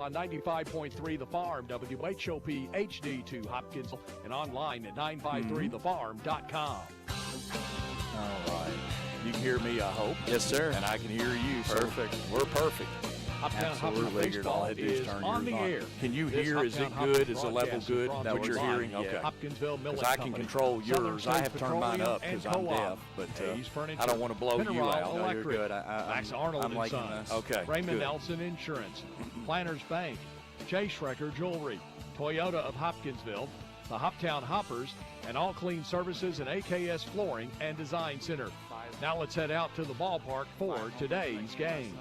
on 95.3 The Farm, WHOP HD2 Hopkinsville, and online at 953thefarm.com. All right. You can hear me, I hope. Yes, sir. And I can hear you. Perfect. So we're perfect. Hoptown Hopper Baseball is on the air. Can you hear? Is it good? Is the level good? That what you're hearing? Okay. Hopkinsville Milling Because I can control yours. I have turned mine up because I'm deaf, but I don't want to blow you out. No, you're good. Max Arnold I'm liking Sons. this. Okay. Raymond Nelson Insurance. Planners Bank. Jay Schrecker Jewelry. Toyota of Hopkinsville. The Hoptown Hoppers. And All Clean Services and AKS Flooring and Design Center. Now let's head out to the ballpark for today's game.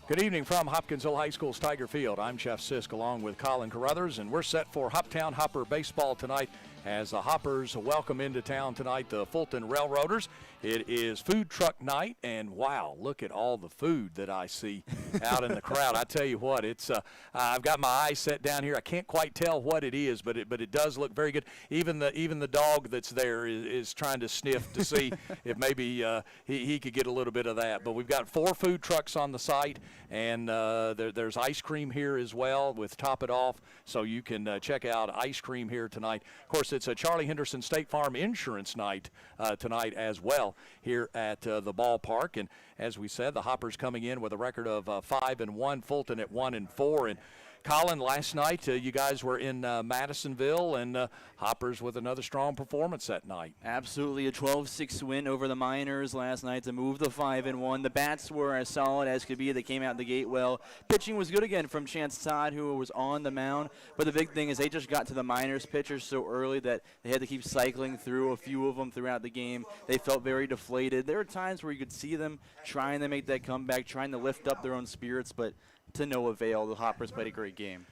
Good evening from Hopkinsville High School's Tiger Field. I'm Jeff Sisk along with Colin Carruthers, and we're set for Hoptown Hopper baseball tonight as the Hoppers welcome into town tonight the Fulton Railroaders. It is food truck night, and wow, look at all the food that I see out in the crowd. I tell you what, it's I've got my eyes set down here. I can't quite tell what it is, but it does look very good. Even the dog that's there is trying to sniff to see if maybe he could get a little bit of that. But we've got 4 food trucks on the site, and there's ice cream here as well with Top It Off, so you can check out ice cream here tonight. Of course, it's a Charlie Henderson State Farm Insurance night tonight as well here at the ballpark. And as we said, the Hoppers coming in with a record of 5-1, Fulton at 1-4. And Colin, last night you guys were in Madisonville, and Hoppers with another strong performance that night. Absolutely, a 12-6 win over the Miners last night to move the 5-1. The bats were as solid as could be. They came out the gate well. Pitching was good again from Chance Todd, who was on the mound. But the big thing is they just got to the Miners pitchers so early that they had to keep cycling through a few of them throughout the game. They felt very deflated. There were times where you could see them trying to make that comeback, trying to lift up their own spirits, but to no avail. The Hoppers played a great game.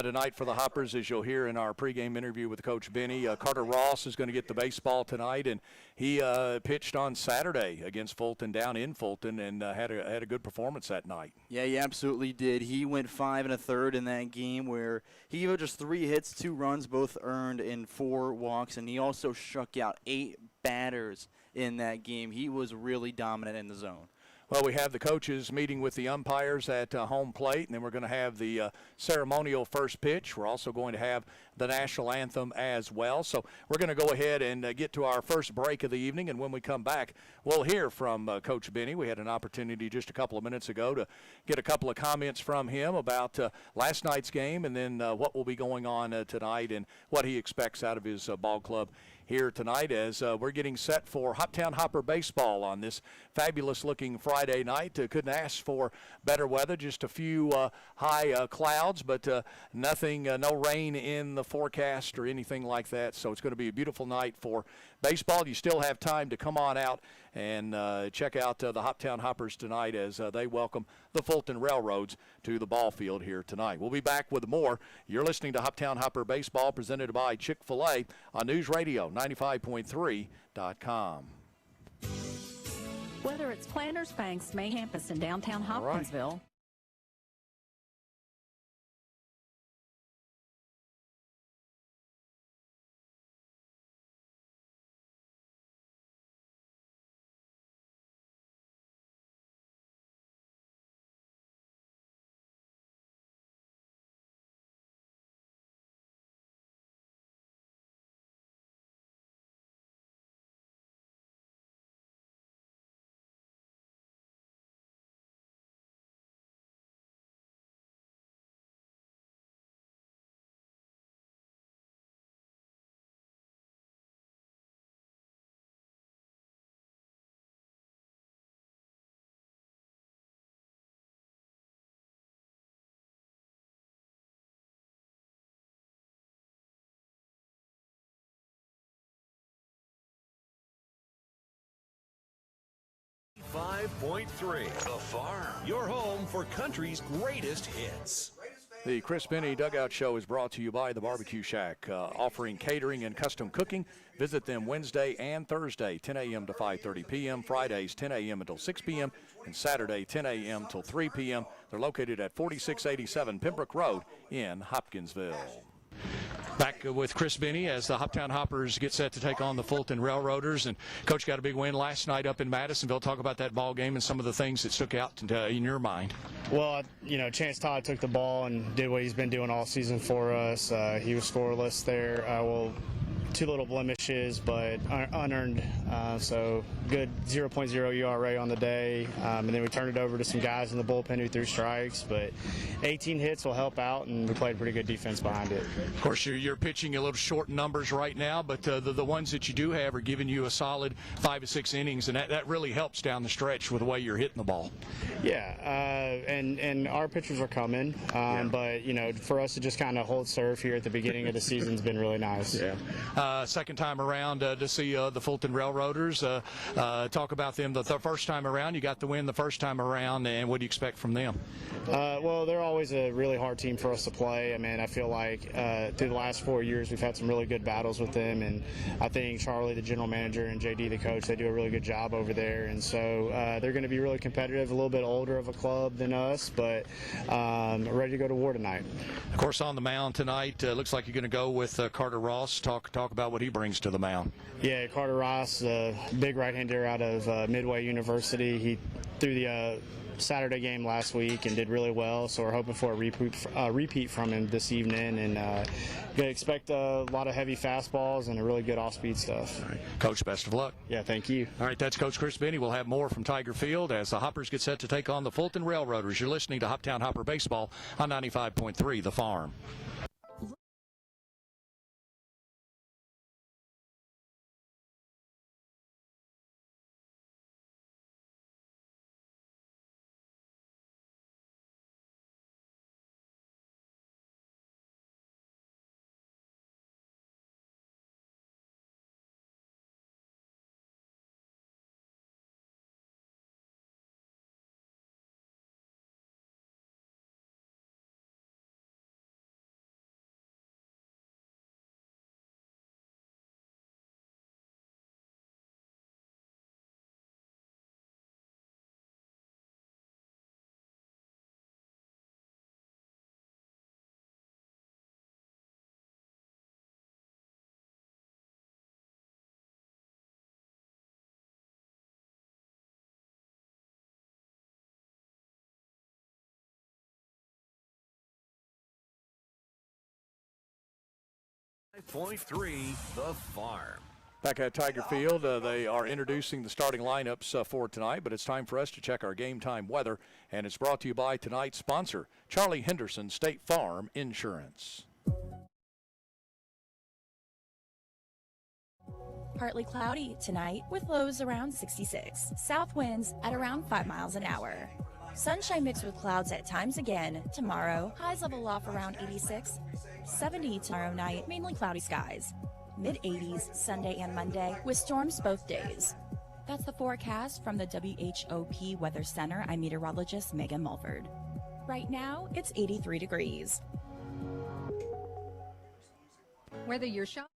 Tonight for the Hoppers, as you'll hear in our pregame interview with Coach Benny, Carter Ross is going to get the baseball tonight, and he pitched on Saturday against Fulton down in Fulton and had a good performance that night. Yeah, he absolutely did. He went 5 1/3 in that game where he gave up just 3 hits, 2 runs, both earned, in 4 walks, and he also struck out 8 batters in that game. He was really dominant in the zone. Well, we have the coaches meeting with the umpires at home plate, and then we're going to have the ceremonial first pitch. We're also going to have the national anthem as well. So we're going to go ahead and get to our first break of the evening, and when we come back, we'll hear from Coach Benny. We had an opportunity just a couple of minutes ago to get a couple of comments from him about last night's game, and then what will be going on tonight and what he expects out of his ball club here tonight as we're getting set for Hoptown Hopper baseball on this fabulous-looking Friday night. Couldn't ask for better weather, just a few high clouds, but nothing, no rain in the forecast or anything like that. So it's going to be a beautiful night for baseball. You still have time to come on out and check out the Hoptown Hoppers tonight as they welcome the Fulton Railroads to the ball field here tonight. We'll be back with more. You're listening to Hoptown Hopper Baseball presented by Chick-fil-A on News Radio 95.3.com. Whether it's Planners Bank's main campus in downtown Hopkinsville, .3 The Farm, your home for country's greatest hits. The Chris Benny Dugout Show is brought to you by the Barbecue Shack, offering catering and custom cooking. Visit them Wednesday and Thursday, 10 a.m. to 5:30 p.m., Fridays 10 a.m. until 6 p.m., and Saturday 10 a.m. till 3 p.m. They're located at 4687 Pembroke Road in Hopkinsville. Back with Chris Benny as the Hoptown Hoppers get set to take on the Fulton Railroaders. And Coach got a big win last night up in Madisonville. Talk about that ball game and some of the things that stuck out in your mind. Well, Chance Todd took the ball and did what he's been doing all season for us. He was scoreless there. Two little blemishes, but unearned. So good 0.0 ERA on the day. And then we turned it over to some guys in the bullpen who threw strikes. But 18 hits will help out, and we played pretty good defense behind it. Of course, you're pitching a little short numbers right now, but the ones that you do have are giving you a solid 5 to 6 innings, and that really helps down the stretch with the way you're hitting the ball. Yeah, and our pitchers are coming, but for us to just kind of hold serve here at the beginning of the season has been really nice. Yeah. Second time around to see the Fulton Railroaders. Talk about them the first time around. You got the win the first time around, and what do you expect from them? Well, they're always a really hard team for us to play. I mean, I feel like through the last 4 years we've had some really good battles with them, and I think Charlie, the general manager, and JD, the coach, they do a really good job over there. And so they're going to be really competitive, a little bit older of a club than us, but ready to go to war tonight. Of course, on the mound tonight, looks like you're going to go with Carter Ross. Talk about what he brings to the mound. Yeah, Carter Ross, big right-hander out of Midway University. He threw the Saturday game last week and did really well, so we're hoping for a repeat from him this evening, and gonna expect a lot of heavy fastballs and a really good off-speed stuff. All right. Coach, best of luck. Yeah, thank you. All right, that's Coach Chris Benny. We'll have more from Tiger Field as the Hoppers get set to take on the Fulton Railroaders. You're listening to Hoptown Hopper Baseball on 95.3 The Farm. Point 3, The Farm. Back at Tiger Field, they are introducing the starting lineups for tonight, but it's time for us to check our game time weather, and it's brought to you by tonight's sponsor, Charlie Henderson State Farm Insurance. Partly cloudy tonight with lows around 66. South winds at around 5 miles an hour. Sunshine mixed with clouds at times again tomorrow. Highs level off around 86. 70 tomorrow night, mainly cloudy skies. Mid-80s Sunday and Monday with storms both days. That's the forecast from the WHOP Weather Center. I'm meteorologist Megan Mulford. Right now, it's 83 degrees. Whether you're shopping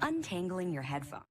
Untangling your headphones.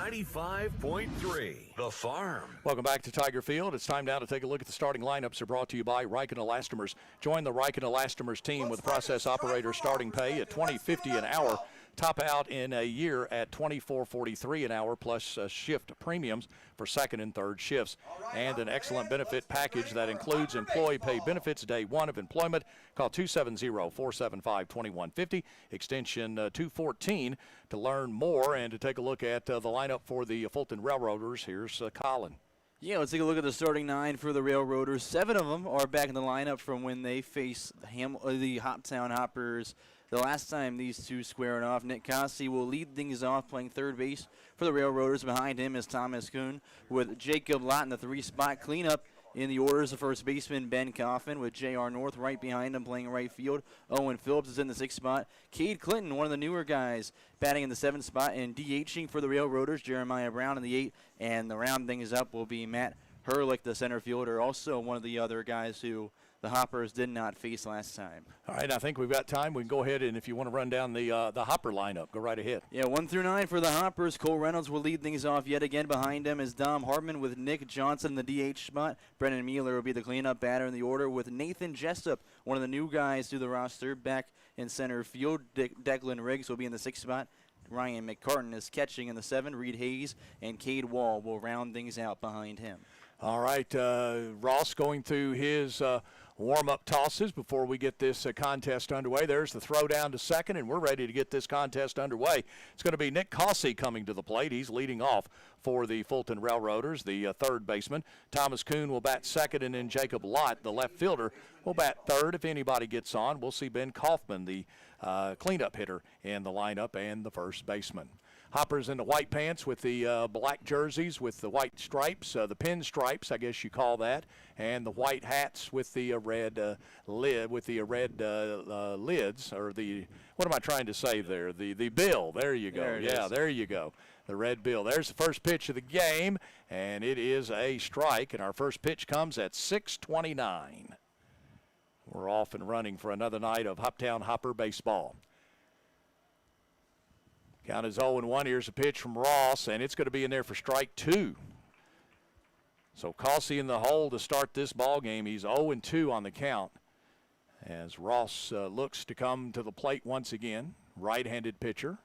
95.3 The Farm. Welcome back to Tiger Field. It's time now to take a look at the starting lineups. They're brought to you by Riken Elastomers. Join the Riken Elastomers team with process operator starting pay at $20.50 an hour. Top out in a year at $24.43 an hour plus shift premiums for second and third shifts. And an excellent benefit package that includes employee paid benefits day one of employment. Call 270-475-2150, extension 214 to learn more and to take a look at the lineup for the Fulton Railroaders. Here's Colin. Yeah, let's take a look at the starting nine for the Railroaders. 7 of them are back in the lineup from when they faced the Hoptown Hoppers the last time these two squared off. Nick Cossey will lead things off playing third base for the Railroaders. Behind him is Thomas Kuhn with Jacob Lott in the 3-spot cleanup. In the orders of first baseman Ben Coffin with J.R. North right behind him playing right field. Owen Phillips is in the 6th spot. Cade Clinton, one of the newer guys, batting in the 7th spot. And DHing for the Railroaders, Jeremiah Brown in the 8. And the round things up will be Matt Herlick, the center fielder, also one of the other guys who the Hoppers did not face last time. All right, I think we've got time. We can go ahead and if you want to run down the Hopper lineup, go right ahead. Yeah, 1 through 9 for the Hoppers. Cole Reynolds will lead things off yet again. Behind him is Dom Hartman with Nick Johnson in the DH spot. Brennan Mueller will be the cleanup batter in the order with Nathan Jessup, one of the new guys to the roster, back in center field. Declan Riggs will be in the 6th spot. Ryan McCartan is catching in the 7. Reed Hayes and Cade Wall will round things out behind him. All right, Ross going through his warm-up tosses before we get this contest underway. There's the throw down to second, and we're ready to get this contest underway. It's going to be Nick Cossey coming to the plate. He's leading off for the Fulton Railroaders, the third baseman. Thomas Kuhn will bat second, and then Jacob Lott, the left fielder, will bat third. If anybody gets on, we'll see Ben Kaufman, the cleanup hitter, in the lineup, and the first baseman. Hoppers in the white pants with the black jerseys with the white stripes, the pin stripes, I guess you call that, and the white hats with the red lids, or the, what am I trying to say there? The bill. There you go. There you go. The red bill. There's the first pitch of the game, and it is a strike, and our first pitch comes at 6:29. We're off and running for another night of Hoptown Hopper baseball. Count is 0-1. Here's a pitch from Ross, and it's going to be in there for strike 2. So Cossey in the hole to start this ball game. He's 0-2 on the count as Ross looks to come to the plate once again. Right-handed pitcher.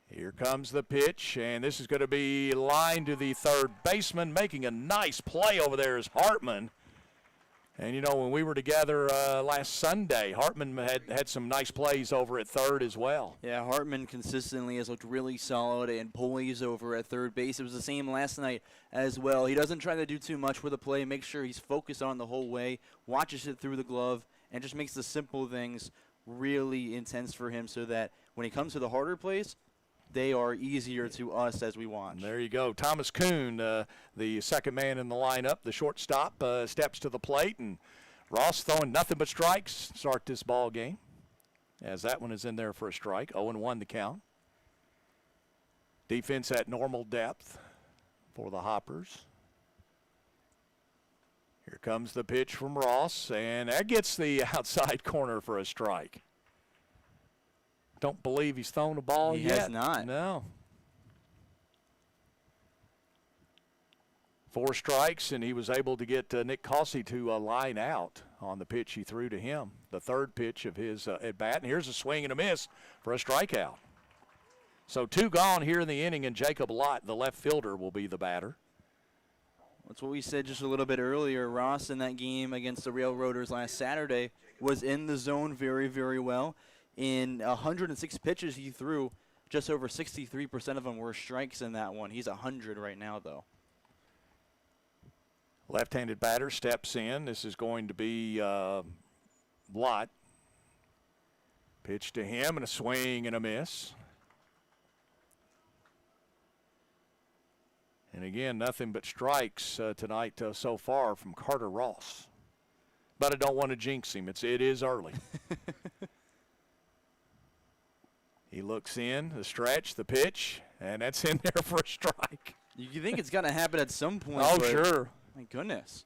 Here comes the pitch, and this is going to be lined to the third baseman. Making a nice play over there is Hartman. And, you know, when we were together last Sunday, Hartman had some nice plays over at third as well. Yeah, Hartman consistently has looked really solid and poised over at third base. It was the same last night as well. He doesn't try to do too much with the play, make sure he's focused on the whole way, watches it through the glove, and just makes the simple things really intense for him so that when he comes to the harder plays, they are easier to us as we watch. There you go. Thomas Kuhn, the second man in the lineup, the shortstop, steps to the plate, and Ross throwing nothing but strikes to start this ball game, as that one is in there for a strike. 0-1 the count. Defense at normal depth for the Hoppers. Here comes the pitch from Ross, and that gets the outside corner for a strike. Don't believe he's thrown a ball yet. He has not. No. 4 strikes, and he was able to get Nick Cossey to line out on the pitch he threw to him, the third pitch of his at-bat. And here's a swing and a miss for a strikeout. So 2 gone here in the inning, and Jacob Lott, the left fielder, will be the batter. That's what we said just a little bit earlier. Ross in that game against the Railroaders last Saturday was in the zone very, very well. In 106 pitches he threw, just over 63% of them were strikes in that one. He's 100 right now, though. Left-handed batter steps in. This is going to be Lott. Pitch to him, and a swing and a miss. And again, nothing but strikes tonight so far from Carter Ross. But I don't want to jinx him. It is early. He looks in, the stretch, the pitch, and that's in there for a strike. You think it's going to happen at some point. Oh, sure. My goodness.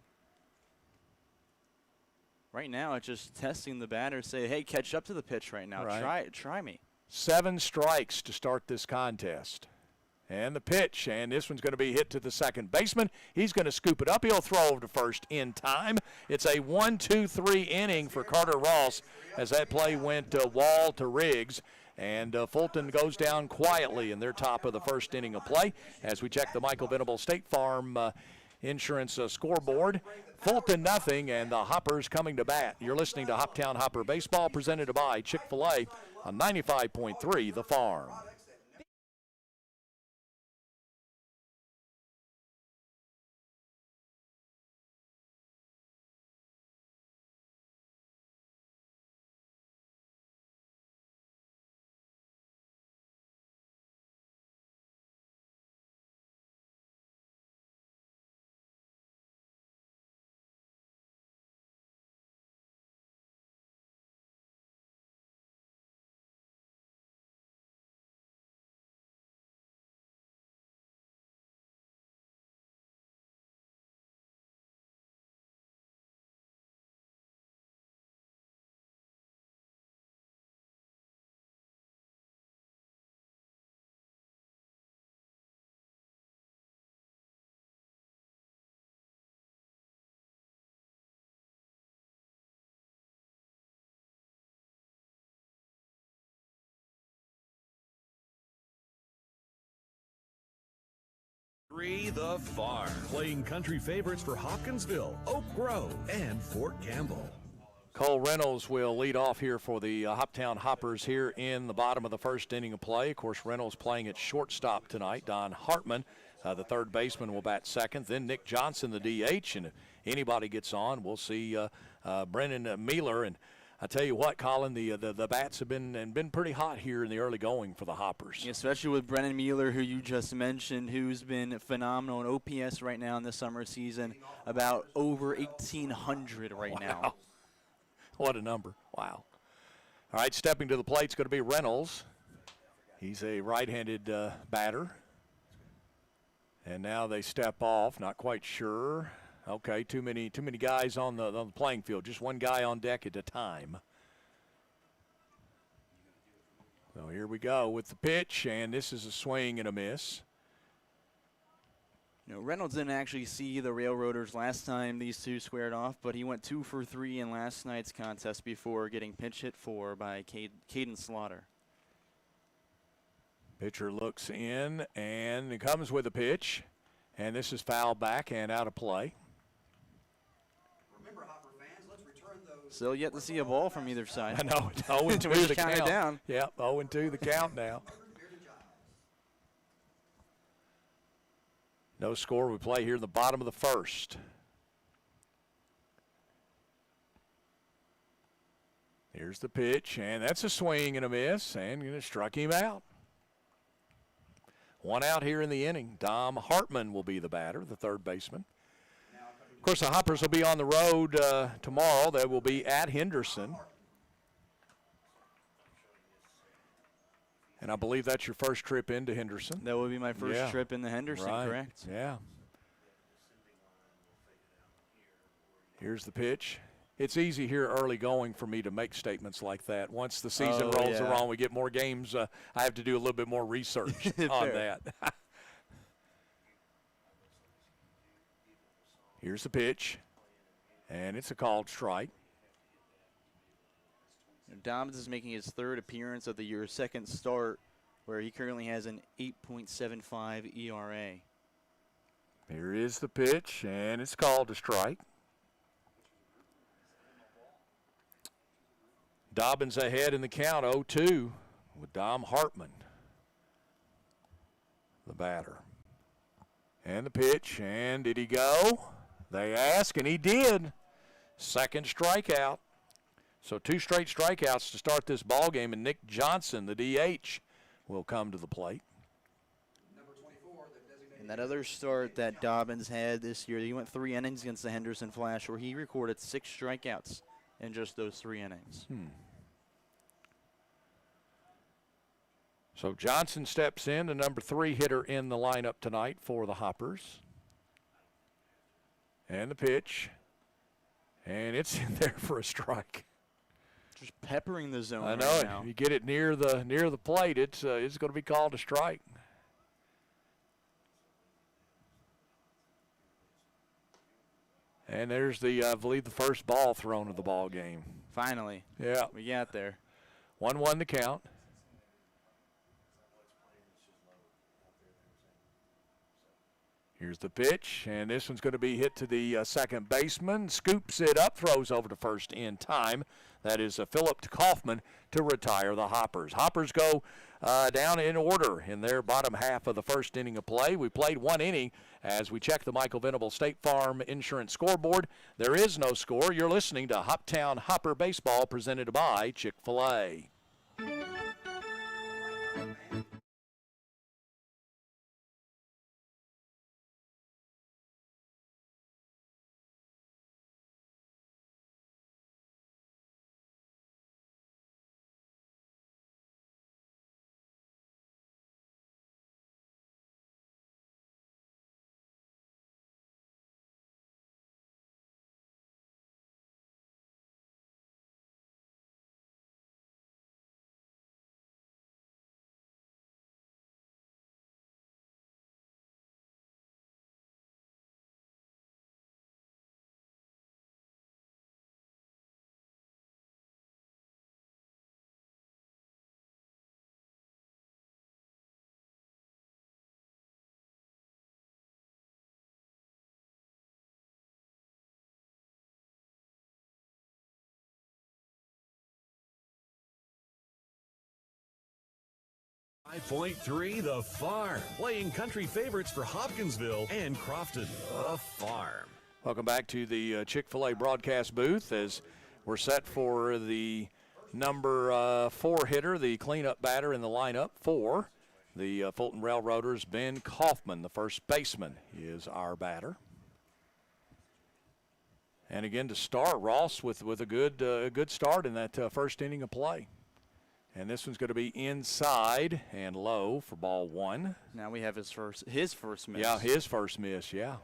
Right now, it's just testing the batter, say, hey, catch up to the pitch right now. Right. Try me. 7 strikes to start this contest. And the pitch, and this one's going to be hit to the second baseman. He's going to scoop it up. He'll throw over to first in time. It's a 1-2-3 inning for Carter Ross as that play went wall to Riggs. And Fulton goes down quietly in their top of the first inning of play. As we check the Michael Venable State Farm Insurance scoreboard, Fulton nothing, and the Hoppers coming to bat. You're listening to Hoptown Hopper Baseball presented by Chick-fil-A on 95.3 The Farm. The Farm, playing country favorites for Hopkinsville, Oak Grove, and Fort Campbell. Cole Reynolds will lead off here for the Hoptown Hoppers here in the bottom of the first inning of play. Of course, Reynolds playing at shortstop tonight. Don Hartman, the third baseman, will bat second. Then Nick Johnson, the DH. And if anybody gets on, we'll see Brennan Mealer. And I tell you what, Colin, the bats have been pretty hot here in the early going for the Hoppers. Yeah, especially with Brennan Mealer, who you just mentioned, who's been phenomenal in OPS right now in the summer season, about over 1,800 right now. What a number. Wow. All right, stepping to the plate is going to be Reynolds. He's a right-handed batter. And now they step off, not quite sure. Okay, too many guys on the playing field. Just one guy on deck at a time. So here we go with the pitch, and this is a swing and a miss. You know, Reynolds didn't actually see the Railroaders last time these two squared off, but he went 2 for 3 in last night's contest before getting pinch hit for by Caden Slaughter. Pitcher looks in, and it comes with a pitch, and this is foul back and out of play. Still yet to see a ball from either side. I know. 0-2 the count. Down. Yep, 0-2 the count now. No score. We play here in the bottom of the first. Here's the pitch, and that's a swing and a miss, and it struck him out. One out here in the inning. Dom Hartman will be the batter, the third baseman. Of course, the Hoppers will be on the road tomorrow. They will be at Henderson. And I believe that's your first trip into Henderson. That would be my first trip into Henderson, right. Correct? Yeah. Here's the pitch. It's easy here early going for me to make statements like that. Once the season rolls around, we get more games. I have to do a little bit more research on that. Here's the pitch, and it's a called strike. Dobbs is making his third appearance of the year, second start, where he currently has an 8.75 ERA. Here is the pitch, and it's called a strike. Dobbins ahead in the count, 0-2 with Dom Hartman, the batter. And the pitch, and did he go? They ask, and he did. Second strikeout. So 2 straight strikeouts to start this ball game, and Nick Johnson, the DH, will come to the plate. And that other start that Dobbins had this year, he went 3 innings against the Henderson Flash, where he recorded 6 strikeouts in just those 3 innings. So Johnson steps in, the number 3 hitter in the lineup tonight for the Hoppers. And the pitch. And it's in there for a strike. Just peppering the zone. I know right it. now. You get it near the plate, it's going to be called a strike. And there's I believe, the first ball thrown of the ball game. Finally. Yeah. We got there. 1-1 to count. Here's the pitch, and this one's going to be hit to the second baseman. Scoops it up, throws over to first in time. That is Philip Kaufman to retire the Hoppers. Hoppers go down in order in their bottom half of the first inning of play. We played 1 inning as we check the Michael Venable State Farm Insurance scoreboard. There is no score. You're listening to Hoptown Hopper Baseball presented by Chick-fil-A. .3 The Farm, playing country favorites for Hopkinsville and Crofton. The Farm. Welcome back to the Chick-fil-A broadcast booth as we're set for the number 4 hitter, the cleanup batter in the lineup for the Fulton Railroaders. Ben Kaufman, the first baseman, is our batter. And again, to start, Ross with a good start in that first inning of play. And this one's going to be inside and low for ball 1. Now we have his first miss. Yeah, his first miss, yeah.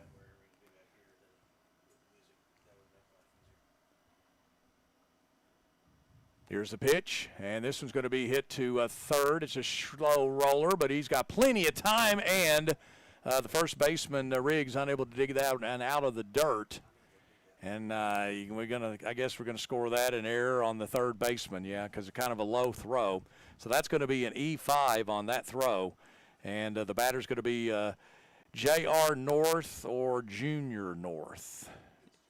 Here's the pitch, and this one's going to be hit to third. It's a slow roller, but he's got plenty of time, and the first baseman, Riggs, unable to dig that and out of the dirt. And I guess we're gonna score that an error on the third baseman, yeah, because it's kind of a low throw. So that's going to be an E5 on that throw, and the batter's going to be J.R. North or Junior North.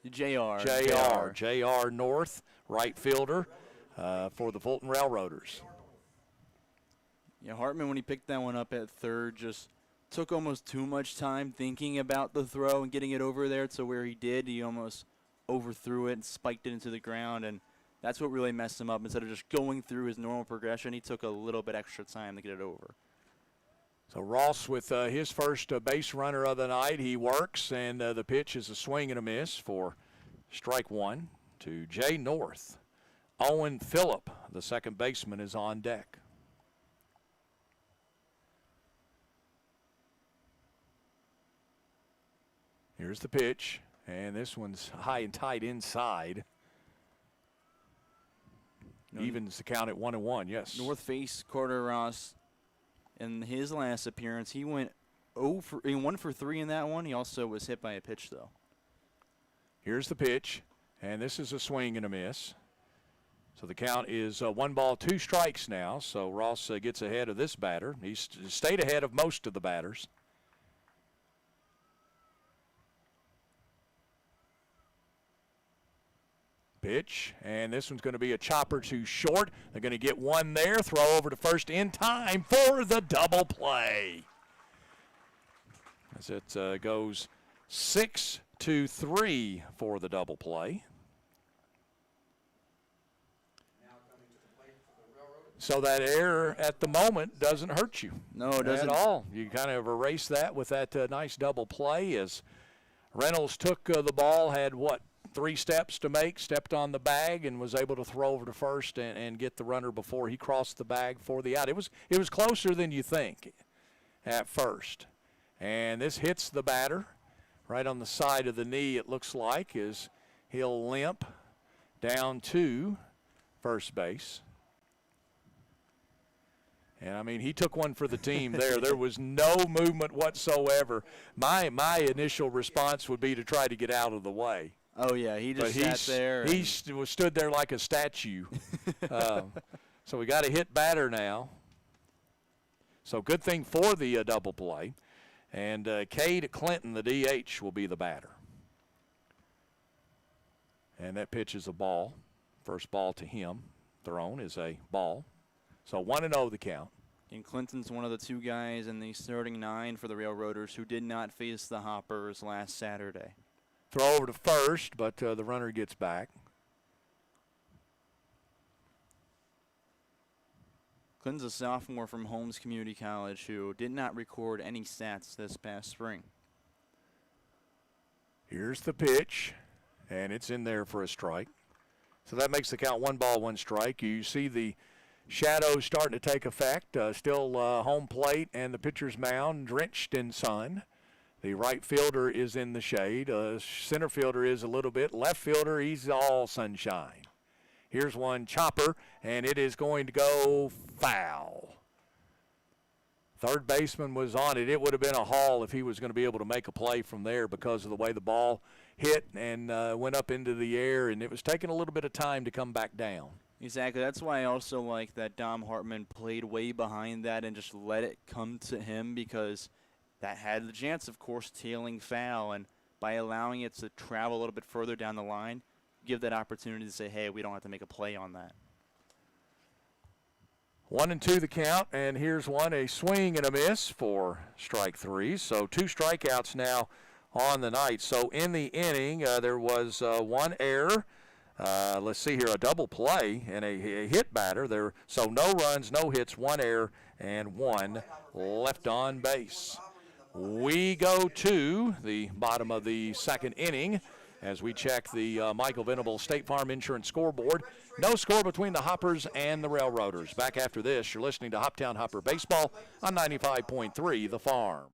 J.R. North, right fielder for the Fulton Railroaders. Yeah, Hartman, when he picked that one up at third, just took almost too much time thinking about the throw and getting it over there to where he did. He almost overthrew it and spiked it into the ground, and that's what really messed him up. Instead of just going through his normal progression, he took a little bit extra time to get it over. So Ross with his first base runner of the night. He works, and the pitch is a swing and a miss for strike 1 to Jay North. Owen Phillip, the second baseman, is on deck. Here's the pitch, and this one's high and tight inside. Evens the count at 1-1, yes. North faced Carter Ross in his last appearance. He went 1 for 3 in that one. He also was hit by a pitch, though. Here's the pitch, and this is a swing and a miss. So the count is 1 ball, 2 strikes now. So Ross gets ahead of this batter. He's stayed ahead of most of the batters. Pitch, and this one's going to be a chopper to short. They're going to get one there, throw over to first in time for the double play. As it goes 6-3 for the double play. So that error at the moment doesn't hurt you. No, it doesn't. At all. You kind of erase that with that nice double play as Reynolds took the ball, had 3 steps to make, stepped on the bag, and was able to throw over to first and get the runner before he crossed the bag for the out. It was closer than you think at first. And this hits the batter right on the side of the knee, it looks like, as he'll limp down to first base. And, I mean, he took one for the team there. There was no movement whatsoever. My initial response would be to try to get out of the way. Oh, yeah, he just sat there. He stood there like a statue. So we got a hit batter now. So good thing for the double play. And Cade Clinton, the DH, will be the batter. And that pitch is a ball. First ball to him thrown is a ball. So 1-0 the count. And Clinton's one of the two guys in the starting 9 for the Railroaders who did not face the Hoppers last Saturday. Throw over to first, but the runner gets back. Clinton's a sophomore from Holmes Community College who did not record any stats this past spring. Here's the pitch, and it's in there for a strike. So that makes the count 1 ball, 1 strike. You see the shadows starting to take effect. Still home plate and the pitcher's mound drenched in sun. The right fielder is in the shade. Center fielder is a little bit. Left fielder, he's all sunshine. Here's one chopper, and it is going to go foul. Third baseman was on it. It would have been a haul if he was going to be able to make a play from there because of the way the ball hit and went up into the air, and it was taking a little bit of time to come back down. Exactly. That's why I also like that Dom Hartman played way behind that and just let it come to him, because that had the chance, of course, tailing foul, and by allowing it to travel a little bit further down the line, give that opportunity to say, hey, we don't have to make a play on that. 1-2 the count, and here's one, a swing and a miss for strike 3. So 2 strikeouts now on the night. So in the inning, there was 1 error. Let's see here, a double play and a hit batter there. So no runs, no hits, 1 error, and 1 left on base. We go to the bottom of the 2nd inning as we check the Michael Venable State Farm Insurance scoreboard. No score between the Hoppers and the Railroaders. Back after this, you're listening to Hoptown Hopper Baseball on 95.3 The Farm.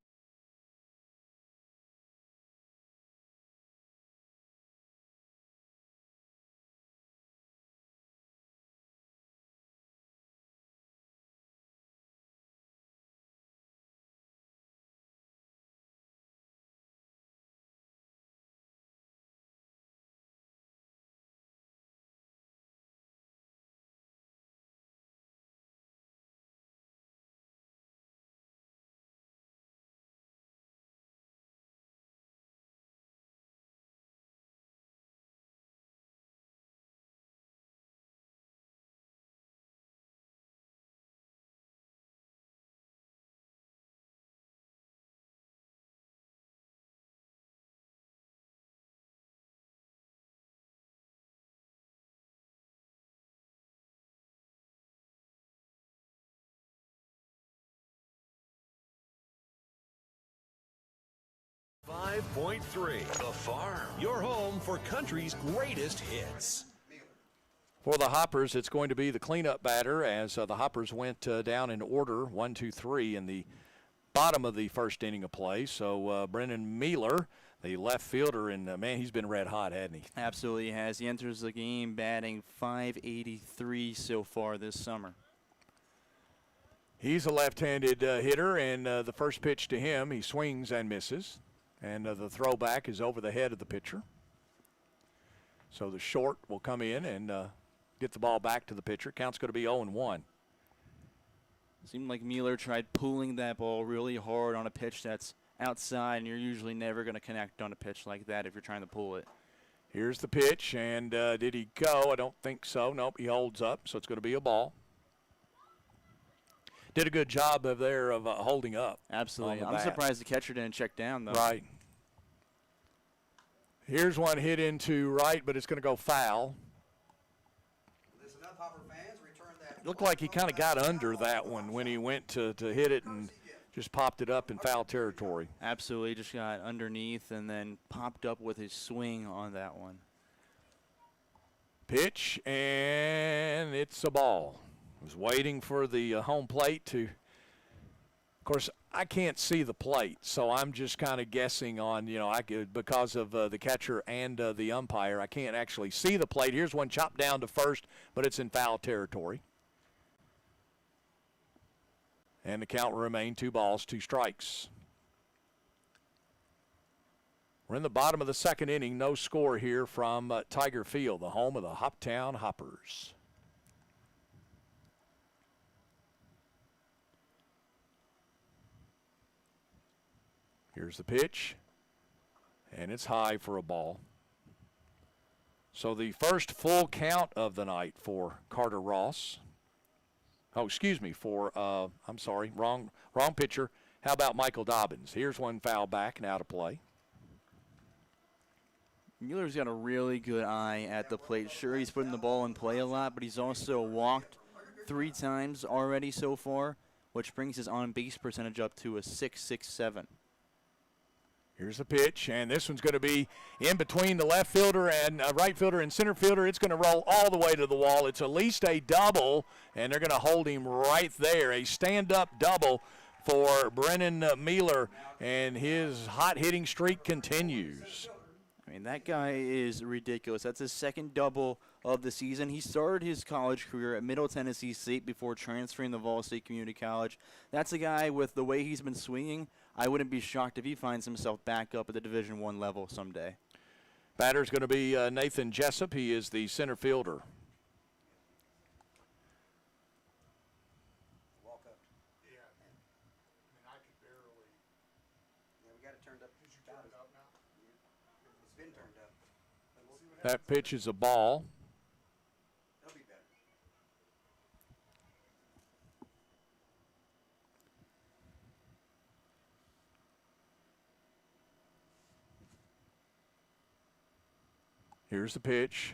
.3 The Farm, your home for country's greatest hits. For the Hoppers, it's going to be the cleanup batter as the Hoppers went down in order, 1, 2, 3 in the bottom of the first inning of play. So Brennan Mealer, the left fielder, and man, he's been red hot, hasn't he? Absolutely has. He enters the game batting .583 so far this summer. He's a left-handed hitter, and the first pitch to him, he swings and misses. And the throwback is over the head of the pitcher. So the short will come in and get the ball back to the pitcher. Count's going to be 0-1. Seemed like Mueller tried pulling that ball really hard on a pitch that's outside, and you're usually never going to connect on a pitch like that if you're trying to pull it. Here's the pitch, and did he go? I don't think so. Nope, he holds up, so it's going to be a ball. Did a good job of holding up. Absolutely. I'm surprised the catcher didn't check down, though. Right. Here's one hit into right, but it's going to go foul. Looked like he kind of got under that one when he went to hit it and just popped it up in foul territory. Absolutely. Just got underneath and then popped up with his swing on that one. Pitch, and it's a ball. Was waiting for the home plate to Of course, I can't see the plate, so I'm just kind of guessing on, because of the catcher and the umpire, I can't actually see the plate. Here's one chopped down to first, but it's in foul territory. And the count will remain 2 balls, 2 strikes. We're in the bottom of the second inning. No score here from Tiger Field, the home of the Hoptown Hoppers. Here's the pitch, and it's high for a ball. So the first full count of the night for Carter Ross. Oh, excuse me, I'm sorry, wrong pitcher. How about Michael Dobbins? Here's one foul back, now to play. Mueller's got a really good eye at the plate. Sure, he's putting the ball in play a lot, but he's also walked 3 times already so far, which brings his on-base percentage up to a .667. Here's the pitch, and this one's going to be in between the left fielder and right fielder and center fielder. It's going to roll all the way to the wall. It's at least a double, and they're going to hold him right there. A stand-up double for Brennan Mueller, and his hot-hitting streak continues. I mean, that guy is ridiculous. That's his second double of the season. He started his college career at Middle Tennessee State before transferring to Vol State Community College. That's a guy with the way he's been swinging. I wouldn't be shocked if he finds himself back up at the Division I level someday. Batter's going to be Nathan Jessup. He is the center fielder. Walk up. Yeah. I could barely. Yeah, we got it turned up. Did you turn it up now? Yeah. It's been turned up. That pitch is a ball. That'll be better. Here's the pitch,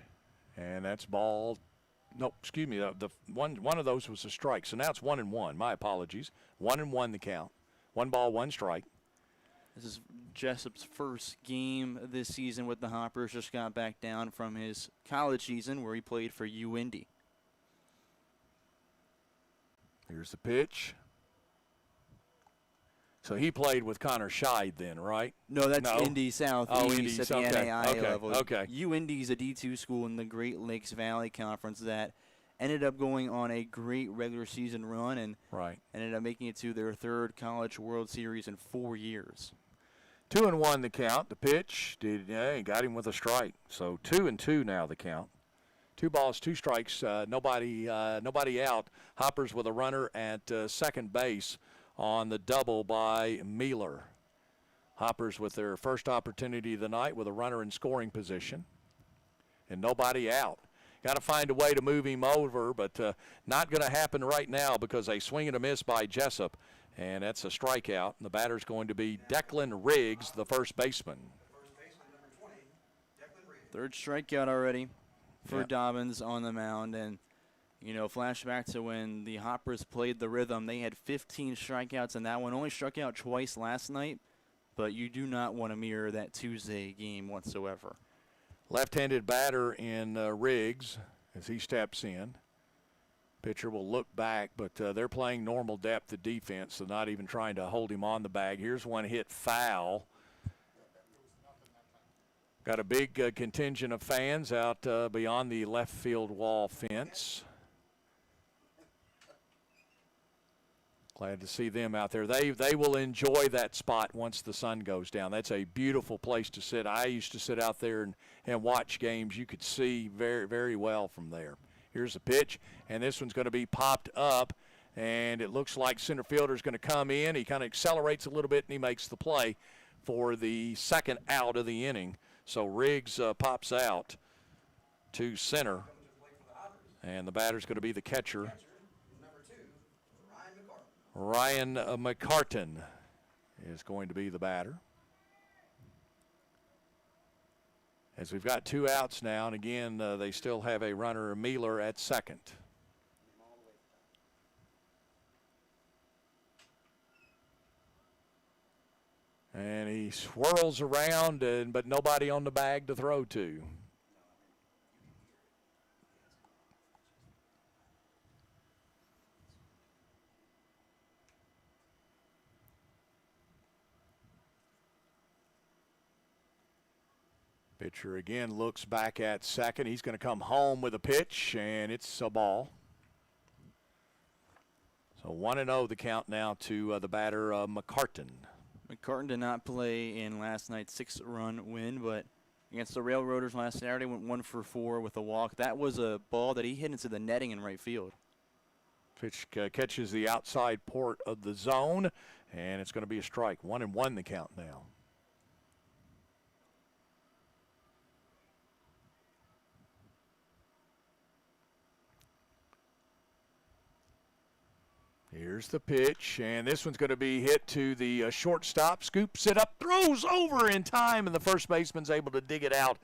and that's ball. No, excuse me. The one of those was a strike. So now it's 1-1. My apologies. 1-1 the count. 1 ball, 1 strike. This is Jessup's first game this season with the Hoppers. Just got back down from his college season where he played for UIndy. Here's the pitch. So he played with Connor Scheid then, right? No, that's Indy Southeast at the NAIA level. Okay. UIndy is a D2 school in the Great Lakes Valley Conference that ended up going on a great regular season run and ended up making it to their 3rd College World Series in 4 years. 2-1 the count. The pitch he got him with a strike. So 2-2 now the count. 2 balls, 2 strikes. Nobody out. Hoppers with a runner at second base on the double by Mueller. Hoppers with their first opportunity of the night with a runner in scoring position. And nobody out. Got to find a way to move him over, but not going to happen right now because a swing and a miss by Jessup. And that's a strikeout. And the batter's going to be Declan Riggs, the first baseman. Third strikeout already for Dobbins on the mound. And, you know, flashback to when the Hoppers played the Rhythm. They had 15 strikeouts in that one. Only struck out twice last night. But you do not want to mirror that Tuesday game whatsoever. Left-handed batter in Riggs as he steps in. Pitcher will look back, but they're playing normal depth of defense, so not even trying to hold him on the bag. Here's one hit foul. Got a big contingent of fans out beyond the left field wall fence. Glad to see them out there. They will enjoy that spot once the sun goes down. That's a beautiful place to sit. I used to sit out there and watch games. You could see very, very well from there. Here's the pitch, and this one's going to be popped up, and it looks like center fielder's going to come in. He kind of accelerates a little bit, and he makes the play for the second out of the inning. So Riggs pops out to center, and the batter's going to be the catcher, Ryan McCartan is going to be the batter. As we've got 2 outs now, and again, they still have a runner, Mueller, at second. And he swirls around, but nobody on the bag to throw to. Pitcher again looks back at second. He's going to come home with a pitch, and it's a ball. So 1-0 the count now to the batter, McCartan. McCartan did not play in last night's 6-run win, but against the Railroaders last Saturday, went 1 for 4 with a walk. That was a ball that he hit into the netting in right field. Pitch catches the outside port of the zone, and it's going to be a strike. 1-1 the count now. Here's the pitch, and this one's going to be hit to the shortstop. Scoops it up, throws over in time, and the first baseman's able to dig it out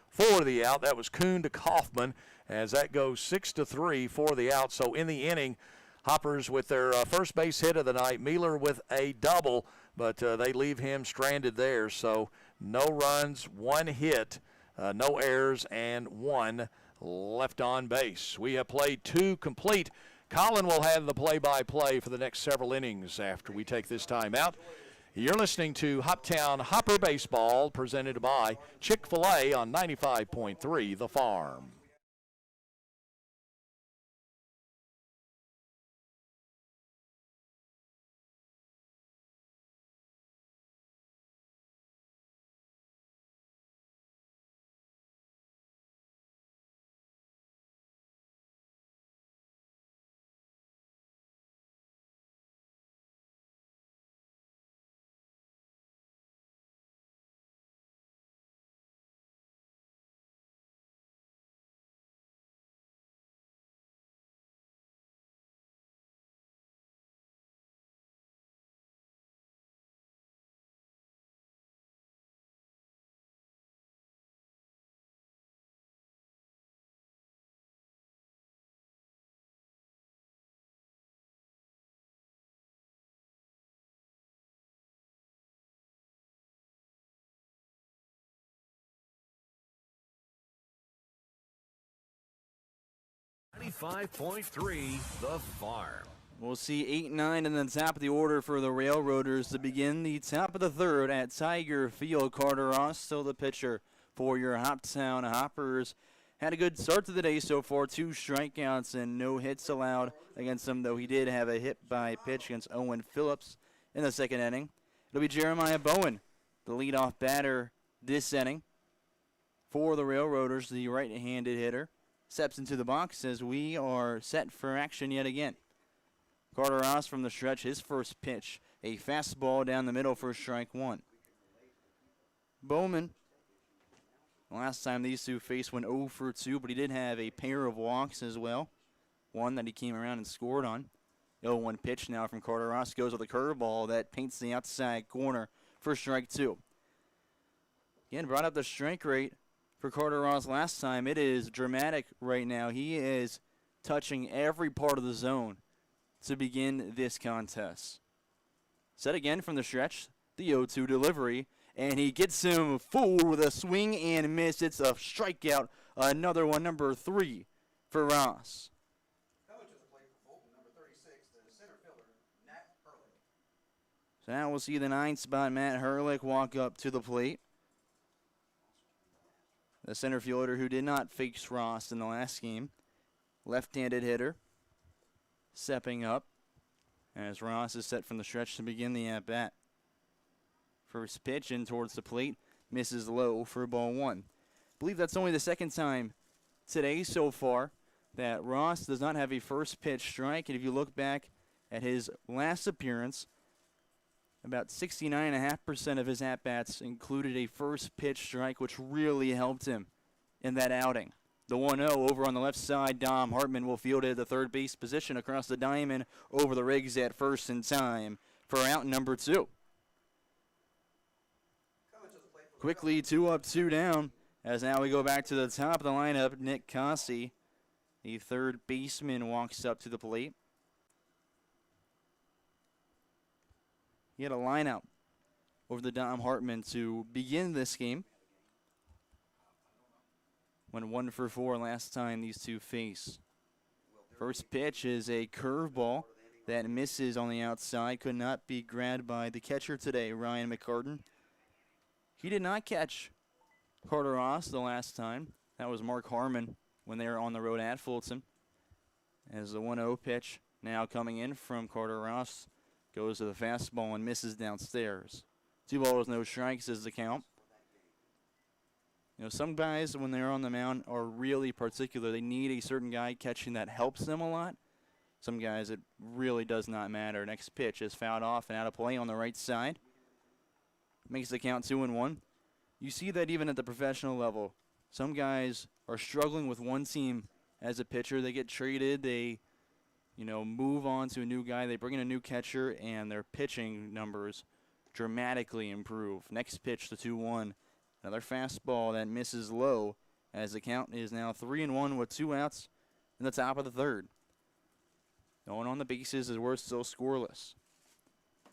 for the out. That was Kuhn to Kaufman, as that goes 6-3 for the out. So in the inning, Hoppers with their first base hit of the night, Mueller with a double, but they leave him stranded there. So no runs, 1 hit, no errors, and 1 left on base. We have played 2 complete. Colin will have the play-by-play for the next several innings after we take this time out. You're listening to Hoptown Hopper Baseball, presented by Chick-fil-A on 95.3 The Farm. .3 The Farm. We'll see 8-9 in the top of the order for the Railroaders to begin the top of the third at Tiger Field. Carter Ross still the pitcher for your Hoptown Hoppers. Had a good start to the day so far, 2 strikeouts and no hits allowed against him, though he did have a hit by pitch against Owen Phillips in the second inning. It'll be Jeremiah Bowen, the leadoff batter this inning for the Railroaders, the right-handed hitter. Steps into the box as we are set for action yet again. Carter Ross from the stretch, his first pitch, a fastball down the middle for strike 1. Bowman, last time these two faced, went 0 for 2, but he did have a pair of walks as well. One that he came around and scored on. 0-1 pitch now from Carter Ross goes with a curveball that paints the outside corner for strike 2. Again, brought up the strike rate for Carter Ross last time. It is dramatic right now. He is touching every part of the zone to begin this contest. Set again from the stretch, the 0-2 delivery, and he gets him fooled with a swing and miss. It's a strikeout, another one, number 3 for Ross. Coming to the plate for Fulton, number 36, the center fielder, Nat Hurley. So now we'll see the 9th spot, Matt Hurlick, walk up to the plate. The center fielder who did not face Ross in the last game. Left-handed hitter. Stepping up as Ross is set from the stretch to begin the at-bat. First pitch in towards the plate. Misses low for ball 1. I believe that's only the second time today so far that Ross does not have a first pitch strike. And if you look back at his last appearance, about 69.5% of his at-bats included a first pitch strike, which really helped him in that outing. The 1-0 over on the left side, Dom Hartman will field it at the third base position across the diamond over the Riggs at first in time for out number 2. Quickly 2 up, 2 down, as now we go back to the top of the lineup. Nick Cossey, the third baseman, walks up to the plate. He had a line-out over the Dom Hartman to begin this game. Went 1 for 4 last time these two face. First pitch is a curveball that misses on the outside. Could not be grabbed by the catcher today, Ryan McCartan. He did not catch Carter Ross the last time. That was Mark Harmon when they were on the road at Fulton. As the 1-0 pitch now coming in from Carter Ross goes to the fastball and misses downstairs. 2 balls, no strikes is the count. You know, some guys, when they're on the mound, are really particular. They need a certain guy catching that helps them a lot. Some guys, it really does not matter. Next pitch is fouled off and out of play on the right side. Makes the count 2-1. You see that even at the professional level. Some guys are struggling with one team as a pitcher. They get traded. They, move on to a new guy. They bring in a new catcher, and their pitching numbers dramatically improve. Next pitch, the 2-1. Another fastball that misses low as the count is now 3-1 with 2 outs in the top of the third. No one on the bases as we're still scoreless.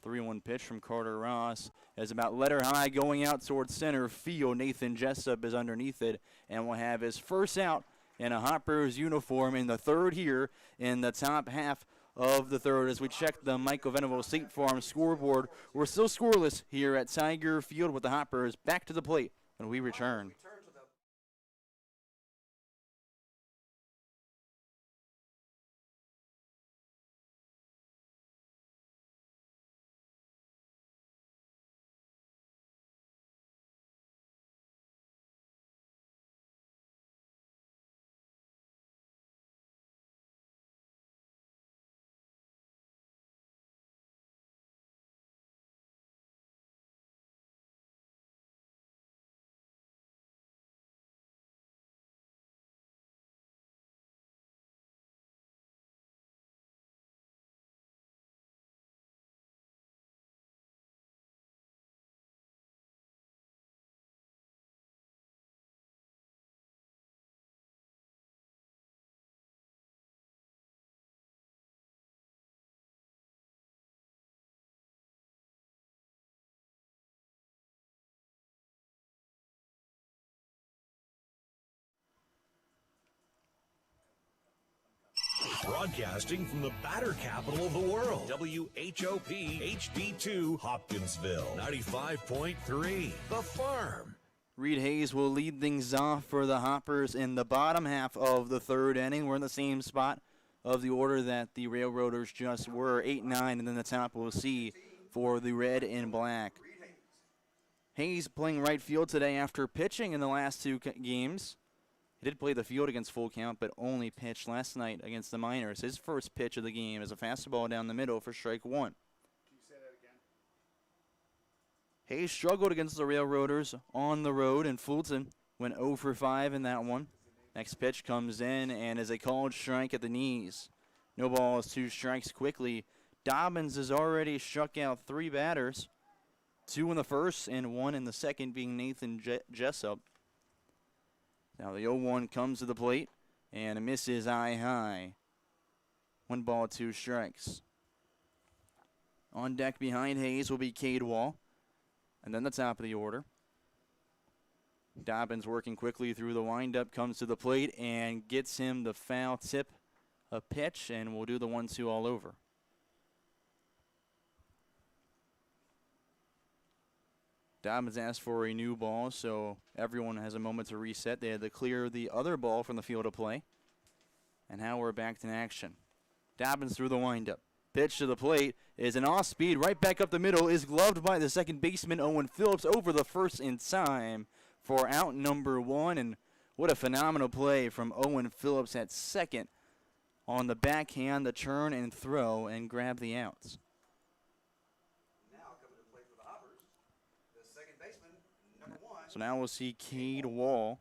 3-1 pitch from Carter Ross is about letter high going out towards center field. Nathan Jessup is underneath it and will have his first out in a Hoppers uniform in the third here in the top half of the third. As we check the Michael Venable State Farm scoreboard, we're still scoreless here at Tiger Field with the Hoppers back to the plate when we return. Broadcasting from the batter capital of the world, WHOP HD2 Hopkinsville, 95.3 The Farm. Reed Hayes will lead things off for the Hoppers in the bottom half of the third inning. We're in the same spot of the order that the Railroaders just were, 8-9, and then the top we'll see for the red and black. Hayes playing right field today after pitching in the last 2 games. He did play the field against Full Count, but only pitched last night against the Miners. His first pitch of the game is a fastball down the middle for strike 1. Can you say that again? Hayes struggled against the Railroaders on the road in Fulton, went 0 for 5 in that one. Next pitch comes in and is a called strike at the knees. No balls, 2 strikes quickly. Dobbins has already struck out 3 batters, 2 in the first and 1 in the second, being Nathan Jessup. Now the 0-1 comes to the plate and misses eye high. 1 ball, 2 strikes. On deck behind Hayes will be Cade Wall. And then the top of the order. Dobbins working quickly through the windup, comes to the plate and gets him the foul tip, a pitch, and we'll do the 1-2 all over. Dobbins asked for a new ball, so everyone has a moment to reset. They had to clear the other ball from the field of play. And now we're back to action. Dobbins through the windup. Pitch to the plate is an off-speed right back up the middle, is gloved by the second baseman, Owen Phillips, over the first in time for out number 1. And what a phenomenal play from Owen Phillips at second on the backhand, the turn and throw, and grab the outs. So now we'll see Cade Wall,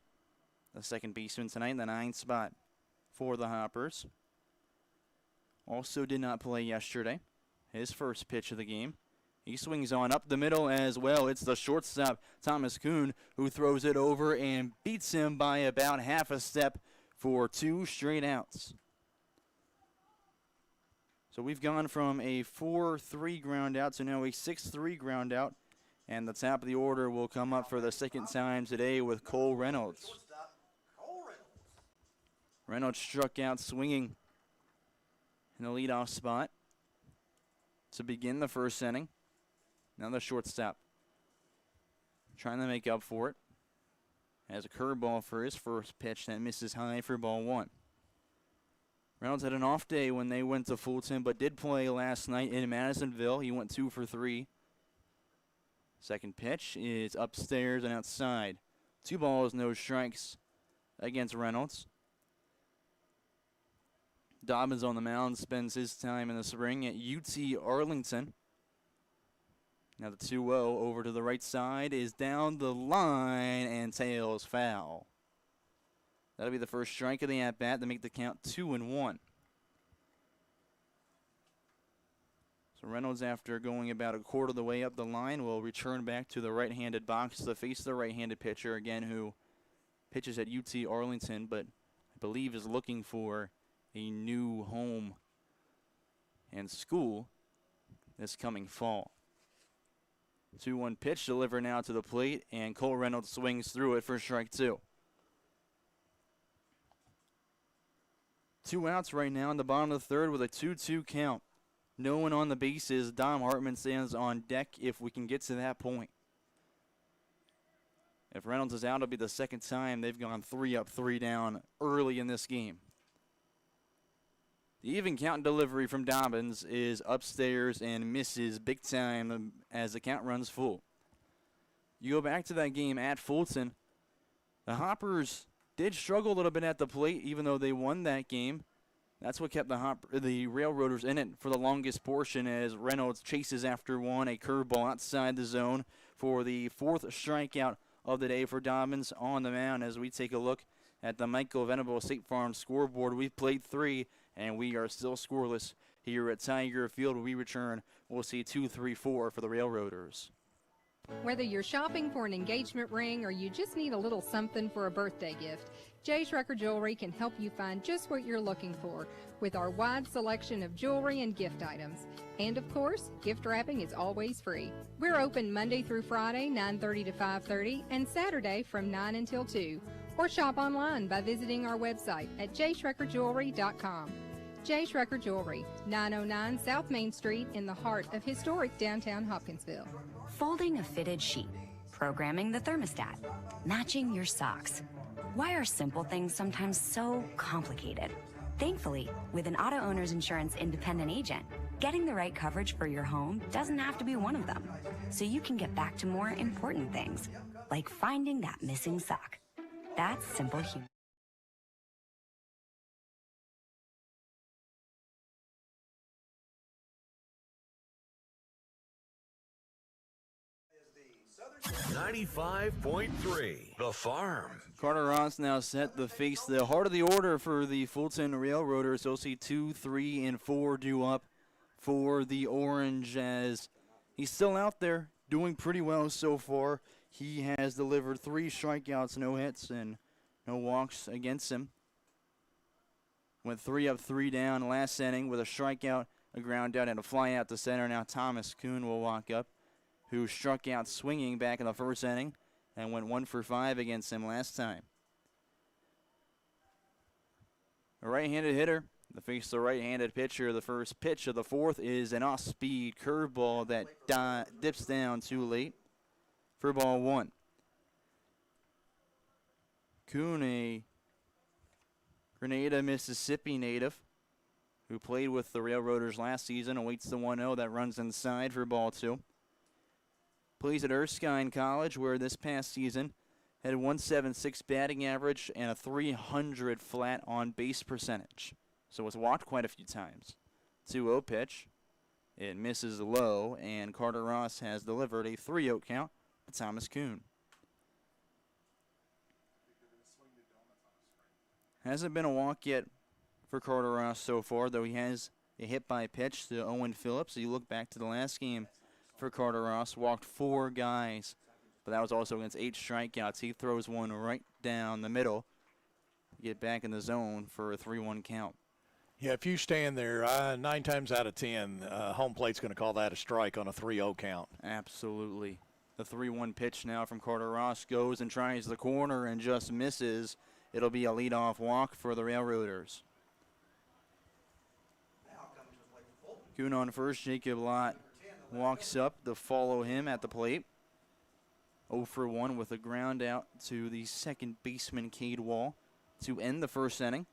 the second baseman tonight, in the 9th spot for the Hoppers. Also did not play yesterday. His first pitch of the game. He swings on up the middle as well. It's the shortstop, Thomas Kuhn, who throws it over and beats him by about half a step for 2 straight outs. So we've gone from a 4-3 ground out to now a 6-3 ground out. And the top of the order will come up for the second time today with Cole Reynolds. Reynolds struck out swinging in the leadoff spot to begin the first inning. Now the shortstop trying to make up for it. Has a curveball for his first pitch that misses high for ball 1. Reynolds had an off day when they went to Fulton, but did play last night in Madisonville. He went 2 for 3. Second pitch is upstairs and outside. 2 balls, no strikes against Reynolds. Dobbins on the mound spends his time in the spring at UT Arlington. Now the 2-0 over to the right side is down the line and tails foul. That'll be the first strike of the at-bat to make the count 2-1. So Reynolds, after going about a quarter of the way up the line, will return back to the right-handed box to face the right-handed pitcher again, who pitches at UT Arlington, but I believe is looking for a new home and school this coming fall. 2-1 pitch delivered now to the plate, and Cole Reynolds swings through it for strike 2. 2 outs right now in the bottom of the third with a 2-2 count. No one on the bases. Dom Hartman stands on deck if we can get to that point. If Reynolds is out, it'll be the second time they've gone 3 up, 3 down early in this game. The even count delivery from Dobbins is upstairs and misses big time as the count runs full. You go back to that game at Fulton. The Hoppers did struggle a little bit at the plate, even though they won that game. That's what kept the Railroaders in it for the longest portion, as Reynolds chases after one, a curveball outside the zone for the 4th strikeout of the day for Dobbins on the mound. As we take a look at the Michael Venable State Farm scoreboard, we've played 3, and we are still scoreless here at Tiger Field. When we return, we'll see 2-3-4 for the Railroaders. Whether you're shopping for an engagement ring or you just need a little something for a birthday gift, J. Schrecker Jewelry can help you find just what you're looking for with our wide selection of jewelry and gift items. And of course, gift wrapping is always free. We're open Monday through Friday, 9:30 to 5:30, and Saturday from 9 until 2. Or shop online by visiting our website at jschreckerjewelry.com. J. Schrecker Jewelry, 909 South Main Street in the heart of historic downtown Hopkinsville. Folding a fitted sheet, programming the thermostat, matching your socks. Why are simple things sometimes so complicated? Thankfully, with an auto owner's insurance independent agent, getting the right coverage for your home doesn't have to be one of them. So you can get back to more important things, like finding that missing sock. That's simple human. – 95.3 The Farm. Carter Ross now set to face the heart of the order for the Fulton Railroaders. He'll see 2, 3, and 4 due up for the Orange, as he's still out there doing pretty well so far. He has delivered 3 strikeouts, no hits, and no walks against him. Went 3 up, 3 down last inning with a strikeout, a ground out, and a fly out to center. Now Thomas Kuhn will walk up, who struck out swinging back in the first inning and went 1 for 5 against him last time. A right-handed hitter to face the right-handed pitcher. The first pitch of the 4th is an off-speed curveball that dips down too late for ball 1. Kuhn, a Grenada, Mississippi native who played with the Railroaders last season, awaits the 1-0 that runs inside for ball 2. Plays at Erskine College, where this past season had a 176 batting average and a 300 flat on base percentage. So was walked quite a few times. 2-0 pitch. It misses low, and Carter Ross has delivered a 3-0 count to Thomas Kuhn. Hasn't been a walk yet for Carter Ross so far, though he has a hit by pitch to Owen Phillips. So you look back to the last game for Carter Ross, walked 4 guys, but that was also against 8 strikeouts. He throws one right down the middle, get back in the zone for a 3-1 count. Yeah, if you stand there, 9 times out of 10, home plate's going to call that a strike on a 3-0 count. Absolutely. The 3-1 pitch now from Carter Ross goes and tries the corner and just misses. It'll be a leadoff walk for the Railroaders. Kuhn on first, Jacob Lott walks up to follow him at the plate. 0 for 1 with a ground out to the second baseman, Cade Wall, to end the first inning.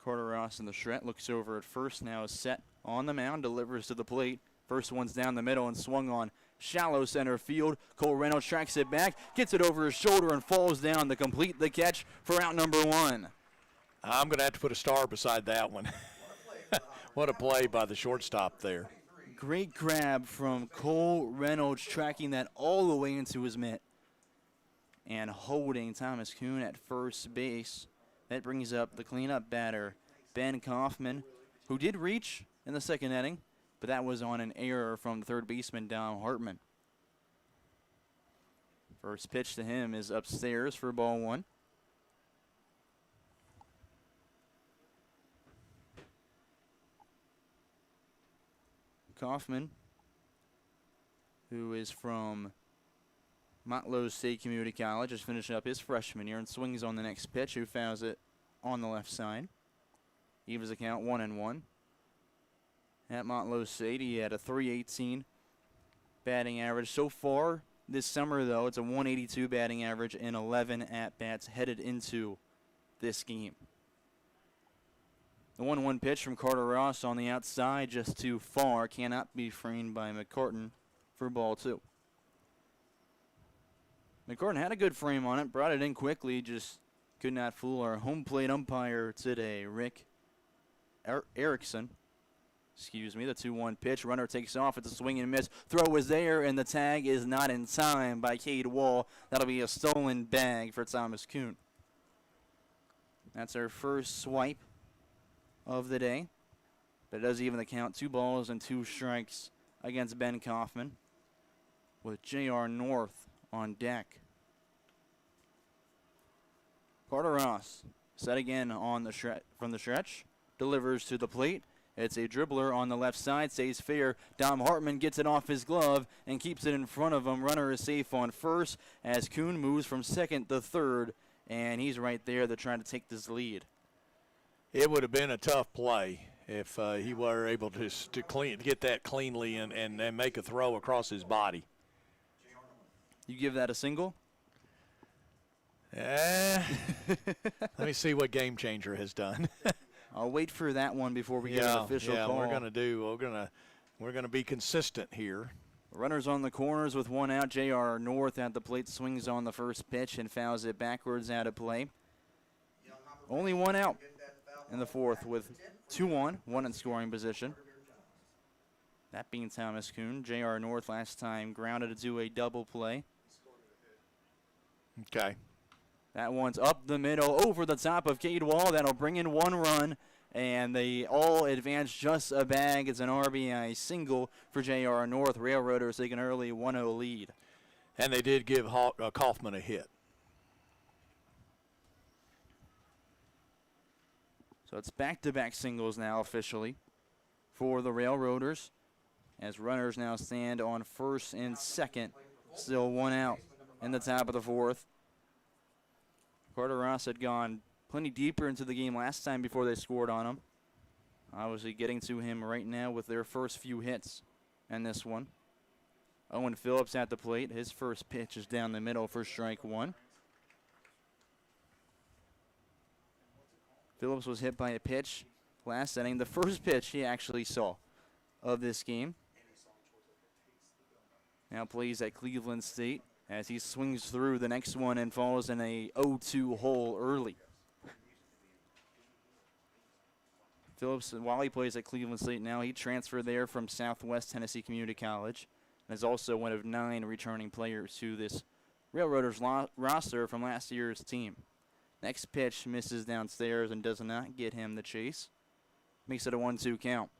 Carter Ross in the Shret looks over at first, now is set on the mound, delivers to the plate. First one's down the middle and swung on shallow center field. Cole Reynolds tracks it back, gets it over his shoulder and falls down to complete the catch for out number 1. I'm going to have to put a star beside that one. What a play by the shortstop there. Great grab from Cole Reynolds, tracking that all the way into his mitt and holding Thomas Kuhn at first base. That brings up the cleanup batter, Ben Kaufman, who did reach in the second inning, but that was on an error from the third baseman, Dom Hartman. First pitch to him is upstairs for ball 1. Kaufman, who is from Montlow State Community College, is finishing up his freshman year and swings on the next pitch, who fouls it on the left side. Evens the count 1-1. At Montlow State, he had a .318 batting average. So far this summer, though, it's a .182 batting average and 11 at-bats headed into this game. The 1-1 pitch from Carter Ross on the outside, just too far, cannot be framed by McCartan for ball 2. McCartan had a good frame on it, brought it in quickly, just could not fool our home plate umpire today, Rick Erickson. Excuse me, the 2-1 pitch. Runner takes off. It's a swing and miss. Throw is there, and the tag is not in time by Cade Wall. That'll be a stolen bag for Thomas Kuhn. That's our first swipe of the day. But it does even the count. 2 balls and 2 strikes against Ben Kaufman, with J.R. North on deck. Carter Ross set again on the from the stretch. Delivers to the plate. It's a dribbler on the left side, stays fair. Dom Hartman gets it off his glove and keeps it in front of him. Runner is safe on first as Kuhn moves from second to third, and he's right there to try to take this lead. It would have been a tough play if he were able to get that cleanly and make a throw across his body. You give that a single? Let me see what Game Changer has done. I'll wait for that one before we get an official call. We're gonna be consistent here. Runners on the corners with 1 out. J.R. North at the plate, swings on the first pitch and fouls it backwards out of play. Only 1 out in the fourth with 2 on, 1 in scoring position. That being Thomas Kuhn. J.R. North last time grounded to do a double play. Okay. That one's up the middle, over the top of Cade Wall. That'll bring in 1 run, and they all advance just a bag. It's an RBI single for J.R. North. Railroaders take an early 1-0 lead. And they did give Kaufman a hit. So it's back-to-back singles now officially for the Railroaders, as runners now stand on first and second. Still 1 out in the top of the fourth. Carter Ross had gone plenty deeper into the game last time before they scored on him. Obviously getting to him right now with their first few hits in this one. Owen Phillips at the plate. His first pitch is down the middle for strike 1. Phillips was hit by a pitch last inning. The first pitch he actually saw of this game. Now plays at Cleveland State as he swings through the next one and falls in a 0-2 hole early. Phillips, while he plays at Cleveland State now, he transferred there from Southwest Tennessee Community College and is also one of 9 returning players to this Railroaders roster from last year's team. Next pitch misses downstairs and does not get him the chase. Makes it a 1-2 count.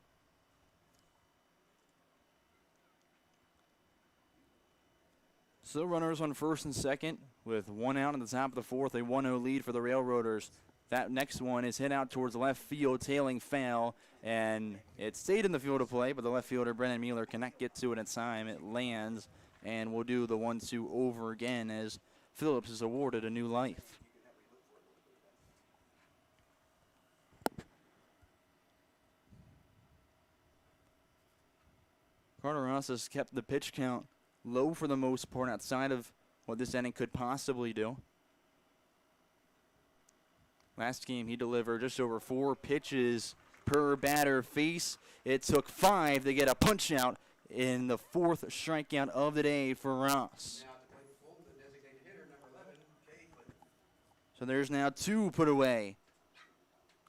Still runners on first and second with 1 out in the top of the fourth. A 1-0 lead for the Railroaders. That next one is hit out towards left field, tailing foul, and it stayed in the field of play, but the left fielder, Brennan Mueller, cannot get to it in time. It lands, and we'll do the 1-2 over again as Phillips is awarded a new life. Carter Ross has kept the pitch count low for the most part outside of what this inning could possibly do. Last game, he delivered just over 4 pitches per batter face. It took 5 to get a punch out in the 4th strikeout of the day for Ross. So there's now 2 put away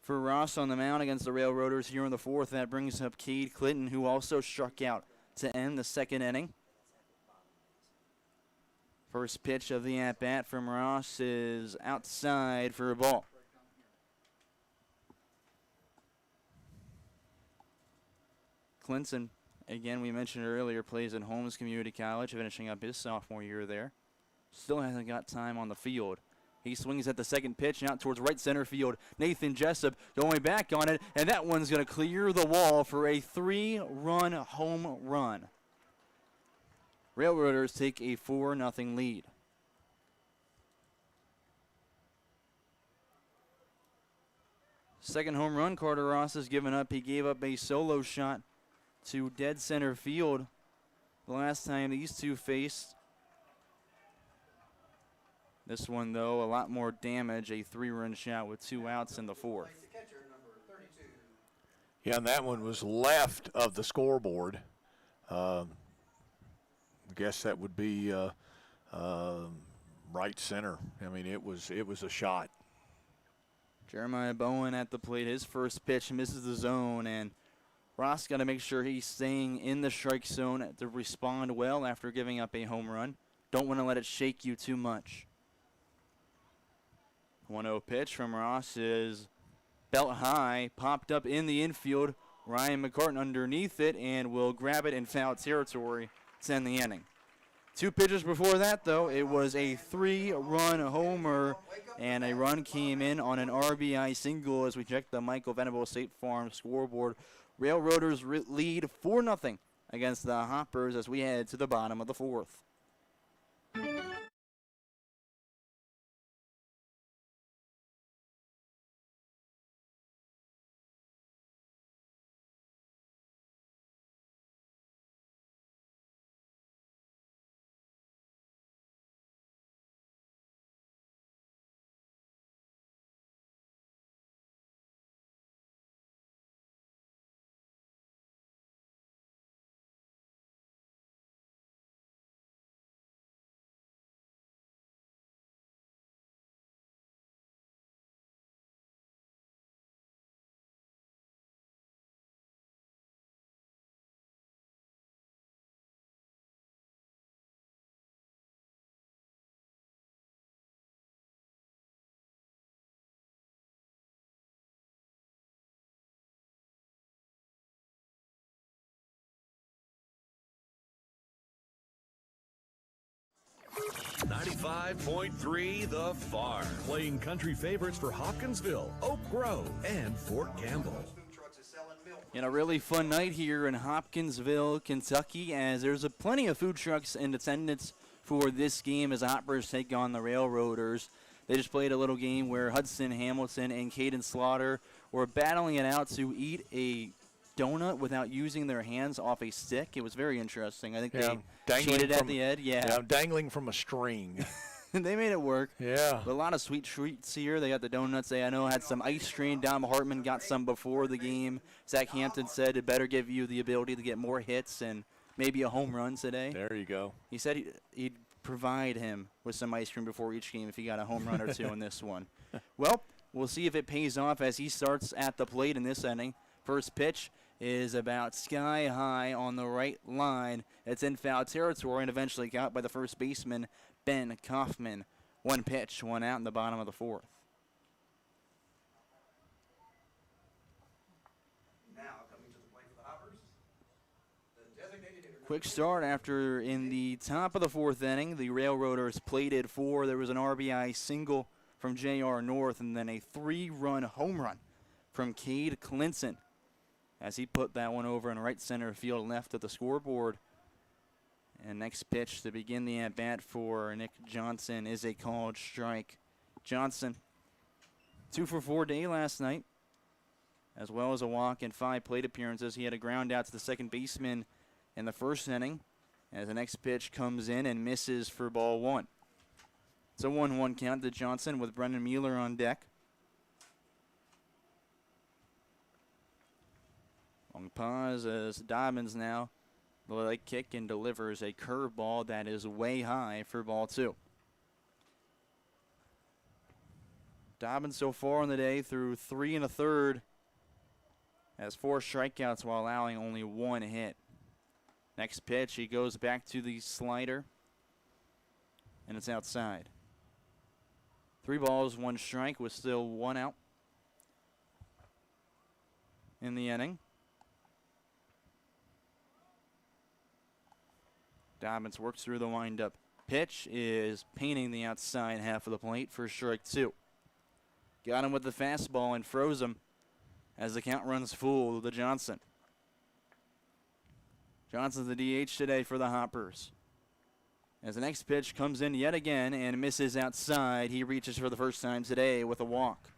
for Ross on the mound against the Railroaders here in the 4th. That brings up Cade Clinton, who also struck out to end the 2nd inning. First pitch of the at-bat from Ross is outside for a ball. Clinton, again, we mentioned earlier, plays at Holmes Community College, finishing up his sophomore year there. Still hasn't got time on the field. He swings at the second pitch, out towards right center field. Nathan Jessup going back on it, and that one's going to clear the wall for a 3-run home run. Railroaders take a 4-0 lead. Second home run Carter Ross has given up. He gave up a solo shot to dead center field the last time these two faced. This one, though, a lot more damage, a 3-run shot with 2 outs in the 4th. Yeah, and that one was left of the scoreboard. I guess that would be right center. I mean, it was a shot. Jeremiah Bowen at the plate. His first pitch misses the zone, and Ross got to make sure he's staying in the strike zone to respond well after giving up a home run. Don't want to let it shake you too much. 1-0 pitch from Ross is belt high, popped up in the infield. Ryan McCartan underneath it and will grab it in foul territory to end the inning. 2 pitches before that, though, it was a 3-run homer, and a run came in on an RBI single as we check the Michael Venable State Farm scoreboard. Railroaders lead 4-0 against the Hoppers as we head to the bottom of the 4th. .3 The Farm, playing country favorites for Hopkinsville, Oak Grove, and Fort Campbell. And a really fun night here in Hopkinsville, Kentucky, as there's plenty of food trucks in attendance for this game as the Hoppers take on the Railroaders. They just played a little game where Hudson Hamilton and Caden Slaughter were battling it out to eat a donut without using their hands off a stick. It was very interesting. I think they cheated at the end. Yeah, dangling from a string. They made it work. Yeah. But a lot of sweet treats here. They got the donuts. They, I know, had some ice cream. Dom Hartman got some before the game. Zach Hampton said it better give you the ability to get more hits and maybe a home run today. There you go. He said he'd provide him with some ice cream before each game if he got a home run or two in this one. Well, we'll see if it pays off as he starts at the plate in this inning. First pitch is about sky high on the right line. It's in foul territory and eventually got by the first baseman, Ben Kaufman. 1 pitch, 1 out in the bottom of the 4th. Now coming to the plate for the Hoppers, the designated hitter. Quick start after in the top of the 4th inning. The Railroaders plated 4. There was an RBI single from J.R. North and then a 3-run home run from Cade Clinton as he put that one over in right center field left of the scoreboard. And next pitch to begin the at-bat for Nick Johnson is a called strike. Johnson, 2 for 4 day last night, as well as a walk and 5 plate appearances. He had a ground out to the second baseman, in the first inning, as the next pitch comes in and misses for ball one. It's a 1-1 count to Johnson with Brendan Mueller on deck. Long pause as Dobbins now the leg kick and delivers a curveball that is way high for ball two. Dobbins so far on the day through 3 1/3 has 4 strikeouts while allowing only 1 hit. Next pitch, he goes back to the slider, and it's outside. 3 balls, 1 strike with still 1 out in the inning. Dobbins works through the windup. Pitch is painting the outside half of the plate for strike 2. Got him with the fastball and froze him as the count runs full to Johnson. Johnson's the DH today for the Hoppers. As the next pitch comes in yet again and misses outside, he reaches for the first time today with a walk.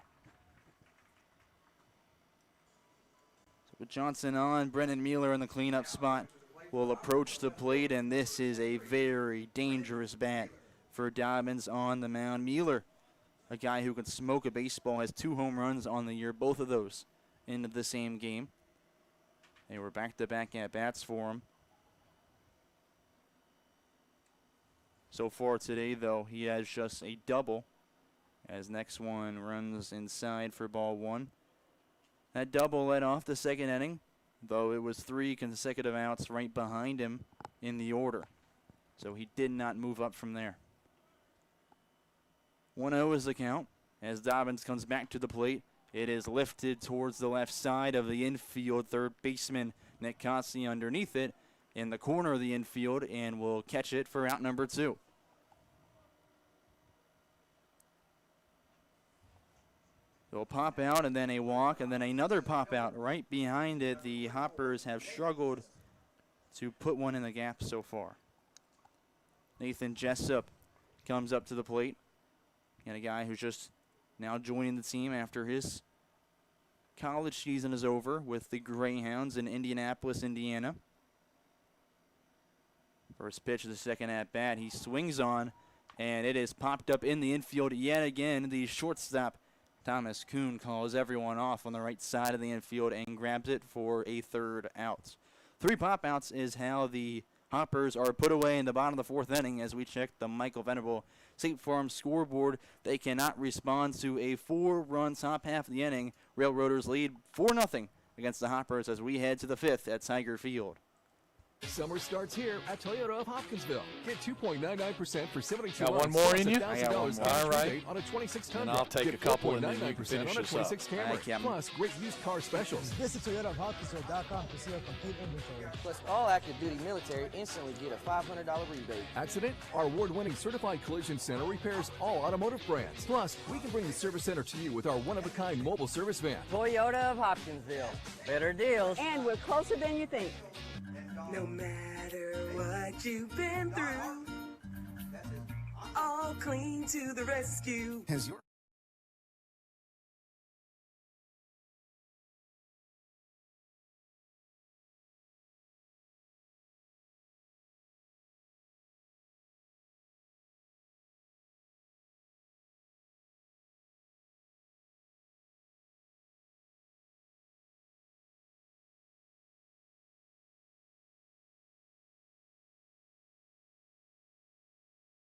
So with Johnson on, Brendan Mueller in the cleanup spot will approach the plate, and this is a very dangerous bat for Dobbins on the mound. Mueller, a guy who can smoke a baseball, has 2 home runs on the year, both of those into the same game. They were back-to-back at-bats for him. So far today, though, he has just a double, as next one runs inside for ball 1. That double led off the second inning, though it was 3 consecutive outs right behind him in the order. So he did not move up from there. 1-0 is the count as Dobbins comes back to the plate. It is lifted towards the left side of the infield. Third baseman Nick Cossi underneath it in the corner of the infield and will catch it for out number 2. It'll pop out and then a walk and then another pop out right behind it. The Hoppers have struggled to put one in the gap so far. Nathan Jessup comes up to the plate. And a guy who's just now joining the team after his college season is over with the Greyhounds in Indianapolis, Indiana. First pitch of the second at-bat, he swings on, and it is popped up in the infield yet again. The shortstop, Thomas Kuhn, calls everyone off on the right side of the infield and grabs it for a third out. 3 pop-outs is how the Hoppers are put away in the bottom of the 4th inning as we check the Michael Venable State Farm scoreboard. They cannot respond to a 4-run top half of the inning. Railroaders lead 4-0 against the Hoppers as we head to the 5th at Tiger Field. Summer starts here at Toyota of Hopkinsville. Get 2.99% for 72 got months. one more in you? I got one more. All right. On a 2600. And I'll take Get a couple and then you can 4.99% finish on a this 26 up. Camry. Plus, great used car specials. Visit ToyotaofHopkinsville.com to see our complete inventory. Plus, all active duty military instantly get a $500 rebate. Accident? Our award-winning certified collision center repairs all automotive brands. Plus, we can bring the service center to you with our one-of-a-kind mobile service van. Toyota of Hopkinsville. Better deals. And we're closer than you think. No matter what you've been through, all clean to the rescue. Has your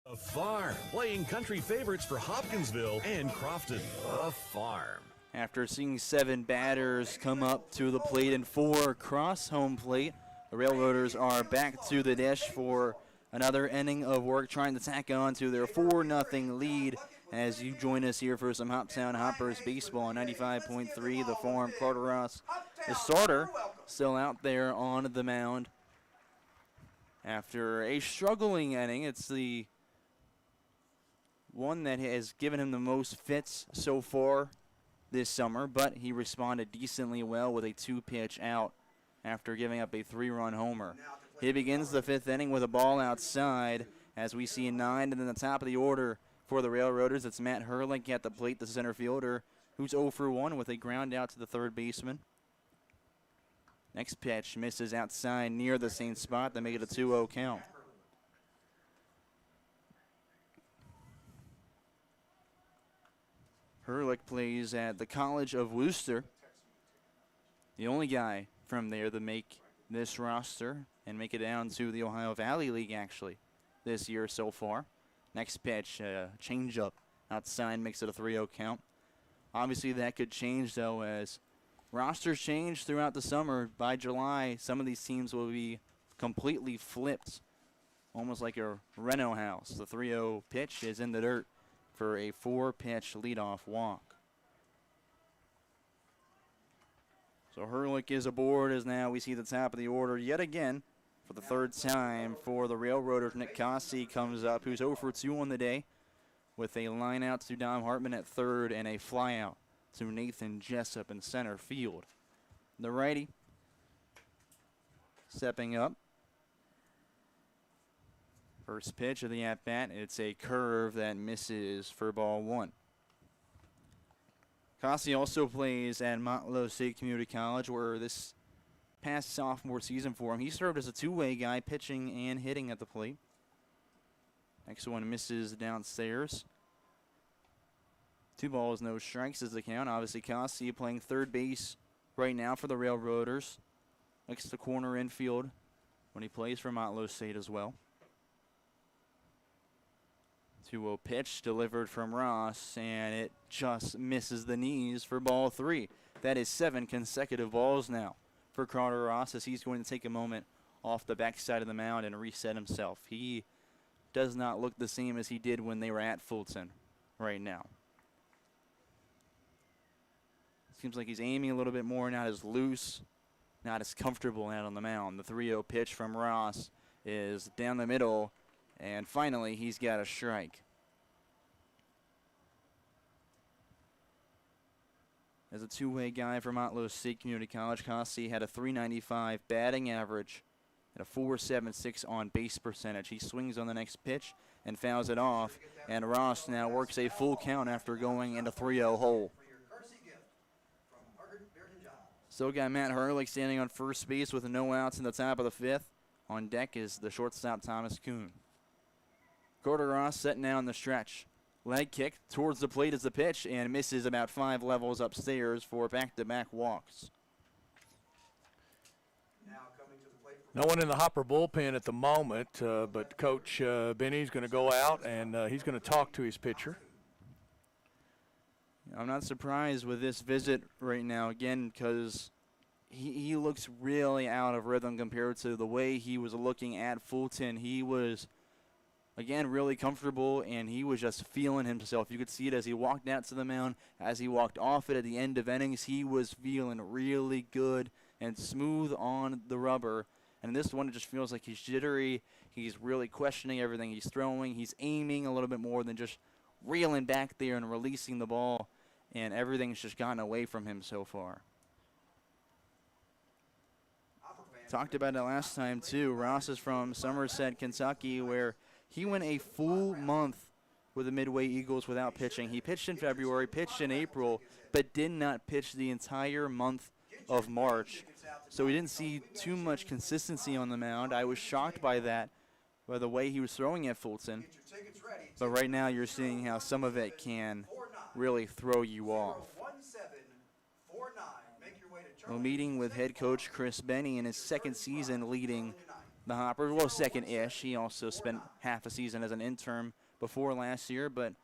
The Farm, playing country favorites for Hopkinsville and Crofton. The Farm. After seeing 7 batters come up to the plate and 4 cross home plate, the Railroaders are back to the dish for another inning of work, trying to tack on to their 4-0 lead as you join us here for some Hoptown Hoppers baseball on 95.3 The Farm. Carter Ross, the starter, still out there on the mound. After a struggling inning, it's the one that has given him the most fits so far this summer, but he responded decently well with a 2-pitch out after giving up a 3-run homer. He begins the 5th inning with a ball outside as we see 9, and then the top of the order for the Railroaders. It's Matt Herlick at the plate, the center fielder, who's 0 for 1 with a ground out to the third baseman. Next pitch misses outside near the same spot. They make it a 2-0 count. Herlick plays at the College of Wooster. The only guy from there to make this roster and make it down to the Ohio Valley League, actually, this year so far. Next pitch, change-up outside, makes it a 3-0 count. Obviously, that could change, though, as rosters change throughout the summer. By July, some of these teams will be completely flipped, almost like a reno house. The 3-0 pitch is in the dirt for a 4-pitch leadoff walk. So Herlick is aboard as now we see the top of the order yet again for the third time for the Railroaders. Nick Cossey comes up, who's 0 for 2 on the day, with a line out to Dom Hartman at third and a fly out to Nathan Jessup in center field. The righty stepping up. First pitch of the at-bat, it's a curve that misses for ball 1. Cossey also plays at Montlow State Community College, where this past sophomore season for him, he served as a two-way guy, pitching and hitting at the plate. Next one misses downstairs. 2 balls, no strikes is the count. Obviously, Cossey playing third base right now for the Railroaders. Likes the corner infield when he plays for Montlow State as well. 2-0 pitch delivered from Ross, and it just misses the knees for ball 3. That is 7 consecutive balls now for Carter Ross, as he's going to take a moment off the backside of the mound and reset himself. He does not look the same as he did when they were at Fulton right now. Seems like he's aiming a little bit more, not as loose, not as comfortable out on the mound. The 3-0 pitch from Ross is down the middle, and finally he's got a strike. As a two-way guy for Montlow State Community College, Cossey had a .395 batting average and a .476 on base percentage. He swings on the next pitch and fouls it off, and Ross now works a full count after going into 3-0 hole. Still got Matt Herlick standing on first base with no outs in the top of the 5th. On deck is the shortstop Thomas Kuhn. Carter Ross setting now in the stretch. Leg kick towards the plate is the pitch and misses about 5 levels upstairs for back-to-back walks. No one in the Hopper bullpen at the moment, but Coach Benny's going to go out and he's going to talk to his pitcher. I'm not surprised with this visit right now, again, because he looks really out of rhythm compared to the way he was looking at Fulton. He was, again, really comfortable, and he was just feeling himself. You could see it as he walked out to the mound, as he walked off it at the end of innings. He was feeling really good and smooth on the rubber. And this one, it just feels like he's jittery. He's really questioning everything he's throwing. He's aiming a little bit more than just reeling back there and releasing the ball. And everything's just gotten away from him so far. Talked about it last time, too. Ross is from Somerset, Kentucky, where he went a full month with the Midway Eagles without pitching. He pitched in February, pitched in April, but did not pitch the entire month of March. So we didn't see too much consistency on the mound. I was shocked by that, by the way he was throwing at Fulton. But right now you're seeing how some of it can really throw you off. Well, meeting with head coach Chris Benny in his second season leading the Hoppers. Well, second-ish. He also spent half a season as an intern before last year, but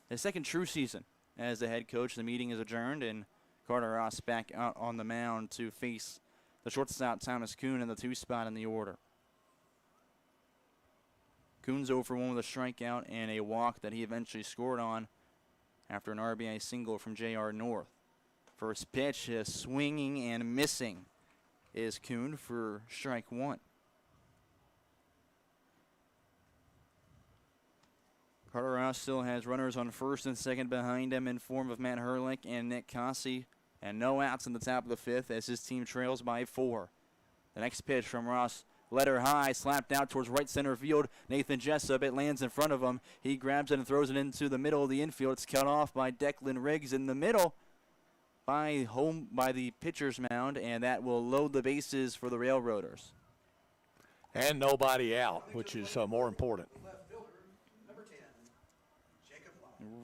his second true season as the head coach. The meeting is adjourned, and Carter Ross back out on the mound to face the shortstop Thomas Kuhn in the 2 spot in the order. Kuhn's 0 for 1 with a strikeout and a walk that he eventually scored on after an RBI single from J.R. North. First pitch is swinging and missing is Kuhn for strike 1. Carter Ross still has runners on first and second behind him in form of Matt Herlick and Nick Cossey, and no outs in the top of the 5th as his team trails by 4. The next pitch from Ross, letter high, slapped out towards right center field. Nathan Jessup, it lands in front of him. He grabs it and throws it into the middle of the infield. It's cut off by Declan Riggs in the middle. by the pitcher's mound, and that will load the bases for the Railroaders. And nobody out, which is more important.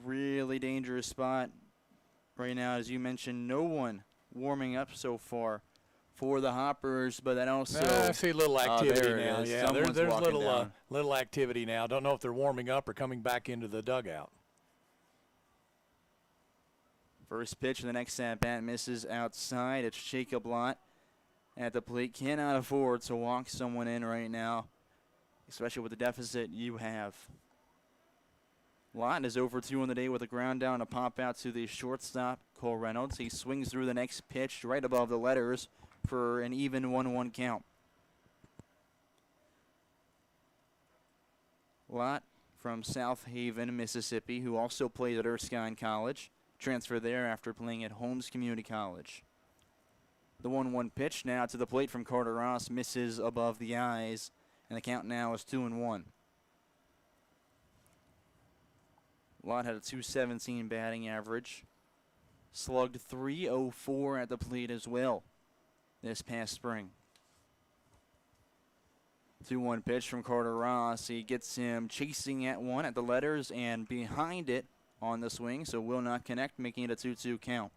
Really dangerous spot right now, as you mentioned. No one warming up so far for the Hoppers, but that also I see a little activity now. Yeah, Someone's there's walking little activity now. Don't know if they're warming up or coming back into the dugout. First pitch of the next at-bat misses outside. It's Jacob Lott at the plate. Cannot afford to walk someone in right now, especially with the deficit you have. Lott is over 2 on the day with a ground down, a pop out to the shortstop, Cole Reynolds. He swings through the next pitch right above the letters for an even 1-1 count. Lott from South Haven, Mississippi, who also plays at Erskine College. Transferred there after playing at Holmes Community College. The 1-1 pitch now to the plate from Carter Ross misses above the eyes, and the count now is 2-1. Lott had a .217 batting average. Slugged .304 at the plate as well this past spring. 2-1 pitch from Carter Ross. He gets him chasing at one at the letters and behind it on the swing, so will not connect, making it a 2-2 count.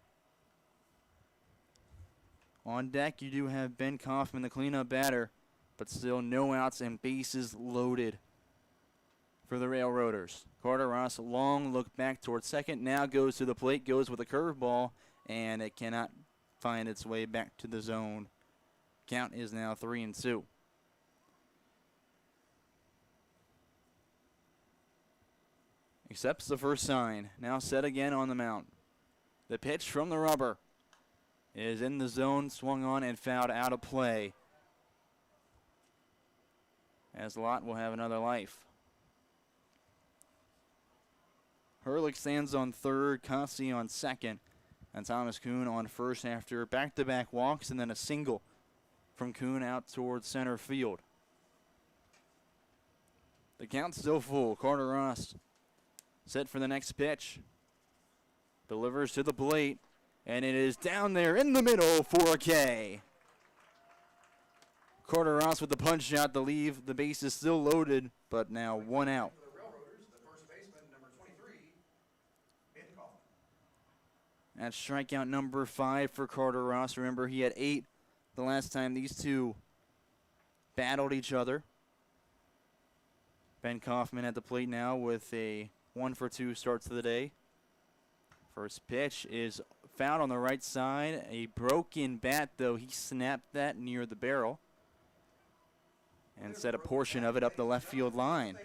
On deck, you do have Ben Kaufman, the cleanup batter, but still no outs and bases loaded for the Railroaders. Carter Ross, long look back towards second, now goes to the plate, goes with a curveball, and it cannot find its way back to the zone. Count is now 3-2. Accepts the first sign. Now set again on the mound. The pitch from the rubber is in the zone, swung on and fouled out of play. As Lott will have another life. Herlick stands on third, Cossey on second, and Thomas Kuhn on first after back-to-back walks and then a single from Kuhn out towards center field. The count's still full. Carter Ross set for the next pitch. Delivers to the plate, and it is down there in the middle for a K. Carter Ross with the punch out to leave. The base is still loaded, but now 1 out. That's strikeout number 5 for Carter Ross. Remember, he had 8 the last time these two battled each other. Ben Kaufman at the plate now with a 1-for-2 start to the day. First pitch is fouled on the right side. A broken bat, though. He snapped that near the barrel and set a portion of it up the left field line.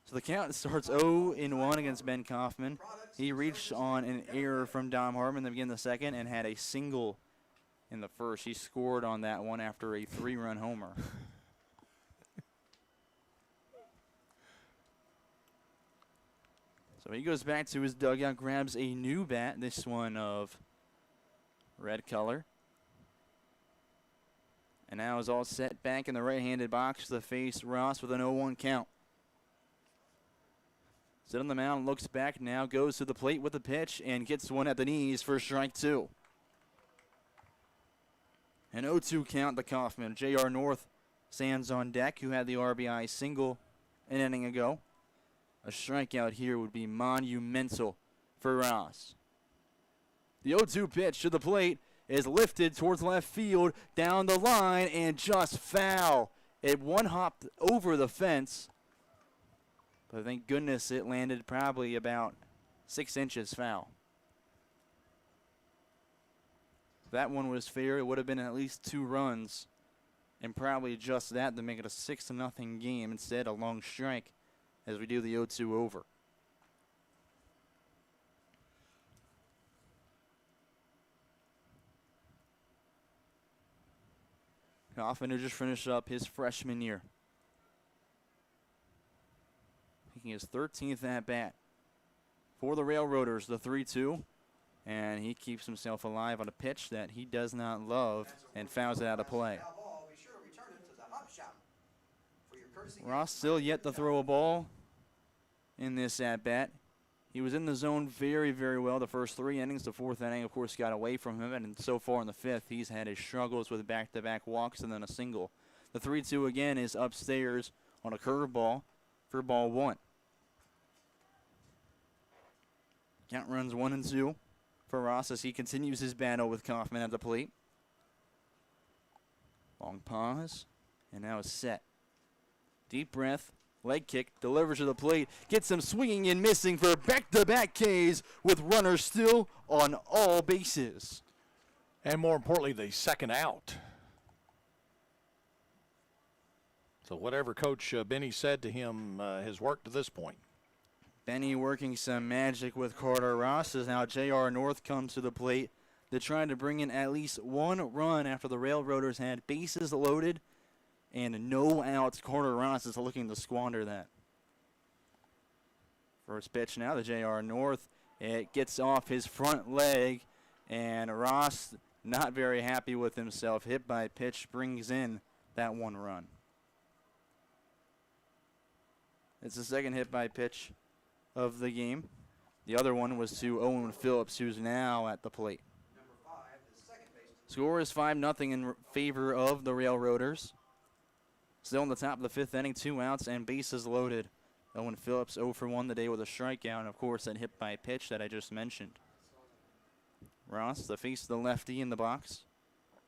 So the count starts 0-1 against Ben Kaufman. He reached on an error from Dom Hartman to begin the second and had a single in the first. He scored on that one after a 3-run homer. So he goes back to his dugout, grabs a new bat, this one of red color. And now is all set back in the right-handed box to face Ross with an 0-1 count. Sit on the mound, looks back, now goes to the plate with the pitch and gets one at the knees for strike 2. An 0-2 count to Kaufman. J.R. North stands on deck, who had the RBI single an inning ago. A strikeout here would be monumental for Ross. The 0-2 pitch to the plate is lifted towards left field, down the line, and just foul. It one-hopped over the fence, but thank goodness it landed probably about 6 inches foul. If that one was fair, it would have been at least 2 runs, and probably just that to make it a 6-0 game. Instead, a long strike as we do the 0-2 over. Kaufman, who just finished up his freshman year, taking his 13th at-bat for the Railroaders, the 3-2, and he keeps himself alive on a pitch that he does not love and fouls it out of play. Ross still yet to throw a ball in this at-bat. He was in the zone very, very well the first 3 innings. The 4th inning, of course, got away from him, and so far in the 5th, he's had his struggles with back-to-back walks and then a single. The 3-2 again is upstairs on a curveball for ball 1. Count runs 1 and 2 for Ross as he continues his battle with Kaufman at the plate. Long pause, and now it's set. Deep breath. Leg kick, delivers to the plate, gets him swinging and missing for back-to-back Ks with runners still on all bases. And more importantly, the second out. So whatever Coach Benny said to him has worked to this point. Benny working some magic with Carter Ross as now J.R. North comes to the plate to try to bring in at least 1 run after the Railroaders had bases loaded and no outs. Carter Ross is looking to squander that. First pitch now to J.R. North. It gets off his front leg, and Ross not very happy with himself. Hit by pitch brings in that 1 run. It's the second hit by pitch of the game. The other one was to Owen Phillips, who's now at the plate. Score is 5-0 in favor of the Railroaders. Still in the top of the 5th inning, 2 outs and bases loaded. Owen Phillips 0 for 1 today with a strikeout, and of course that hit by pitch that I just mentioned. Ross, the face of the lefty in the box.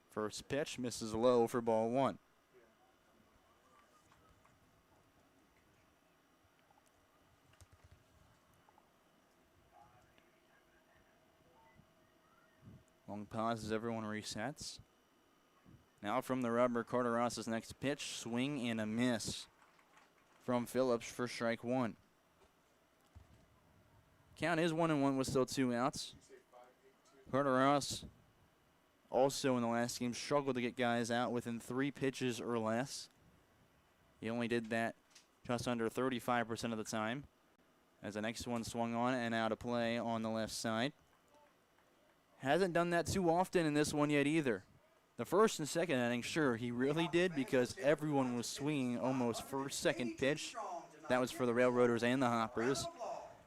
First pitch misses low for ball 1. Long pause as everyone resets. Now from the rubber, Carter Ross's next pitch, swing and a miss from Phillips for strike 1. Count is 1-1 with still 2 outs. Carter Ross also in the last game struggled to get guys out within 3 pitches or less. He only did that just under 35% of the time as the next one swung on and out of play on the left side. Hasn't done that too often in this one yet either. The first and second inning, sure, he really did because everyone was swinging almost first, second pitch. That was for the Railroaders and the Hoppers.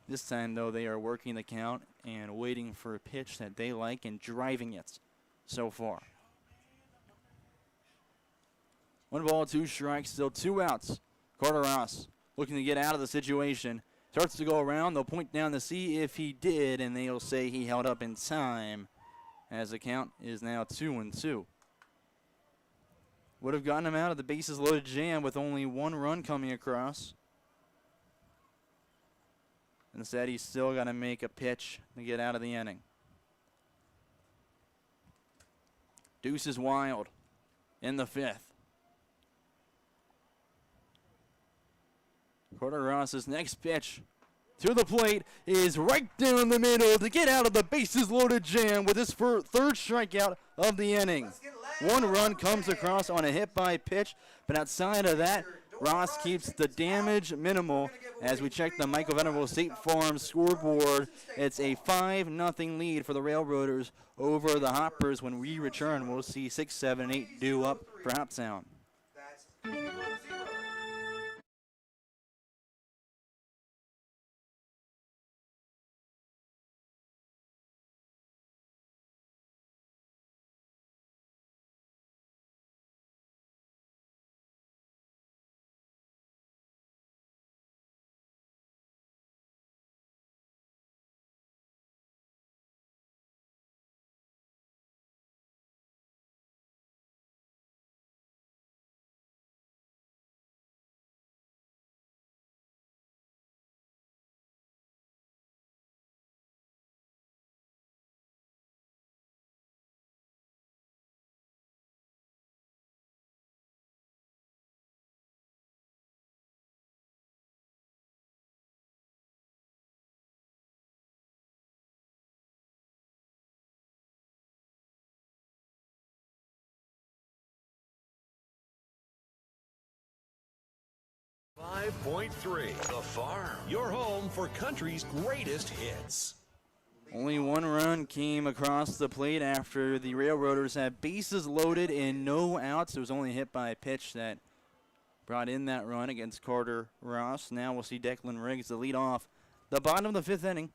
This time, though, they are working the count and waiting for a pitch that they like and driving it so far. 1 ball, 2 strikes, still 2 outs. Carter Ross looking to get out of the situation. Starts to go around. They'll point down to see if he did, and they'll say he held up in time as the count is now 2-2. Would have gotten him out of the bases loaded jam with only 1 run coming across. Instead, he's still got to make a pitch to get out of the inning. Deuce is wild in the 5th. Carter Ross's next pitch to the plate is right down the middle to get out of the bases loaded jam with his third strikeout of the inning. 1 run comes across on a hit by pitch, but outside of that, Ross keeps the damage minimal. As we check the Michael Venable State Farm scoreboard, it's a 5-0 lead for the Railroaders over the Hoppers. When we return, we'll see 6, 7, 8 due up for Hoptown. .3 The Farm, your home for country's greatest hits. Only 1 run came across the plate after the Railroaders had bases loaded and no outs. It was only hit by a pitch that brought in that run against Carter Ross. Now we'll see Declan Riggs, the leadoff the bottom of the fifth inning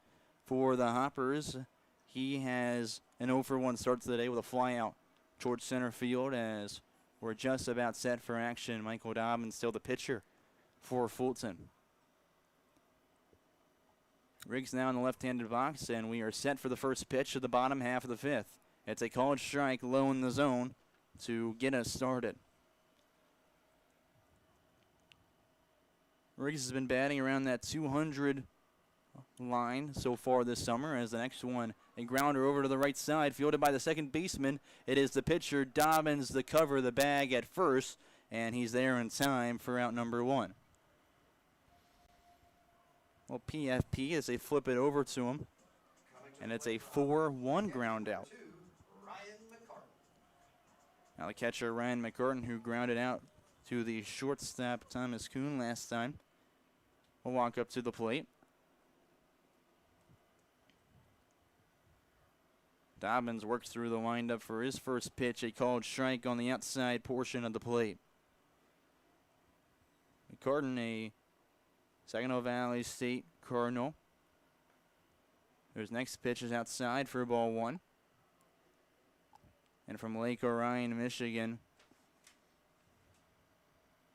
for the Hoppers. He has an 0-for-1 start to the day with a fly out towards center field as we're just about set for action. Michael Dobbins still the pitcher for Fulton. Riggs now in the left-handed box, and we are set for the first pitch of the bottom half of the fifth. It's a called strike low in the zone to get us started. Riggs has been batting around that 200 line so far this summer, as the next one, a grounder over to the right side, fielded by the second baseman. It is the pitcher, Dobbins, the cover, the bag at first, and he's there in time for out number one. Well, PFP as they flip it over to him, and it's a 4-1 ground out. Now the catcher, Ryan McCurtain, who grounded out to the shortstop, Thomas Kuhn, last time, will walk up to the plate. Dobbins works through the windup for his first pitch, a called strike on the outside portion of the plate. McCartan, a Saginaw Valley State Cardinal. His next pitch is outside for ball one. And from Lake Orion, Michigan,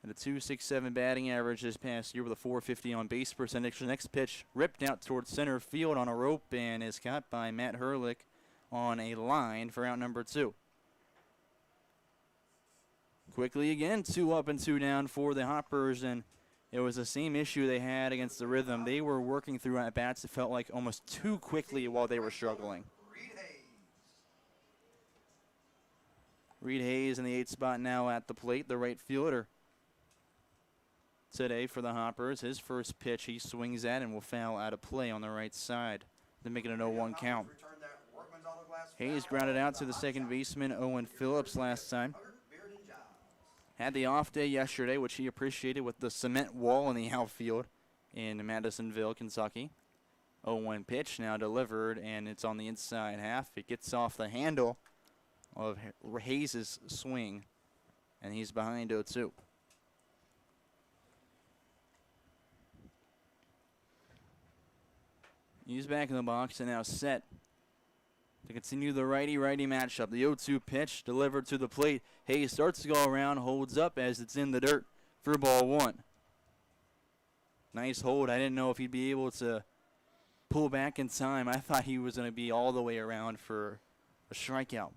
at a .267 batting average this past year with a .450 on base percentage. The next pitch ripped out towards center field on a rope and is caught by Matt Herlick on a line for out number two. Quickly again, 2 up and 2 down for the Hoppers, and it was the same issue they had against the Rhythm. They were working through at-bats, it felt like, almost too quickly while they were struggling. Reed Hayes in the 8th spot now at the plate, the right fielder today for the Hoppers. His first pitch he swings at and will foul out of play on the right side to make it an 0-1 count. Hayes grounded out to the second baseman, Owen Phillips, last time. Had the off day yesterday, which he appreciated with the cement wall in the outfield in Madisonville, Kentucky. 0-1 pitch now delivered, and it's on the inside half. It gets off the handle of Hayes' swing, and he's behind 0-2. He's back in the box and now set to continue the righty-righty matchup. The 0-2 pitch delivered to the plate. Hayes starts to go around, holds up as it's in the dirt for ball one. Nice hold. I didn't know if he'd be able to pull back in time. I thought he was going to be all the way around for a strikeout.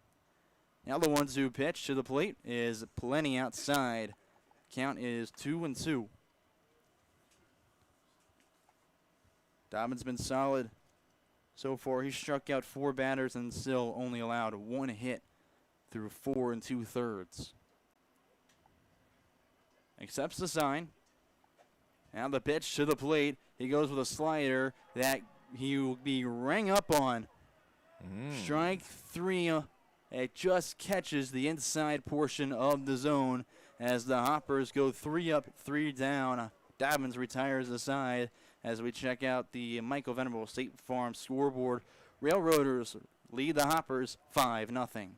Now the 1-2 pitch to the plate is plenty outside. Count is 2-2. Dobbins been solid so far. He struck out 4 batters and still only allowed 1 hit through 4 2/3. Accepts the sign. Now the pitch to the plate. He goes with a slider that he will be rang up on. Strike 3. It just catches the inside portion of the zone as the Hoppers go 3 up, 3 down. Dobbins retires the side as we check out the Michael Venerable State Farm scoreboard. Railroaders lead the Hoppers 5-0.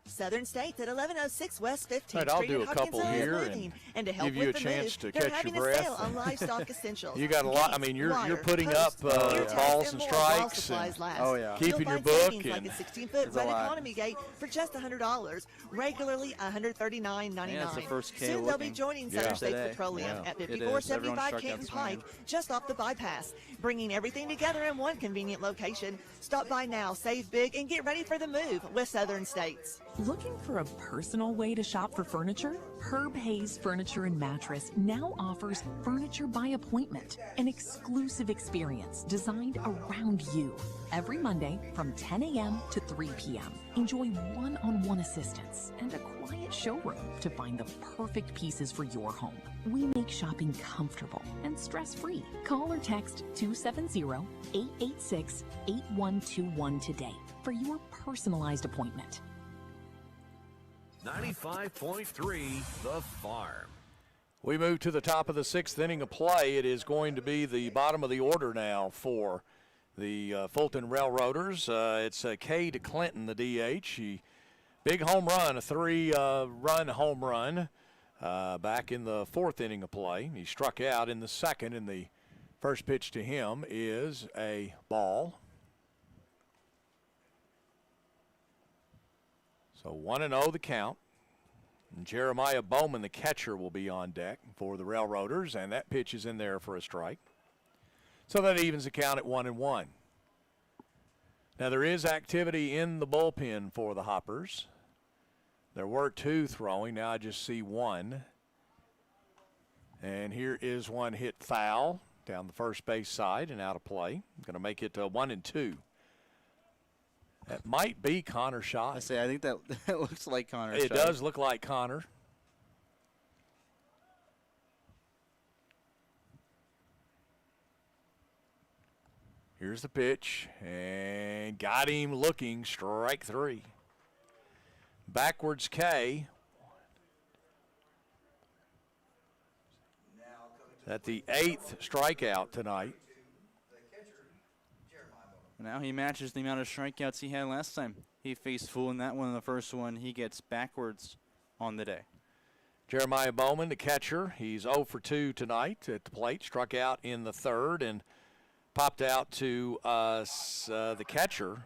Southern States at 1106 West 15th Right, I'll Street do in a couple Hopkinsville here is moving. And to help give you with a the chance move, to they're catch your having breath. a sale on livestock essentials. You got a lot. I mean, you're putting up balls and strikes, and keeping your book, and like a 16-foot red economy gate for just $100, regularly $139.99. Yeah, that's the first K Soon they'll be looking. joining Southern States Today. Petroleum at It is. 5475 Everyone Canton struck out Pike, just off the bypass, bringing everything together in one convenient location. Stop by now, save big, and get ready for the move with Southern States. Looking for a personal way to shop for furniture? Herb Hayes Furniture and Mattress now offers Furniture by Appointment, an exclusive experience designed around you. Every Monday from 10 a.m. to 3 p.m. Enjoy one-on-one assistance and a quiet showroom to find the perfect pieces for your home. We make shopping comfortable and stress-free. Call or text 270-886-8121 today for your personalized appointment. 95.3 The Farm. We move to the top of the 6th inning of play. It is going to be the bottom of the order now for the Fulton Railroaders. It's Cade Clinton, the DH. Big home run, a 3-run home run back in the 4th inning of play. He struck out in the 2nd in the First pitch to him is a ball. So 1-0 the count. And Jeremiah Bowman, the catcher, will be on deck for the Railroaders, and that pitch is in there for a strike. So that evens the count at 1-1. Now there is activity in the bullpen for the Hoppers. There were 2 throwing. Now I just see 1. And here is one hit foul down the first base side and out of play. Going to make it 1-2. That might be Connor Schott. I think that looks like Connor. It does look like Connor. Here's the pitch, and got him looking, strike 3. Backwards K. At the 8th strikeout tonight. Now he matches the amount of strikeouts he had last time he faced Fulton. That one, the first one, he gets backwards on the day. Jeremiah Bowman, the catcher, he's 0 for 2 tonight at the plate. Struck out in the 3rd and popped out to the catcher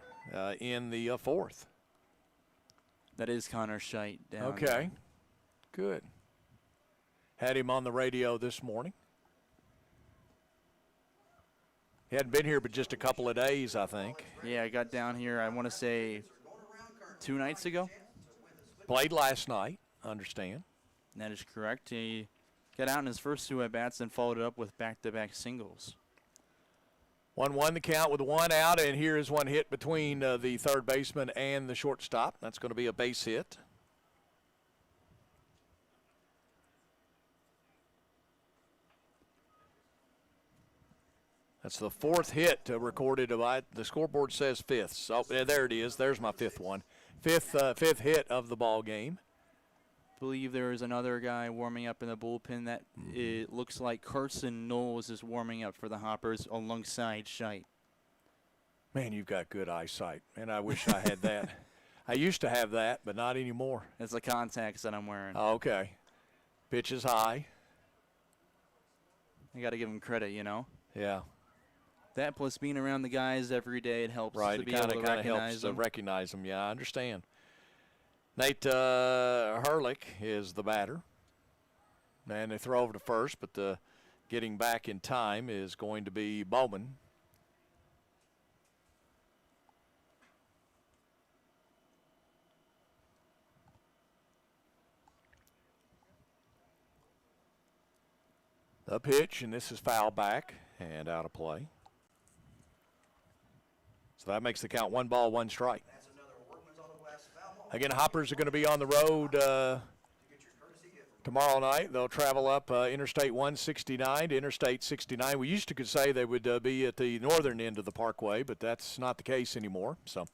in the 4th. That is Connor Schott down. Okay, good. Had him on the radio this morning. He hadn't been here but just a couple of days, I think. Yeah, I got down here, I want to say 2 nights ago. Played last night, understand. That is correct. He got out in his first 2 at-bats and followed it up with back-to-back singles. 1-1 the count with 1 out, and here is one hit between the third baseman and the shortstop. That's going to be a base hit. That's the 4th hit recorded. The scoreboard says 5th. So there it is. There's my 5th one. 5th hit of the ball game. I believe there is another guy warming up in the bullpen. That it looks like Carson Knowles is warming up for the Hoppers alongside Schott. Man, you've got good eyesight, and I wish I had that. I used to have that, but not anymore. It's the contacts that I'm wearing. Oh, okay. Pitch is high. You got to give him credit, you know. Yeah. That plus being around the guys every day, it helps right, to it be able to helps to recognize them. Yeah, I understand. Nate Herlick is the batter. And they throw over to first, but getting back in time is going to be Bowman. The pitch, and this is foul back and out of play. So that makes the count 1 ball, 1 strike. Again, Hoppers are going to be on the road tomorrow night. They'll travel up Interstate 169 to Interstate 69. We used to say they would be at the northern end of the parkway, but that's not the case anymore. So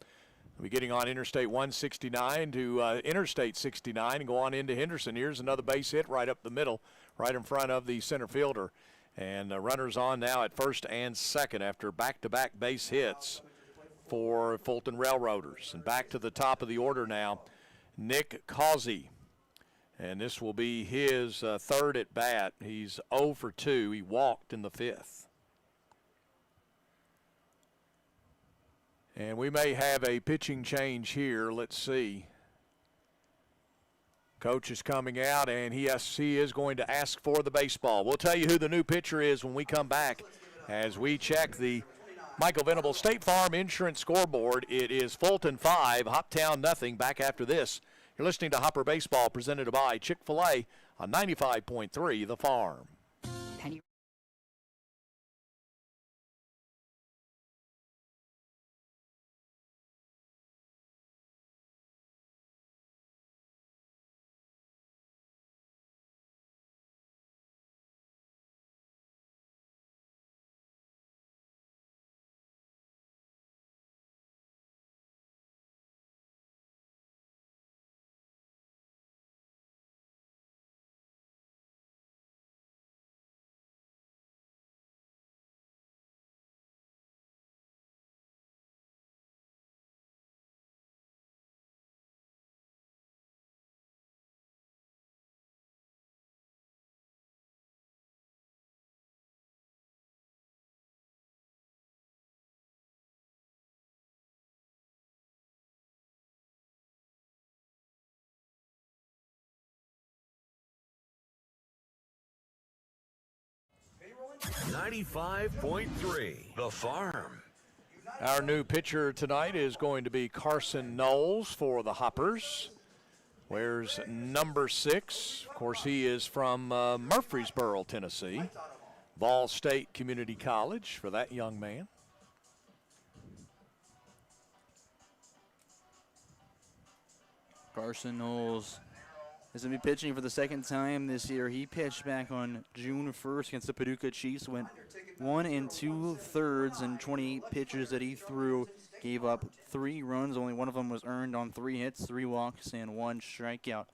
they'll be getting on Interstate 169 to Interstate 69 and go on into Henderson. Here's another base hit right up the middle, right in front of the center fielder. And runners on now at first and second after back-to-back base hits for Fulton Railroaders. And back to the top of the order now, Nick Causey. And this will be his 3rd at bat. He's 0 for 2. He walked in the 5th. And we may have a pitching change here. Let's see. Coach is coming out, and he is going to ask for the baseball. We'll tell you who the new pitcher is when we come back as we check the Michael Venable State Farm Insurance scoreboard. It is Fulton 5, Hoptown nothing. Back after this. You're listening to Hopper Baseball presented by Chick-fil-A on 95.3 The Farm. 95.3 The Farm. Our new pitcher tonight is going to be Carson Knowles for the Hoppers. Wears number 6. Of course, he is from Murfreesboro, Tennessee. Ball State Community College for that young man. Carson Knowles is going to be pitching for the second time this year. He pitched back on June 1st against the Paducah Chiefs, went 1 2/3 in 28 pitches that he threw. Gave up 3 runs. Only one of them was earned on 3 hits, 3 walks, and 1 strikeout.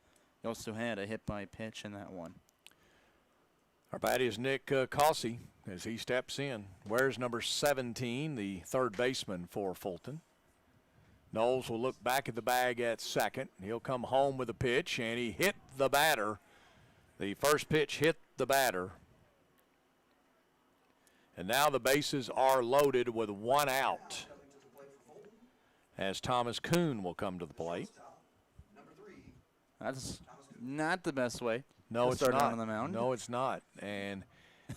He also had a hit by pitch in that one. Our batter is Nick Causey as he steps in. Wears number 17, the third baseman for Fulton. Knowles will look back at the bag at second. He'll come home with a pitch, and he hit the batter. The first pitch hit the batter. And now the bases are loaded with 1 out, as Thomas Kuhn will come to the plate. That's not the best way No, to it's start not. out on the mound. No, it's not. And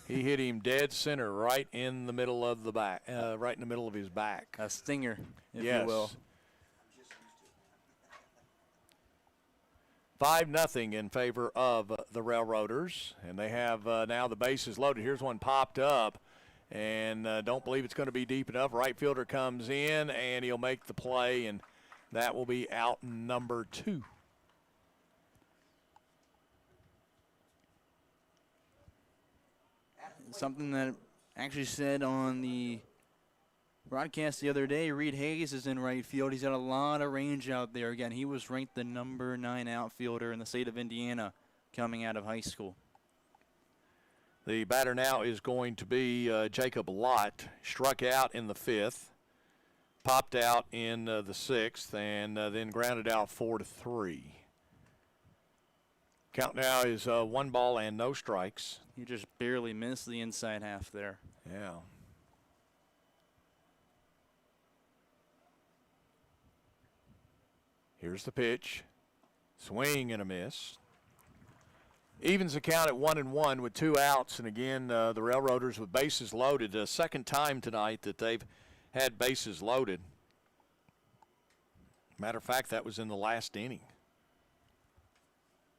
he hit him dead center, right in the middle of the back, right in the middle of his back. A stinger, if yes. you will. 5-0 in favor of the Railroaders, and they have now the bases loaded. Here's one popped up, and don't believe it's going to be deep enough. Right fielder comes in, and he'll make the play, and that will be out number 2. Something that actually said on the broadcast the other day, Reed Hayes is in right field. He's got a lot of range out there. Again, he was ranked the number 9 outfielder in the state of Indiana coming out of high school. The batter now is going to be Jacob Lott. Struck out in the 5th, popped out in the 6th, and then grounded out 4-3. Count now is 1 ball and no strikes. He just barely missed the inside half there. Yeah. Here's the pitch. Swing and a miss. Evens the count at 1-1 with 2 outs. And again, the Railroaders with bases loaded. A second time tonight that they've had bases loaded. Matter of fact, that was in the last inning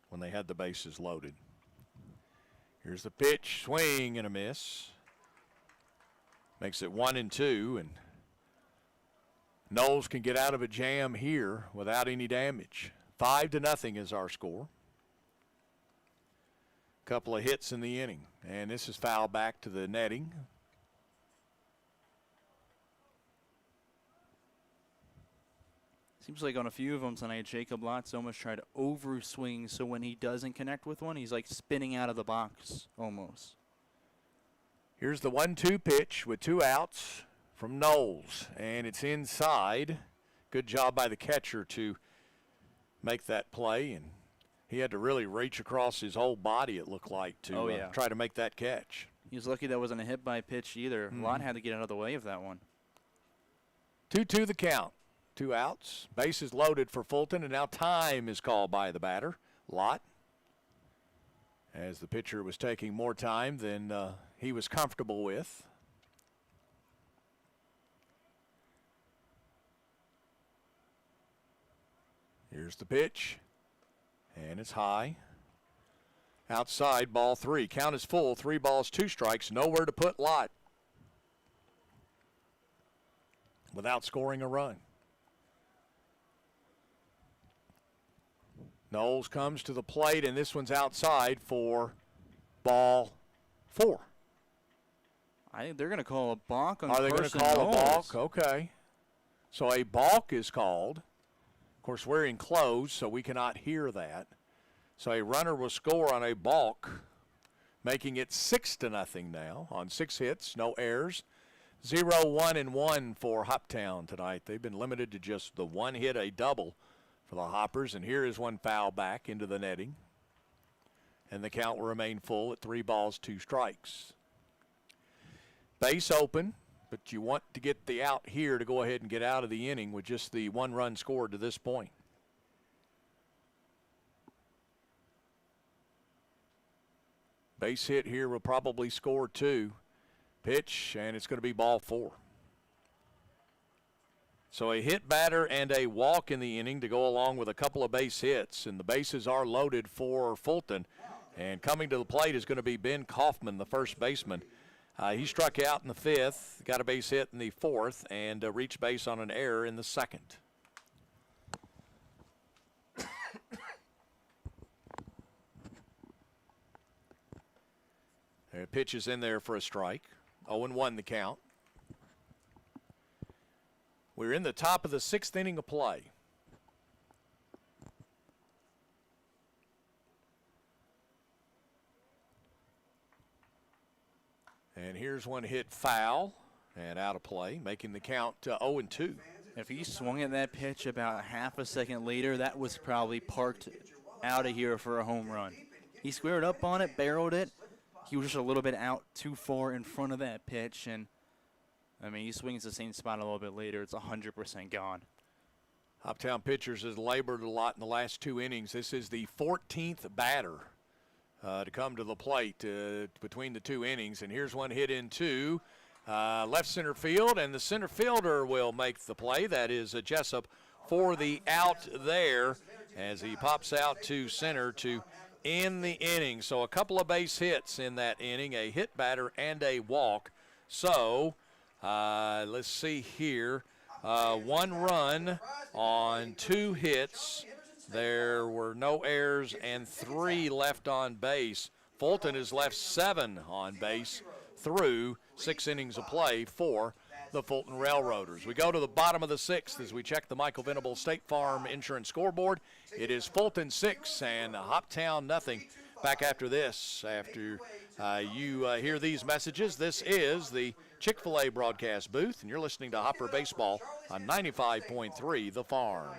when they had the bases loaded. Here's the pitch. Swing and a miss. Makes it 1-2. And Knowles can get out of a jam here without any damage. 5-0 is our score. Couple of hits in the inning, and this is fouled back to the netting. Seems like on a few of them tonight, Jacob Lott's almost tried to overswing, so when he doesn't connect with one, he's like spinning out of the box almost. Here's the 1-2 pitch with 2 outs from Knowles, and it's inside. Good job by the catcher to make that play, and he had to really reach across his whole body, it looked like, to try to make that catch. He was lucky that wasn't a hit by pitch either. Lott had to get out of the way of that one. 2-2 the count. 2 outs. Bases loaded for Fulton, and now time is called by the batter, Lott, as the pitcher was taking more time than he was comfortable with. Here's the pitch, and it's high. Outside, ball 3. Count is full, 3 balls, 2 strikes. Nowhere to put Lott without scoring a run. Knowles comes to the plate, and this one's outside for ball 4. I think they're going to call a balk on Are they going to call a balk? Okay. So a balk is called. Of course, we're enclosed, so we cannot hear that. So a runner will score on a balk, making it 6-0 now on 6 hits, no errors. 0-1-1 for Hoptown tonight. They've been limited to just the 1 hit, a double for the Hoppers, and here is one foul back into the netting. And the count will remain full at 3 balls, 2 strikes. Base open, but you want to get the out here to go ahead and get out of the inning with just the 1 run scored to this point. Base hit here will probably score 2. Pitch, and it's going to be ball 4. So a hit batter and a walk in the inning to go along with a couple of base hits, and the bases are loaded for Fulton. And coming to the plate is going to be Ben Kaufman, the first baseman. He struck out in the 5th, got a base hit in the 4th, and reached base on an error in the 2nd. There, pitch is in there for a strike. 0-1 the count. We're in the top of the 6th inning of play. And here's one hit foul and out of play, making the count 0-2. If he swung at that pitch about half a second later, that was probably parked out of here for a home run. He squared up on it, barreled it. He was just a little bit out too far in front of that pitch, and I mean, he swings the same spot a little bit later. It's 100% gone. Hoptown pitchers has labored a lot in the last 2 innings. This is the 14th batter to come to the plate between the 2 innings. And here's one hit into left center field, and the center fielder will make the play. That is Jessup for the out there as he pops out to center to end the inning. So a couple of base hits in that inning, a hit batter and a walk. So let's see here. 1 run on 2 hits. There were no errors and 3 left on base. Fulton has left 7 on base through 6 innings of play for the Fulton Railroaders. We go to the bottom of the 6th as we check the Michael Venable State Farm Insurance scoreboard. It is Fulton 6 and Hoptown nothing. Back after this, after you hear these messages, this is the Chick-fil-A broadcast booth, and you're listening to Hopper Baseball on 95.3 The Farm.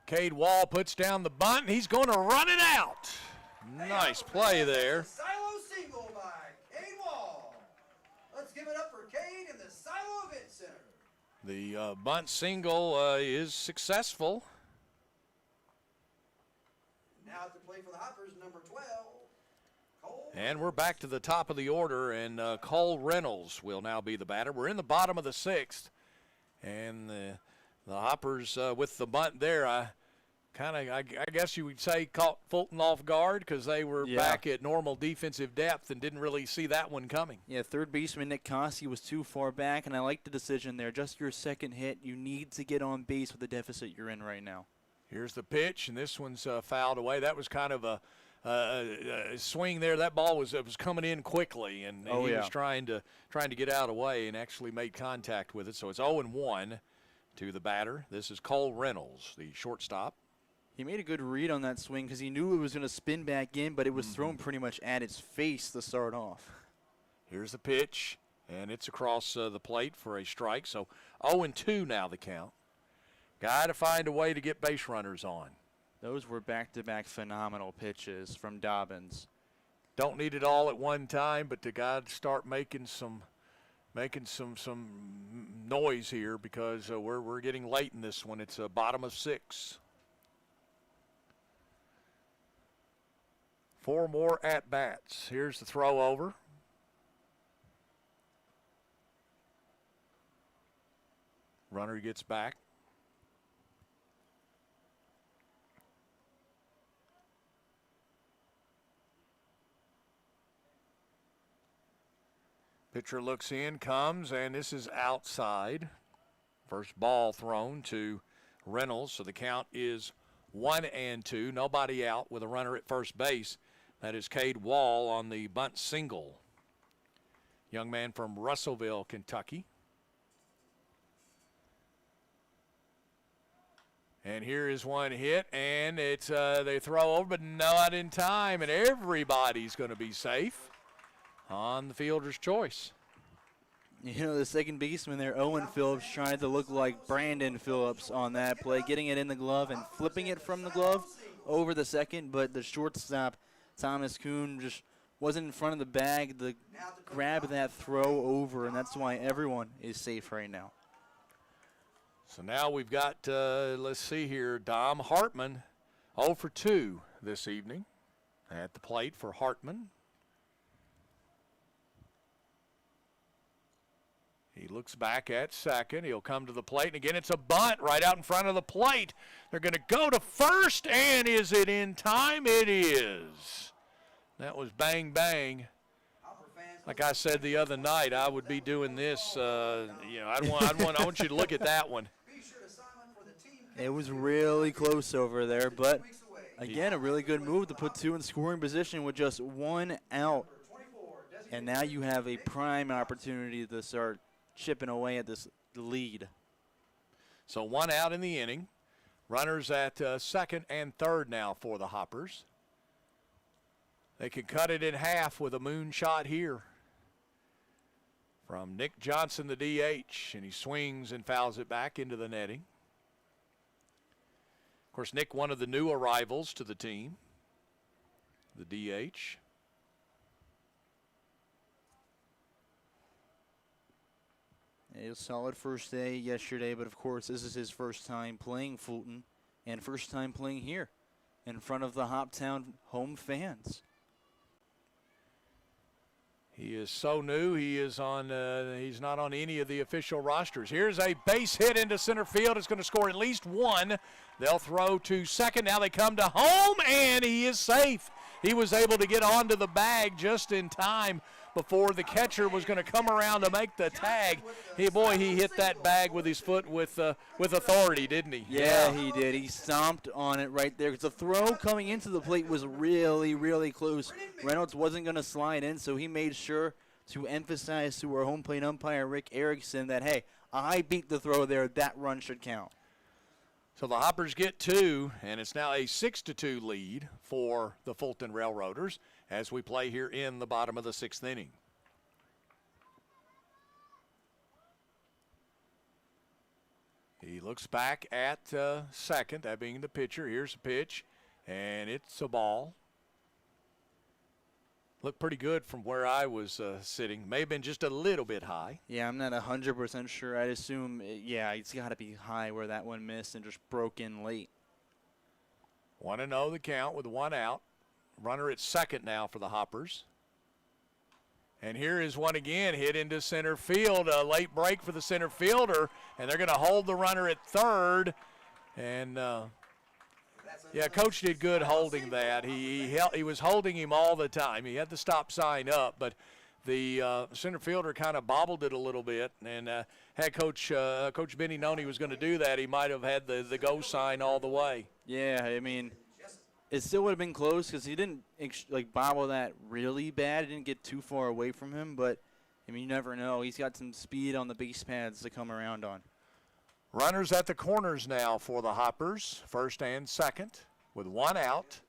Cade Wall puts down the bunt, and he's going to run it out. Nice play there. Silo single by Cade Wall. Let's give it up for Cade in the Silo Event Center. The bunt single is successful. Now to play for the Hoppers, number 12. Cole. And we're back to the top of the order, and Cole Reynolds will now be the batter. We're in the bottom of the 6th, and the Hoppers with the bunt there, I guess you would say caught Fulton off guard because they were back at normal defensive depth and didn't really see that one coming. Yeah, third baseman Nick Cossey was too far back, and I like the decision there. Just your second hit. You need to get on base with the deficit you're in right now. Here's the pitch, and this one's fouled away. That was kind of a swing there. That ball was coming in quickly, and he was trying to get out of the way and actually made contact with it. So it's 0-1 to the batter. This is Cole Reynolds, the shortstop. He made a good read on that swing because he knew it was going to spin back in, but it was thrown pretty much at its face to start off. Here's the pitch, and it's across the plate for a strike. So 0-2 now the count. Got to find a way to get base runners on. Those were back-to-back phenomenal pitches from Dobbins. Don't need it all at one time, but to God start making some noise here because we're getting late in this one. It's a bottom of 6. 4 more at-bats. Here's the throw over. Runner gets back. Pitcher looks in, comes, and this is outside. First ball thrown to Reynolds, so the count is 1-2. Nobody out with a runner at first base. That is Cade Wall on the bunt single. Young man from Russellville, Kentucky. And here is one hit, and it's they throw over, but not in time, and everybody's going to be safe on the fielder's choice. You know, the second baseman there, Owen Phillips, trying to look like Brandon Phillips on that play, getting it in the glove and flipping it from the glove over the second, but the shortstop, Thomas Kuhn, just wasn't in front of the bag to grab that throw over, and that's why everyone is safe right now. So now we've got, let's see here, Dom Hartman, 0 for 2 this evening at the plate for Hartman. He looks back at second. He'll come to the plate, and again it's a bunt right out in front of the plate. They're going to go to first, and is it in time? It is. That was bang, bang. Like I said the other night, I would be doing this. I want you to look at that one. It was really close over there, but again, a really good move to put two in scoring position with just one out. And now you have a prime opportunity to start chipping away at this lead. So one out in the inning. Runners at second and third now for the Hoppers. They can cut it in half with a moonshot here from Nick Johnson, the DH, and he swings and fouls it back into the netting. Of course, Nick, one of the new arrivals to the team, the DH. A solid first day yesterday, but of course this is his first time playing Fulton and first time playing here in front of the Hoptown home fans. He is so new. He is on. He's not on any of the official rosters. Here's a base hit into center field. It's going to score at least one. They'll throw to second. Now they come to home, and he is safe. He was able to get onto the bag just in time before the catcher was going to come around to make the tag. He hit that bag with his foot with authority, didn't he? Yeah, he did. He stomped on it right there because the throw coming into the plate was really, really close. Reynolds wasn't going to slide in, so he made sure to emphasize to our home plate umpire, Rick Erickson, that, hey, I beat the throw there. That run should count. So the Hoppers get two, and it's now a 6-2 lead for the Fulton Railroaders as we play here in the bottom of the sixth inning. He looks back at second, that being the pitcher. Here's a pitch, and it's a ball. Looked pretty good from where I was sitting. May have been just a little bit high. Yeah, I'm not 100% sure. I'd assume, it's got to be high where that one missed and just broke in late. 1-0 the count with one out. Runner at second now for the Hoppers. And here is one again, hit into center field. A late break for the center fielder, and they're going to hold the runner at third. And Coach did good holding that. He was holding him all the time. He had the stop sign up, but the center fielder kind of bobbled it a little bit. And had Coach Benny known he was going to do that, he might have had the go sign all the way. Yeah, I mean, it still would have been close because he didn't bobble that really bad. It didn't get too far away from him, but I mean, you never know. He's got some speed on the base paths to come around on. Runners at the corners now for the Hoppers, first and second, with one out.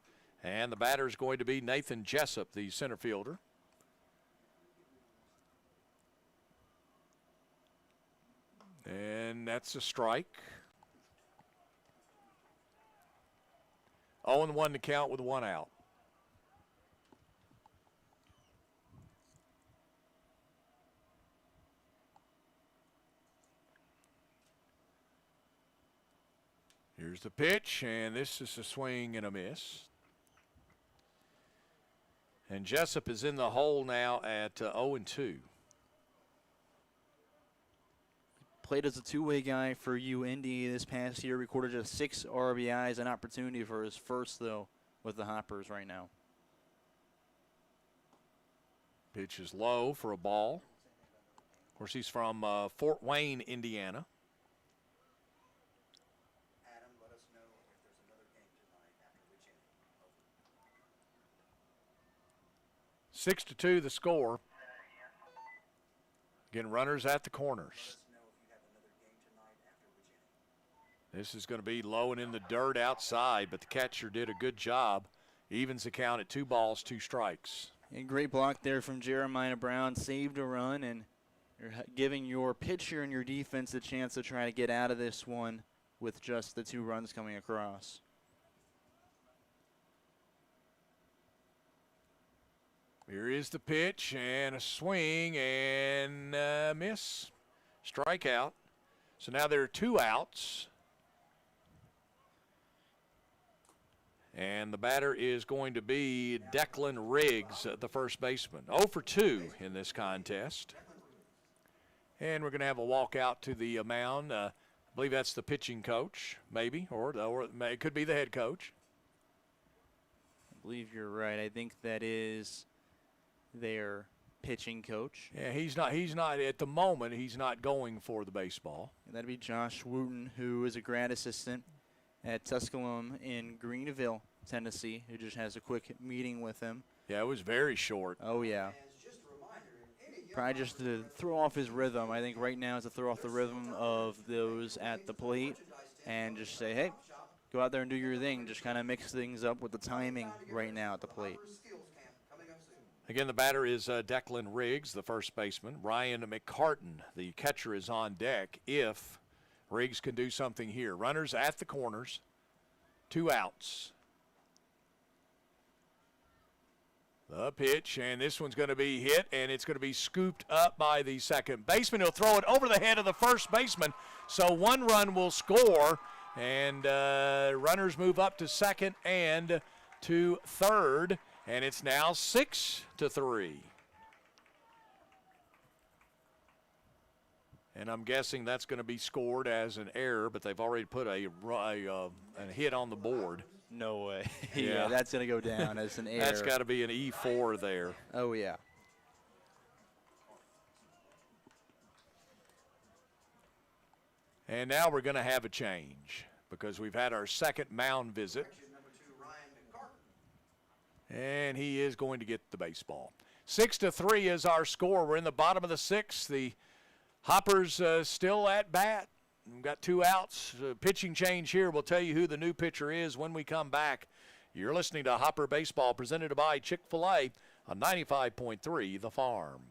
And the batter is going to be Nathan Jessup, the center fielder. And that's a strike. 0-1 to count with one out. Here's the pitch, and this is a swing and a miss. And Jessup is in the hole now at 0-2. Played as a two-way guy for UND this past year. Recorded just 6 RBIs. An opportunity for his first, though, with the Hoppers right now. Pitch is low for a ball. Of course, he's from Fort Wayne, Indiana. Adam, let us know if there's another game tonight after which inning. Over. 6-2 the score. Again, runners at the corners. This is going to be low and in the dirt outside, but the catcher did a good job. Evens the count at 2 balls, 2 strikes. And great block there from Jeremiah Brown. Saved a run, and you're giving your pitcher and your defense a chance to try to get out of this one with just the 2 runs coming across. Here is the pitch and a swing and miss. Strikeout. So now there are 2 outs. And the batter is going to be Declan Riggs, the first baseman. 0 for 2 in this contest. And we're going to have a walk out to the mound. I believe that's the pitching coach, maybe, or it could be the head coach. I believe you're right. I think that is their pitching coach. Yeah, he's not at the moment. He's not going for the baseball. And that'd be Josh Wooten, who is a grad assistant at Tusculum in Greenville, Tennessee, who just has a quick meeting with him. Yeah, it was very short. Oh, yeah. Probably just to throw off his rhythm. I think right now is to throw off the rhythm of those at the plate and just say, hey, go out there and do your thing. Just kind of mix things up with the timing right now at the plate. Again, the batter is Declan Riggs, the first baseman. Ryan McCartan, the catcher, is on deck if Riggs can do something here. Runners at the corners, 2 outs. The pitch, and this one's going to be hit, and it's going to be scooped up by the second baseman. He'll throw it over the head of the first baseman, so 1 run will score, and runners move up to second and to third, and it's now 6-3. And I'm guessing that's going to be scored as an error, but they've already put a hit on the board. No way. Yeah, that's going to go down as an error. That's got to be an E4 there. Oh, yeah. And now we're going to have a change because we've had our second mound visit. And he is going to get the baseball. 6-3 is our score. We're in the bottom of the 6th. The Hoppers still at bat. We've got 2 outs. Pitching change here. We'll tell you who the new pitcher is when we come back. You're listening to Hopper Baseball presented by Chick-fil-A on 95.3 The Farm.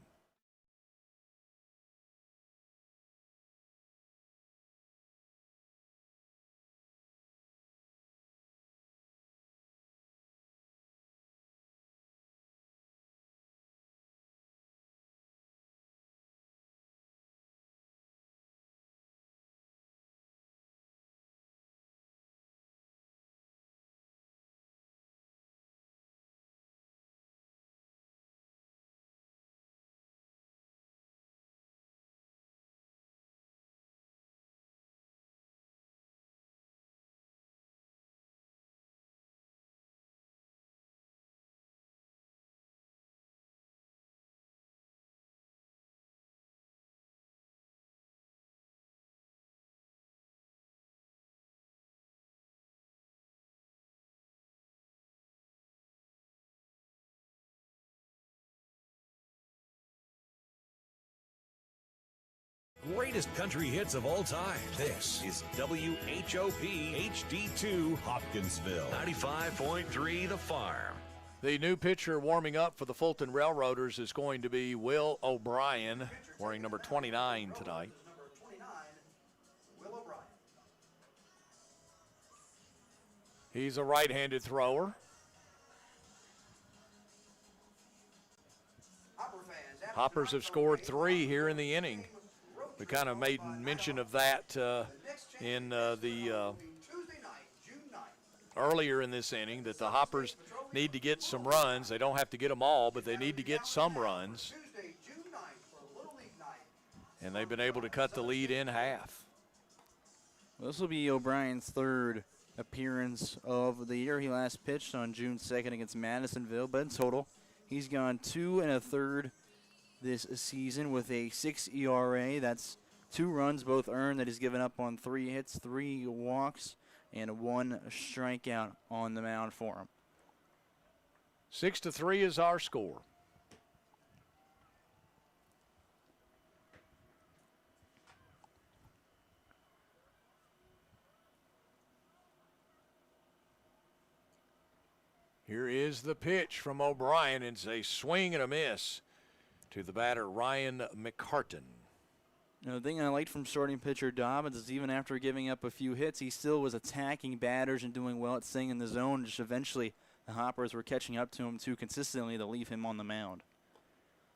Greatest country hits of all time. This is WHOP HD2 Hopkinsville. 95.3 The Farm. The new pitcher warming up for the Fulton Railroaders is going to be Will O'Brien, wearing number 29 tonight. He's a right-handed thrower. Hoppers have scored 3 here in the inning. We kind of made mention of that in the earlier in this inning, that the Hoppers need to get some runs. They don't have to get them all, but they need to get some runs. And they've been able to cut the lead in half. Well, this will be O'Brien's 3rd appearance of the year. He last pitched on June 2nd against Madisonville, but in total, he's gone 2 1/3 this season with a 6 ERA. That's 2 runs, both earned, that he's given up on 3 hits, 3 walks, and 1 strikeout on the mound for him. 6-3 is our score. Here is the pitch from O'Brien. It's a swing and a miss to the batter, Ryan McCartan. The thing I liked from starting pitcher Dobbins is even after giving up a few hits, he still was attacking batters and doing well at staying in the zone. Just eventually, the Hoppers were catching up to him too consistently to leave him on the mound.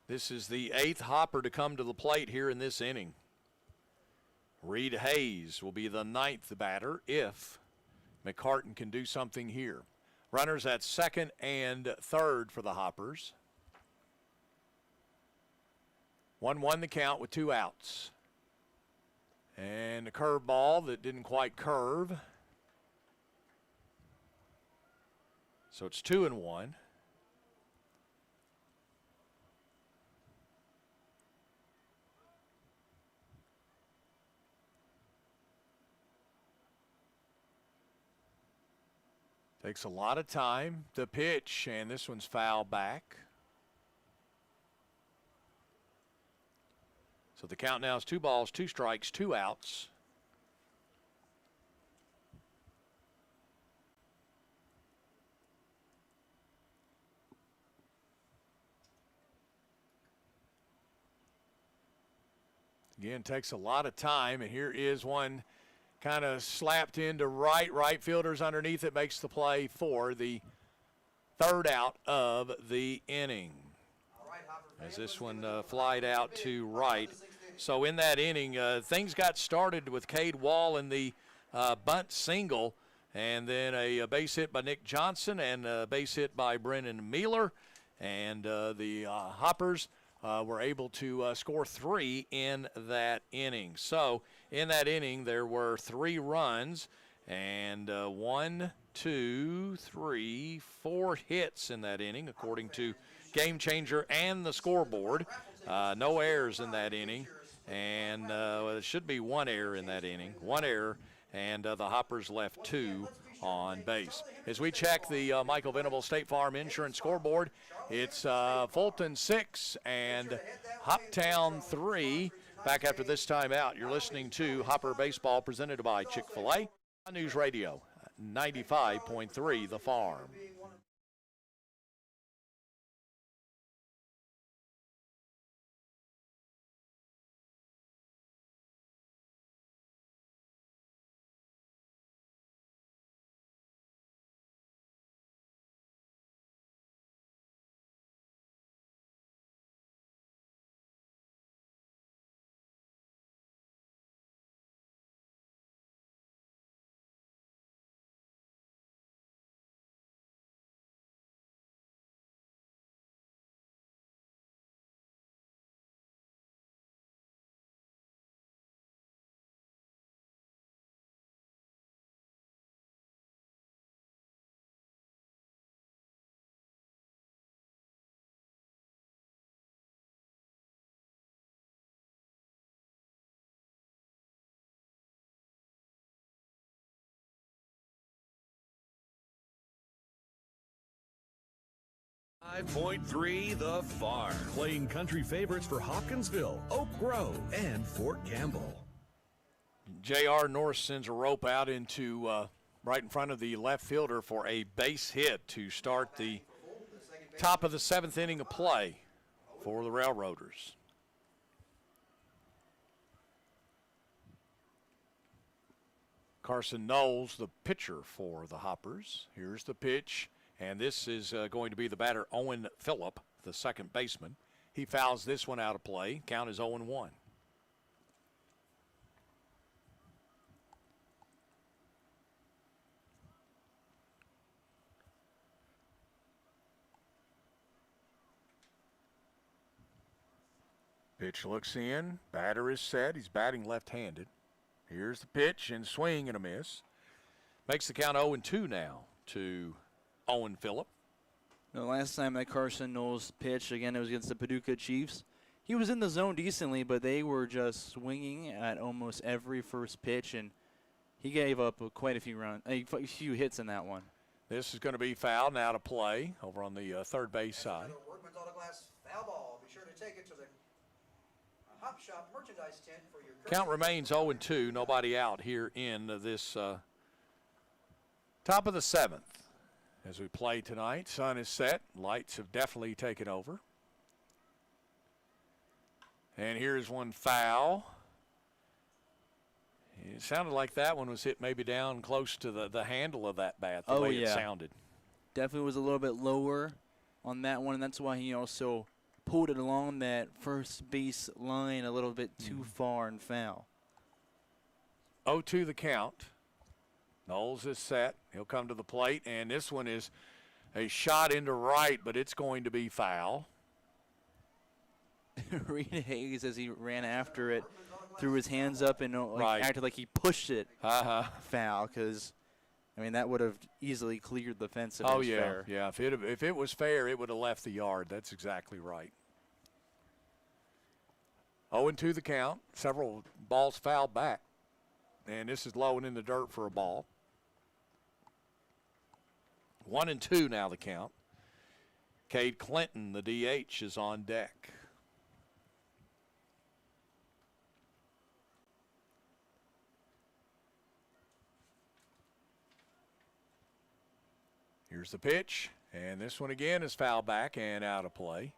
This is the 8th Hopper to come to the plate here in this inning. Reed Hayes will be the 9th batter if McCartan can do something here. Runners at second and third for the Hoppers. 1-1 the count with 2 outs. And a curveball that didn't quite curve. So it's 2-1. Takes a lot of time. The pitch, and this one's foul back. So the count now is 2 balls, 2 strikes, 2 outs. Again, takes a lot of time, and here is one kind of slapped into right fielder's underneath it, makes the play for the 3rd out of the inning. As this one flied out to right. So in that inning, things got started with Cade Wall in the bunt single, and then a base hit by Nick Johnson and a base hit by Brennan Mealer, and the Hoppers were able to score 3 in that inning. So in that inning, there were 3 runs and 1, 2, 3, 4 hits in that inning, according to Game Changer and the scoreboard. No errors in that inning, and it should be 1 error in that inning. 1 error, and the Hoppers left 2 on base. As we check the Michael Venable State Farm Insurance scoreboard, it's Fulton 6 and Hoptown 3. Back after this timeout, you're listening to Hopper Baseball presented by Chick-fil-A on News Radio 95.3 The Farm. .3 The Farm, playing country favorites for Hopkinsville, Oak Grove, and Fort Campbell. J.R. Norris sends a rope out into right in front of the left fielder for a base hit to start the top of the 7th inning of play for the Railroaders. Carson Knowles, the pitcher for the Hoppers. Here's the pitch. And this is going to be the batter, Owen Phillip, the second baseman. He fouls this one out of play. Count is 0-1. Pitch looks in. Batter is set. He's batting left-handed. Here's the pitch and swing and a miss. Makes the count 0-2 now to Owen Phillip. The last time that Carson Knowles pitched, again, it was against the Paducah Chiefs. he was in the zone decently, but they were just swinging at almost every first pitch, and he gave up quite a few hits in that one. This is going to be fouled and out of play over on the third base side. Workman's Autoglass foul ball. Be sure to take it to the Hop Shop merchandise tent for your Count remains 0-2. Nobody out here in this top of the 7th. As we play tonight, sun is set. Lights have definitely taken over. And here's one foul. It sounded like that one was hit maybe down close to the handle of that bat, the way it sounded. Definitely was a little bit lower on that one, and that's why he also pulled it along that first base line a little bit too far and foul. 0-2 the count. Knowles is set. He'll come to the plate, and this one is a shot into right, but it's going to be foul. Reed Hayes, as he ran after it, threw his hands up and acted like he pushed it foul, because, I mean, that would have easily cleared the fence if it was fair. Yeah, if it was fair, it would have left the yard. That's exactly right. 0-2 the count. Several balls fouled back. And this is low and in the dirt for a ball. 1-2 now the count. Cade Clinton, the DH, is on deck. Here's the pitch, and this one again is foul back and out of play.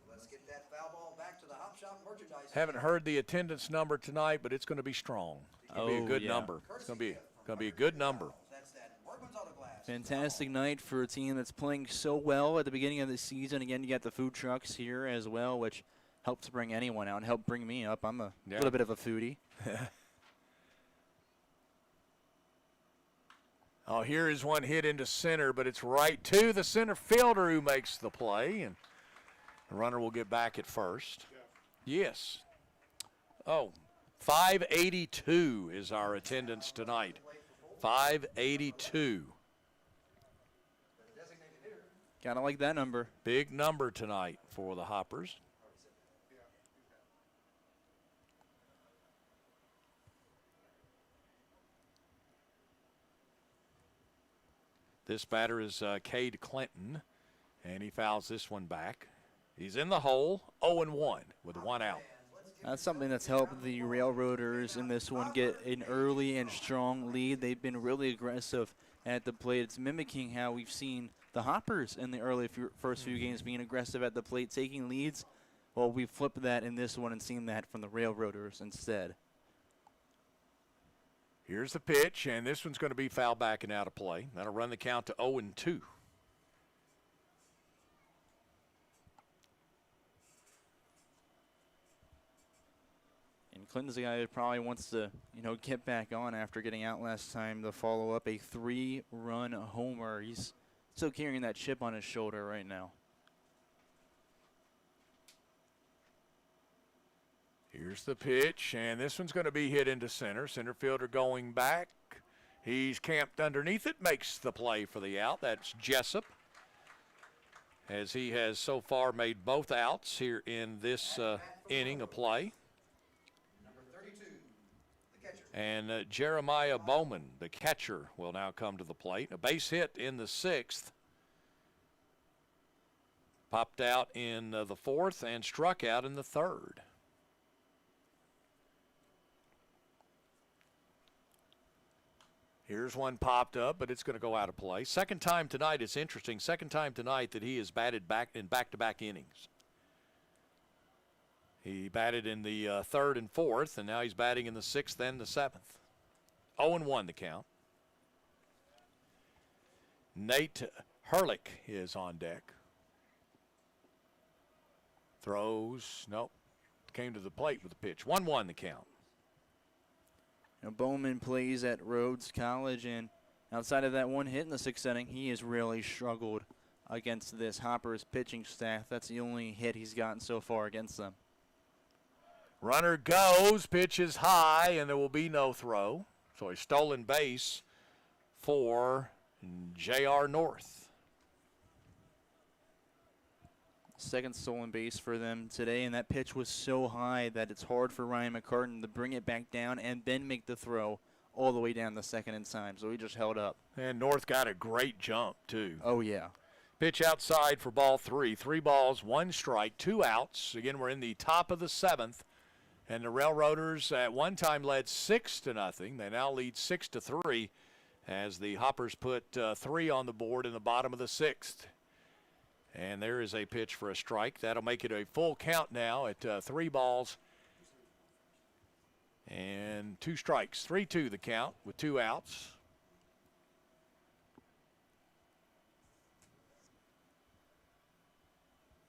Let's get that foul ball back to the Hop Shop merchandise. Haven't heard the attendance number tonight, but it's going to be strong. It's going to be a good number. It's going to be a good number. Fantastic night for a team that's playing so well at the beginning of the season. Again, you got the food trucks here as well, which helps bring anyone out and help bring me up. I'm a little bit of a foodie. Oh, here is one hit into center, but it's right to the center fielder who makes the play, and the runner will get back at first. Yes. Oh, 582 is our attendance tonight. 582. Kind of like that number. Big number tonight for the Hoppers. This batter is Cade Clinton, and he fouls this one back. He's in the hole, 0-1 with one out. That's something that's helped the Railroaders in this one get an early and strong lead. They've been really aggressive at the plate. It's mimicking how we've seen the Hoppers in the early first few games being aggressive at the plate, taking leads. Well, we flipped that in this one and seen that from the Railroaders instead. Here's the pitch, and this one's going to be foul back and out of play. That'll run the count to 0-2. And Clinton's the guy that probably wants to, get back on after getting out last time to follow up a 3-run homer. He's still carrying that chip on his shoulder right now. Here's the pitch, and this one's going to be hit into center. Center fielder going back. He's camped underneath it, makes the play for the out. That's Jessup, as he has so far made both outs here in this inning of play. And Jeremiah Bowman, the catcher, will now come to the plate. A base hit in the 6th. Popped out in the 4th and struck out in the 3rd. Here's one popped up, but it's going to go out of play. Second time tonight, it's interesting. Second time tonight that he has batted back in back-to-back innings. He batted in the 3rd and 4th, and now he's batting in the 6th and the 7th. 0-1 the count. Nate Herlick is on deck. Throws, nope, came to the plate with the pitch. 1-1 the count. Bowman plays at Rhodes College, and outside of that one hit in the 6th inning, he has really struggled against this Hoppers pitching staff. That's the only hit he's gotten so far against them. Runner goes, pitch is high, and there will be no throw. So a stolen base for J.R. North. Second stolen base for them today, and that pitch was so high that it's hard for Ryan McCartan to bring it back down and then make the throw all the way down the second in time. So he just held up. And North got a great jump, too. Oh, yeah. Pitch outside for ball 3. 3 balls, 1 strike, 2 outs. Again, we're in the top of the 7th. And the Railroaders at one time led 6-0. They now lead 6-3 as the Hoppers put 3 on the board in the bottom of the 6th. And there is a pitch for a strike. That'll make it a full count now at 3 balls and 2 strikes. 3-2 the count with 2 outs.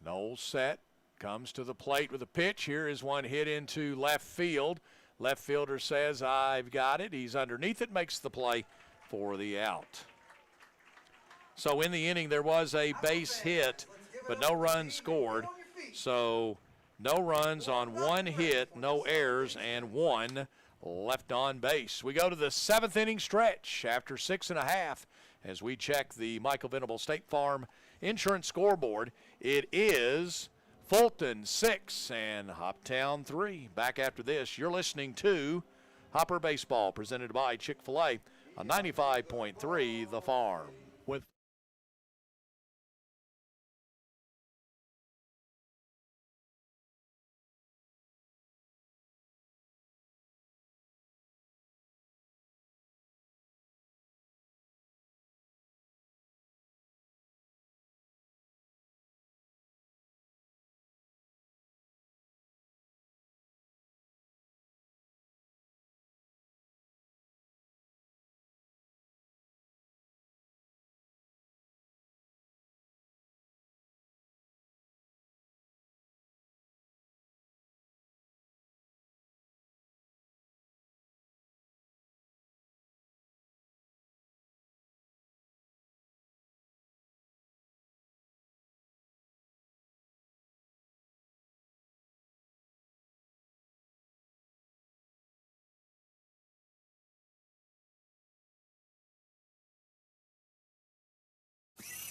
Knowles set, comes to the plate with a pitch. Here is one hit into left field. Left fielder says, I've got it. He's underneath it, makes the play for the out. So in the inning, there was a base hit, but no runs scored. So no runs on 1 hit, no errors, and 1 left on base. We go to the 7th inning stretch after 6.5 as we check the Michael Venable State Farm Insurance scoreboard. It is Fulton 6 and Hoptown 3. Back after this, you're listening to Hopper Baseball presented by Chick-fil-A on 95.3 The Farm. With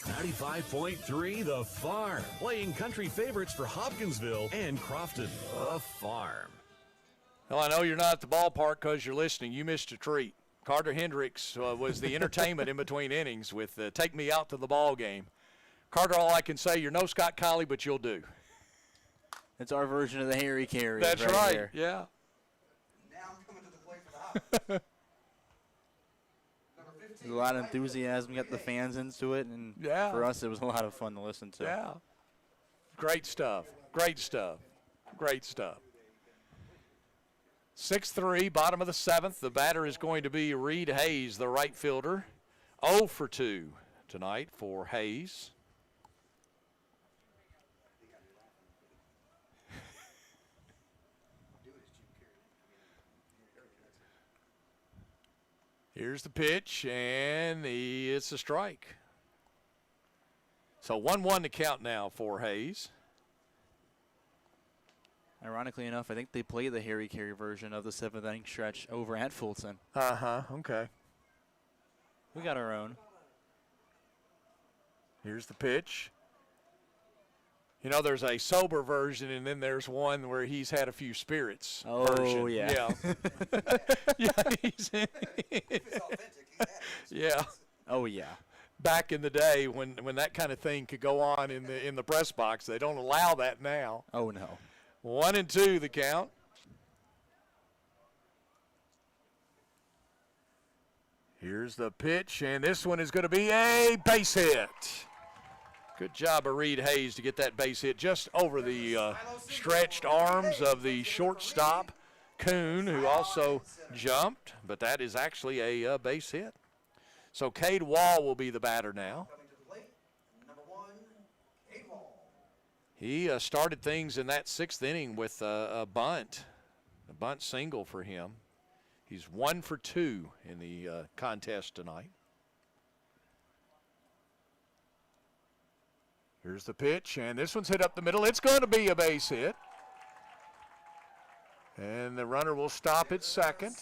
.3 The Farm, playing country favorites for Hopkinsville and Crofton. The Farm. Well, I know you're not at the ballpark because you're listening. You missed a treat. Carter Hendricks was the entertainment in between innings with Take Me Out to the Ball Game. Carter, all I can say, you're no Scott Colley, but you'll do. It's our version of the Harry Carey. That's right, there. yeah. Now I'm coming to the plate for the Hoppers. There's a lot of enthusiasm, got the fans into it, and for us it was a lot of fun to listen to. Yeah. Great stuff. Great stuff. Great stuff. 6-3, bottom of the 7th. The batter is going to be Reed Hayes, the right fielder. 0 for 2 tonight for Hayes. Here's the pitch, and it's a strike. So 1-1 to count now for Hayes. Ironically enough, I think they play the Harry Carey version of the 7th inning stretch over at Fulton. Okay. We got our own. Here's the pitch. You know, there's a sober version, and then there's one where he's had a few spirits. Oh, yeah. Yeah. Yeah. Oh, yeah. Back in the day when that kind of thing could go on in the press box, they don't allow that now. Oh, no. 1-2 the count. Here's the pitch, and this one is going to be a base hit. Good job of Reed Hayes to get that base hit just over the stretched arms of the shortstop, Kuhn, who also jumped, but that is actually a base hit. So Cade Wall will be the batter now. He started things in that 6th inning with a bunt single for him. He's 1 for 2 in the contest tonight. Here's the pitch, and this one's hit up the middle. It's going to be a base hit. And the runner will stop at second.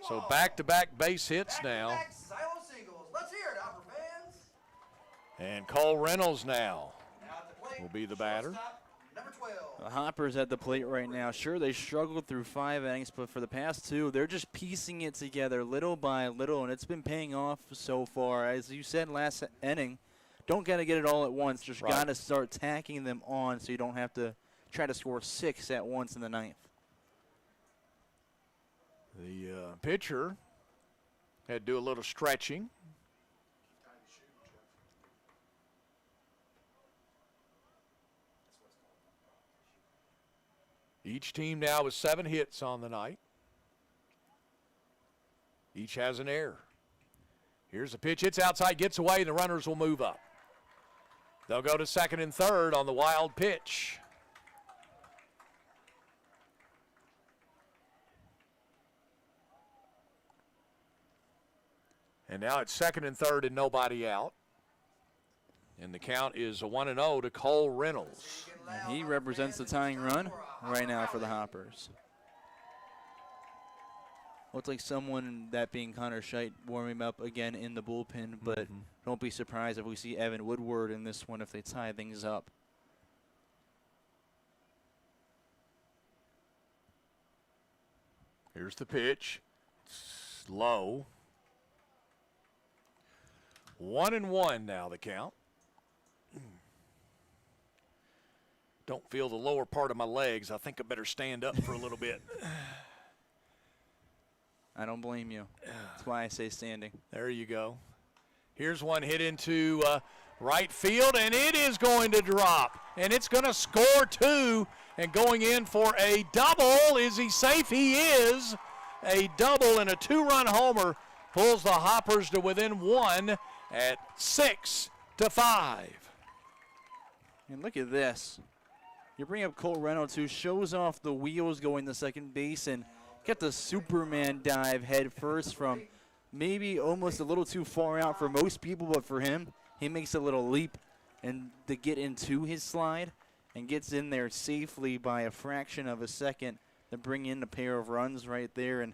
So back-to-back base hits now. Let's hear it, Hopper fans. And Cole Reynolds now will be the batter. The Hoppers at the plate right now. Sure, they struggled through 5 innings, but for the past 2, they're just piecing it together little by little, and it's been paying off so far. As you said last inning, don't got to get it all at once. Just got to start tacking them on so you don't have to try to score 6 at once in the 9th. The pitcher had to do a little stretching. Each team now with 7 hits on the night. Each has an error. Here's a pitch. It's outside, gets away, and the runners will move up. They'll go to second and third on the wild pitch. And now it's second and third and nobody out. And the count is a 1-0 to Cole Reynolds. And he represents the tying run right now for the Hoppers. Looks like someone, that being Connor Scheidt, warming up again in the bullpen, but don't be surprised if we see Evan Woodward in this one if they tie things up. Here's the pitch. It's low. 1-1 now the count. Don't feel the lower part of my legs. I think I better stand up for a little bit. I don't blame you. That's why I say standing. There you go. Here's one hit into right field, and it is going to drop. And it's going to score 2. And going in for a double. Is he safe? He is. A double and a 2-run homer pulls the Hoppers to within 1 at 6-5. And look at this. You bring up Cole Reynolds, who shows off the wheels going to second base and get the Superman dive head first from maybe almost a little too far out for most people, but for him, he makes a little leap and to get into his slide and gets in there safely by a fraction of a second to bring in a pair of runs right there. And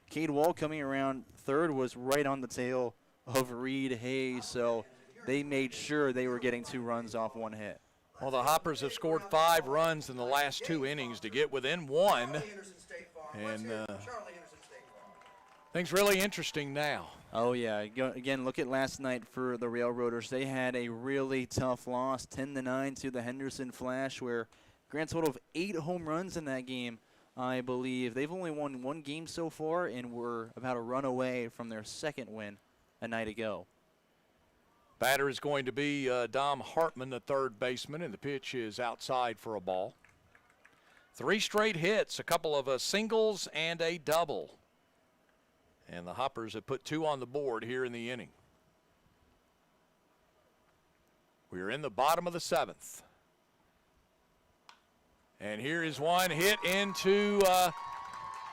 Cade Wall coming around third was right on the tail of Reed Hayes, so they made sure they were getting 2 runs off 1 hit. Well, the Hoppers have scored 5 runs in the last 2 innings to get within 1. And things really interesting now. Oh, yeah. Again, look at last night for the Railroaders. They had a really tough loss, 10-9 to the Henderson Flash, where grand total of 8 home runs in that game, I believe. They've only won 1 game so far and were about a run away from their second win a night ago. Batter is going to be Dom Hartman, the third baseman, and the pitch is outside for a ball. 3 straight hits, a couple of singles and a double. And the Hoppers have put 2 on the board here in the inning. We are in the bottom of the 7th. And here is one hit into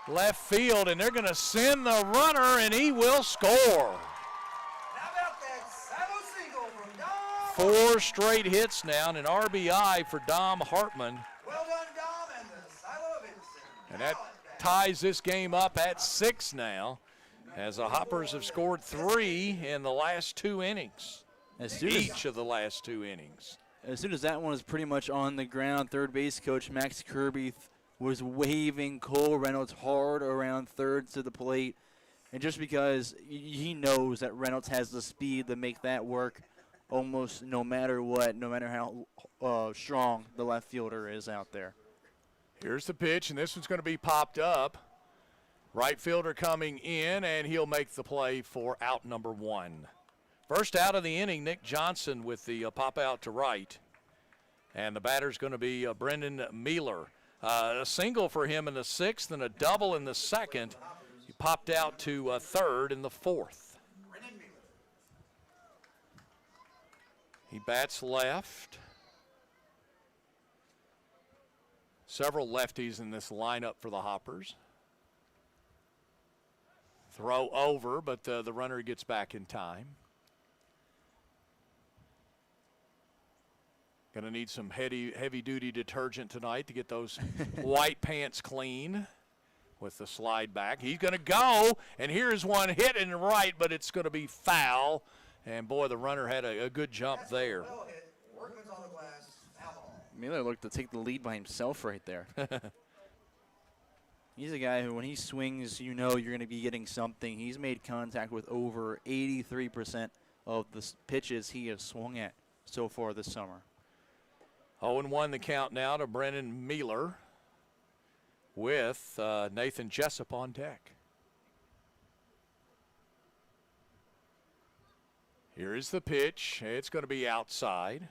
left field, and they're going to send the runner, and he will score. 4 straight hits now and an RBI for Dom Hartman. Well done, Dom, and the silo of innocence. And that ties this game up at 6 now, as the Hoppers have scored 3 in the last 2 innings. Each of the last 2 innings. As soon as that one was pretty much on the ground, third base coach Max Kirby was waving Cole Reynolds hard around third to the plate. And just because he knows that Reynolds has the speed to make that work almost no matter what, no matter how strong the left fielder is out there. Here's the pitch, and this one's going to be popped up. Right fielder coming in, and he'll make the play for out number 1. First out of the inning, Nick Johnson with the pop out to right. And the batter's going to be Brendan Mealer. A single for him in the 6th and a double in the 2nd. He popped out to third in the 4th. He bats left. Several lefties in this lineup for the Hoppers. Throw over, but the runner gets back in time. Going to need some heavy-duty detergent tonight to get those white pants clean with the slide back. He's going to go, and here's one hit in the right, but it's going to be foul. And, boy, the runner had a good jump there. Miller looked to take the lead by himself right there. He's a guy who, when he swings, you know you're going to be getting something. He's made contact with over 83% of the pitches he has swung at so far this summer. 0-1 the count now to Brennan Miller with Nathan Jessup on deck. Here is the pitch. It's going to be outside.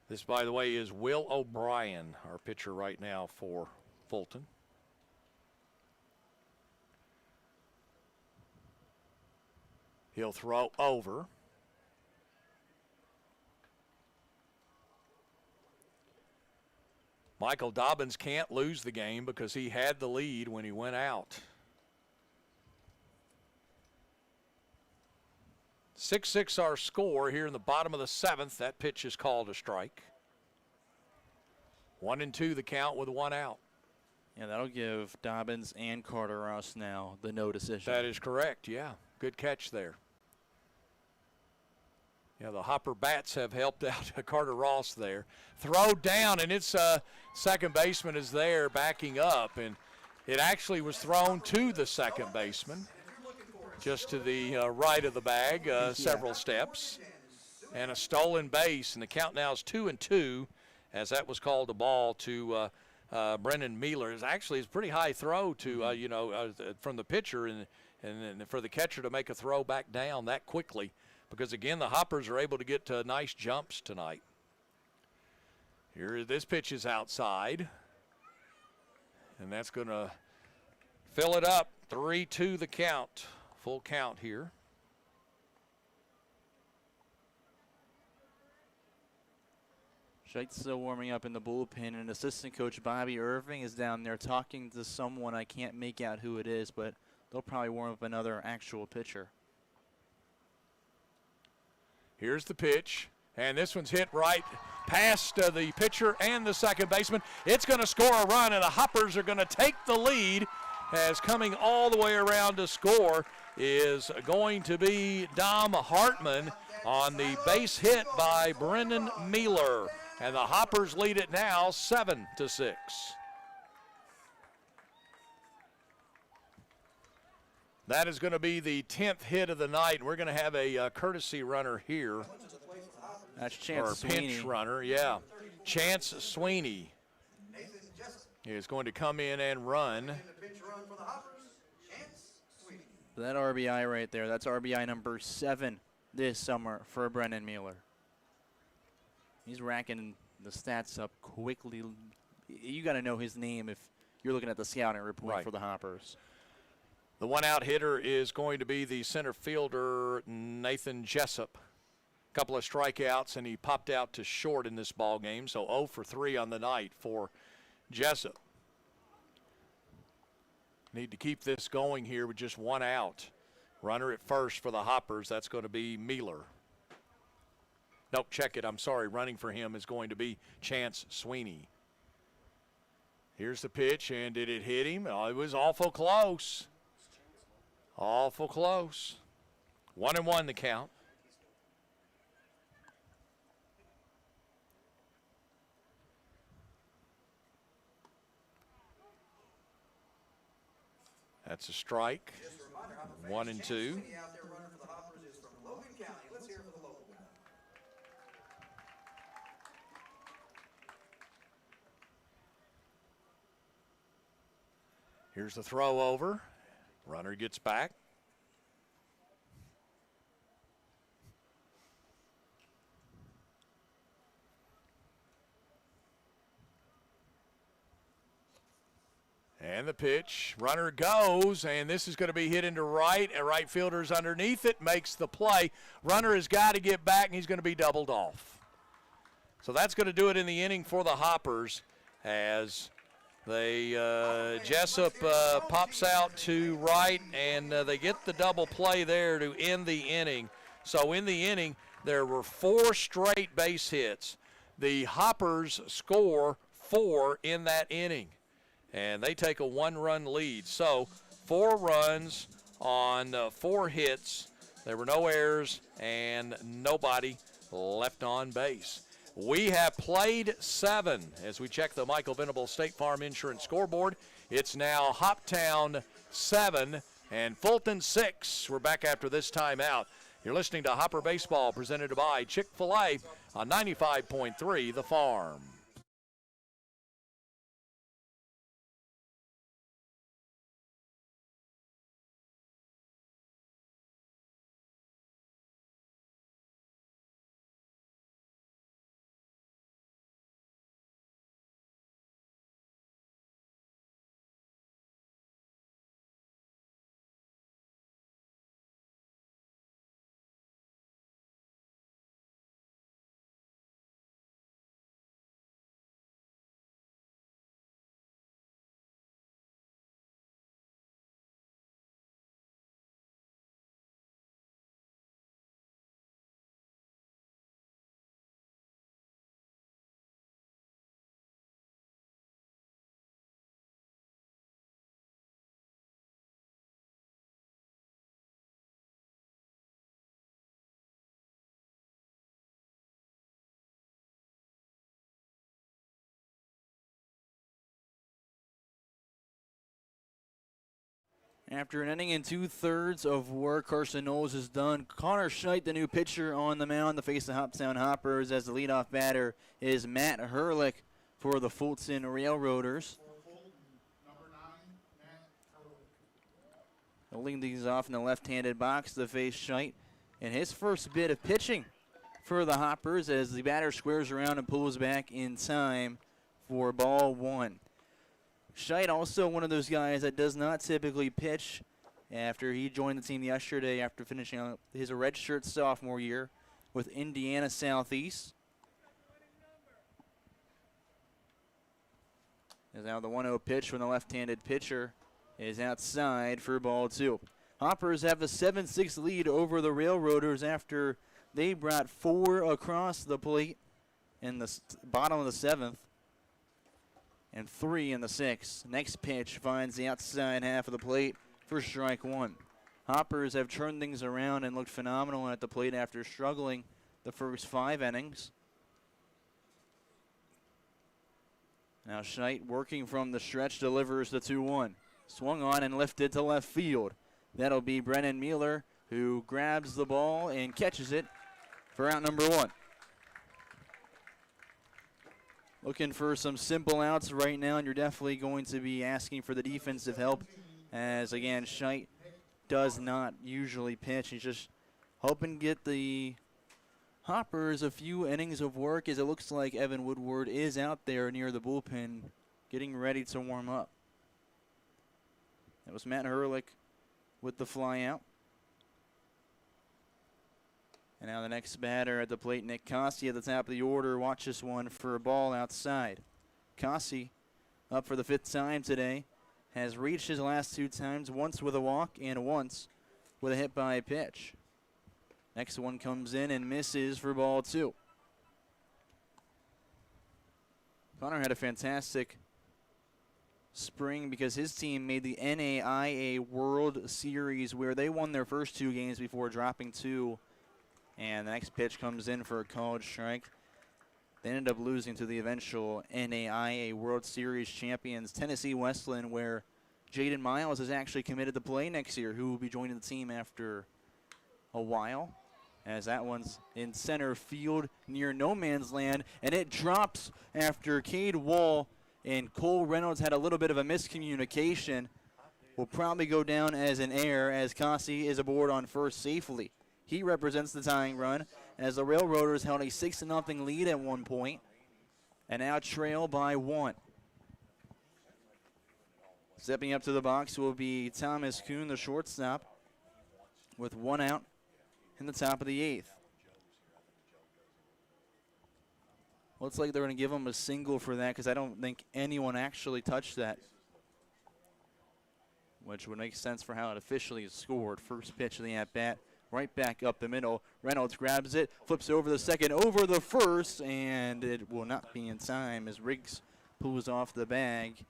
This, by the way, is Will O'Brien, our pitcher right now for Fulton. He'll throw over. Michael Dobbins can't lose the game because he had the lead when he went out. 6-6 our score here in the bottom of the 7th. That pitch is called a strike. 1-2 the count with 1 out. Yeah, that'll give Dobbins and Carter Ross now the no decision. That is correct, yeah. Good catch there. Yeah, the Hopper bats have helped out Carter Ross there. Throw down, and it's second baseman is there backing up, and it actually was thrown to the second baseman, just to the right of the bag, several steps, and a stolen base, and the count now is 2-2, as that was called a ball to Brennan Miller. It's actually a pretty high throw to from the pitcher, and for the catcher to make a throw back down that quickly. Because, again, the Hoppers are able to get nice jumps tonight. Here, this pitch is outside. And that's going to fill it up. 3-2 the count. Full count here. Scheit's still warming up in the bullpen, and assistant coach Bobby Irving is down there talking to someone. I can't make out who it is, but they'll probably warm up another actual pitcher. Here's the pitch, and this one's hit right past the pitcher and the second baseman. It's going to score a run, and the Hoppers are going to take the lead, as coming all the way around to score is going to be Dom Hartman on the base hit by Brennan Miller. And the Hoppers lead it now 7-6. That is going to be the 10th hit of the night. We're going to have a courtesy runner here. That's Chance Sweeney. Or a pinch runner, yeah. Chance Sweeney is going to come in and run. That RBI right there, that's RBI number 7 this summer for Brennan Miller. He's racking the stats up quickly. You got to know his name if you're looking at the scouting report for the Hoppers. The one-out hitter is going to be the center fielder, Nathan Jessup. A couple of strikeouts, and he popped out to short in this ball game, so 0 for 3 on the night for Jessup. Need to keep this going here with just 1 out. Runner at first for the Hoppers, that's going to be Miller. Nope, check it, I'm sorry. Running for him is going to be Chance Sweeney. Here's the pitch, and did it hit him? Oh, it was awful close. Awful close. 1-1 the count. That's a strike. 1-2. Here's the throw over. Runner gets back. And the pitch. Runner goes, and this is going to be hit into right. A right fielder's underneath it, makes the play. Runner has got to get back, and he's going to be doubled off. So that's going to do it in the inning for the Hoppers, as they Jessup pops out to right, and they get the double play there to end the inning. So in the inning, there were 4 straight base hits. The Hoppers score 4 in that inning, and they take a 1-run lead. So 4 runs on 4 hits. There were no errors and nobody left on base. We have played 7 as we check the Michael Venable State Farm Insurance scoreboard. It's now Hoptown 7 and Fulton 6. We're back after this timeout. You're listening to Hopper Baseball presented by Chick-fil-A on 95.3 The Farm. After an inning and 2/3 of work Carson Knowles has done, Connor Scheidt, the new pitcher on the mound, to face the Hoptown Hoppers, as the leadoff batter is Matt Herlick for the Fulton Railroaders. Holding these off in the left-handed box to face Scheidt, and his first bit of pitching for the Hoppers as the batter squares around and pulls back in time for ball 1. Scheidt also one of those guys that does not typically pitch after he joined the team yesterday after finishing his redshirt sophomore year with Indiana Southeast. As now the 1-0 pitch from the left-handed pitcher is outside for ball 2. Hoppers have a 7-6 lead over the Railroaders after they brought 4 across the plate in the bottom of the 7th. And 3 in the 6th. Next pitch finds the outside half of the plate for strike 1. Hoppers have turned things around and looked phenomenal at the plate after struggling the first 5 innings. Now Scheidt working from the stretch delivers the 2-1. Swung on and lifted to left field. That'll be Brennan Mueller, who grabs the ball and catches it for out number 1. Looking for some simple outs right now, and you're definitely going to be asking for the defensive help, as again, Scheidt does not usually pitch. He's just hoping to get the Hoppers a few innings of work, as it looks like Evan Woodward is out there near the bullpen getting ready to warm up. That was Matt Herlick with the fly out. And now the next batter at the plate, Nick Cossey at the top of the order. Watch this one for a ball outside. Cossey, up for the 5th time today, has reached his last 2 times, once with a walk and once with a hit by pitch. Next one comes in and misses for ball 2. Connor had a fantastic spring because his team made the NAIA World Series, where they won their first 2 games before dropping 2. And the next pitch comes in for a called strike. They ended up losing to the eventual NAIA World Series champions, Tennessee Westland, where Jaden Miles is actually committed to play next year, who will be joining the team after a while. As that one's in center field near no man's land, and it drops after Cade Wall and Cole Reynolds had a little bit of a miscommunication. Will probably go down as an error, as Cossey is aboard on first safely. He represents the tying run, as the Railroaders held a 6-0 lead at one point, and now trail by 1. Stepping up to the box will be Thomas Kuhn, the shortstop, with 1 out in the top of the 8th. Looks like they're going to give him a single for that, because I don't think anyone actually touched that, which would make sense for how it officially is scored. First pitch of the at-bat. Right back up the middle. Reynolds grabs it, flips over the second, over the first, and it will not be in time as Riggs pulls off the bag,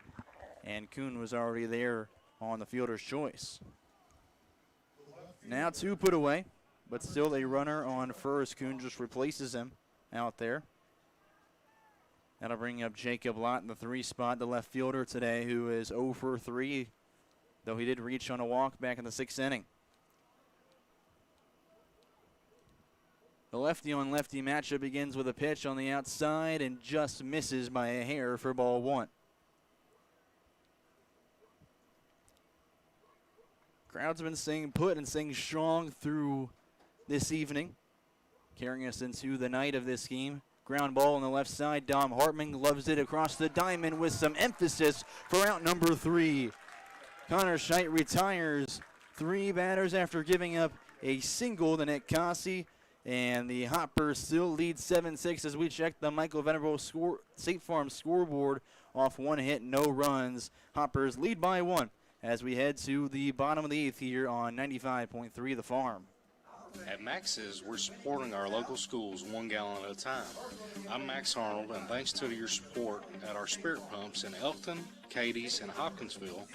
and Kuhn was already there on the fielder's choice. Now 2 put away, but still a runner on first. Kuhn just replaces him out there. That'll bring up Jacob Lott in the 3 spot, the left fielder today, who is 0 for 3, though he did reach on a walk back in the 6th inning. The lefty-on-lefty matchup begins with a pitch on the outside and just misses by a hair for ball 1. Crowd's been staying put and staying strong through this evening, carrying us into the night of this game. Ground ball on the left side. Dom Hartman loves it across the diamond with some emphasis for out number 3. Connor Scheidt retires 3 batters after giving up a single to Nick Cossey. And the Hoppers still lead 7-6 as we check the Michael Venerable State Farm scoreboard off 1 hit, no runs. Hoppers lead by 1 as we head to the bottom of the 8th here on 95.3 The Farm. At Max's, we're supporting our local schools 1 gallon at a time. I'm Max Arnold, and thanks to your support at our spirit pumps in Elkton, Cadiz, and Hopkinsville,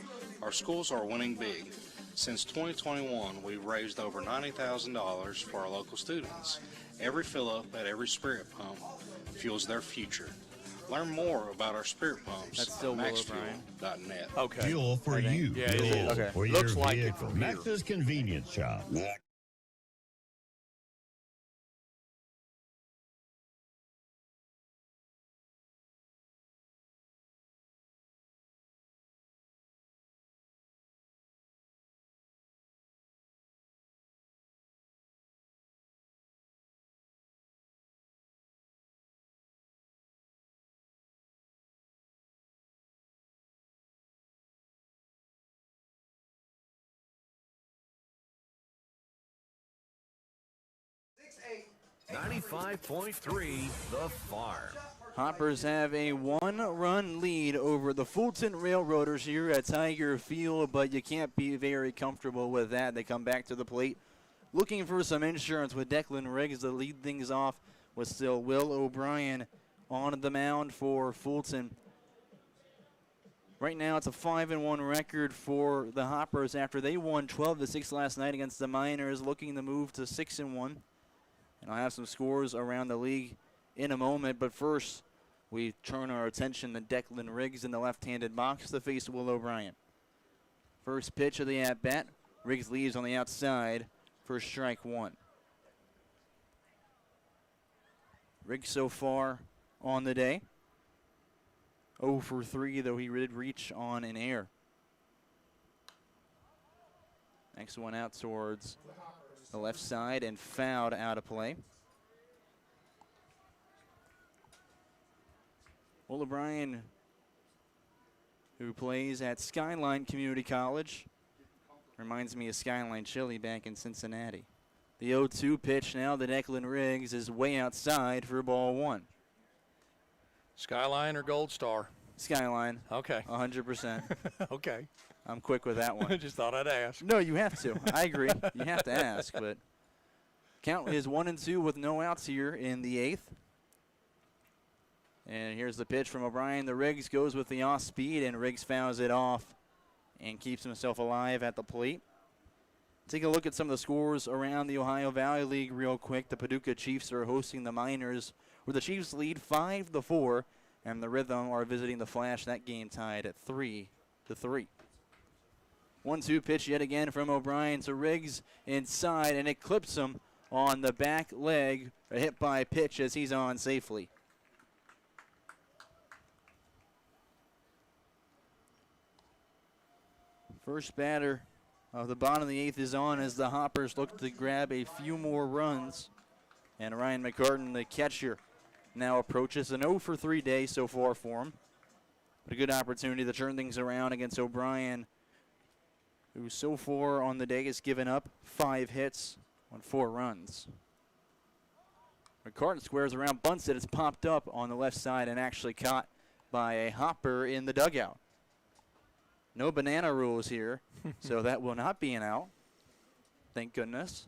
our schools are winning big. Since 2021, we've raised over $90,000 for our local students. Every fill-up at every spirit pump fuels their future. Learn more about our spirit pumps That's still at maxfuel.net. Okay. Fuel for you. Yeah, it is. Okay. For Looks your like it vehicle. from here. Max's Convenience Shop. .3 The Farm. Hoppers have a 1-run lead over the Fulton Railroaders here at Tiger Field, but you can't be very comfortable with that. They come back to the plate looking for some insurance with Declan Riggs to lead things off, with still Will O'Brien on the mound for Fulton. Right now it's a 5-1 record for the Hoppers after they won 12-6 last night against the Miners, looking to move to 6-1. And I'll have some scores around the league in a moment, but first we turn our attention to Declan Riggs in the left-handed box to face Will O'Brien. First pitch of the at-bat, Riggs leaves on the outside for strike 1. Riggs so far on the day, 0 for 3, though he did reach on an error. Next one out towards the left side and fouled out of play. Will O'Brien, who plays at Skyline Community College, reminds me of Skyline Chili back in Cincinnati. The 0-2 pitch now to Declan Riggs is way outside for ball 1. Skyline or Gold Star? Skyline. Okay. 100%. Okay. I'm quick with that one. I just thought I'd ask. No, you have to. I agree. You have to ask, but count is 1-2 with no outs here in the 8th. And here's the pitch from O'Brien. The Riggs goes with the off speed, and Riggs fouls it off and keeps himself alive at the plate. Take a look at some of the scores around the Ohio Valley League real quick. The Paducah Chiefs are hosting the Miners, where the Chiefs lead 5-4, and the Rhythm are visiting the Flash. That game tied at 3-3. 1-2 pitch yet again from O'Brien to Riggs inside, and it clips him on the back leg. A hit by pitch as he's on safely. First batter of the bottom of the 8th is on as the Hoppers look to grab a few more runs. And Ryan McCartan, the catcher, now approaches an 0 for 3 day so far for him. But a good opportunity to turn things around against O'Brien, who so far on the day has given up 5 hits on 4 runs. McCartan squares around, bunts it. It's popped up on the left side and actually caught by a Hopper in the dugout. No banana rules here, so that will not be an out. Thank goodness.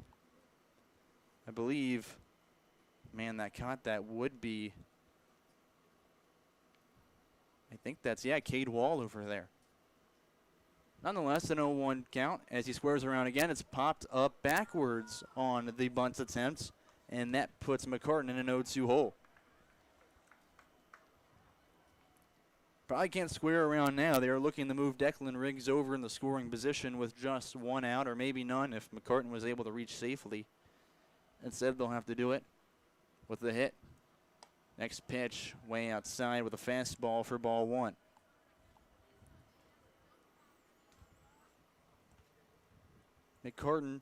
I believe, man, that caught that would be, I think that's, yeah, Cade Wall over there. Nonetheless, an 0-1 count as he squares around again. It's popped up backwards on the bunt attempt, and that puts McCartan in an 0-2 hole. Probably can't square around now. They are looking to move Declan Riggs over in the scoring position with just one out, or maybe none if McCartan was able to reach safely. Instead, they'll have to do it with the hit. Next pitch, way outside with a fastball for ball one. McCartan,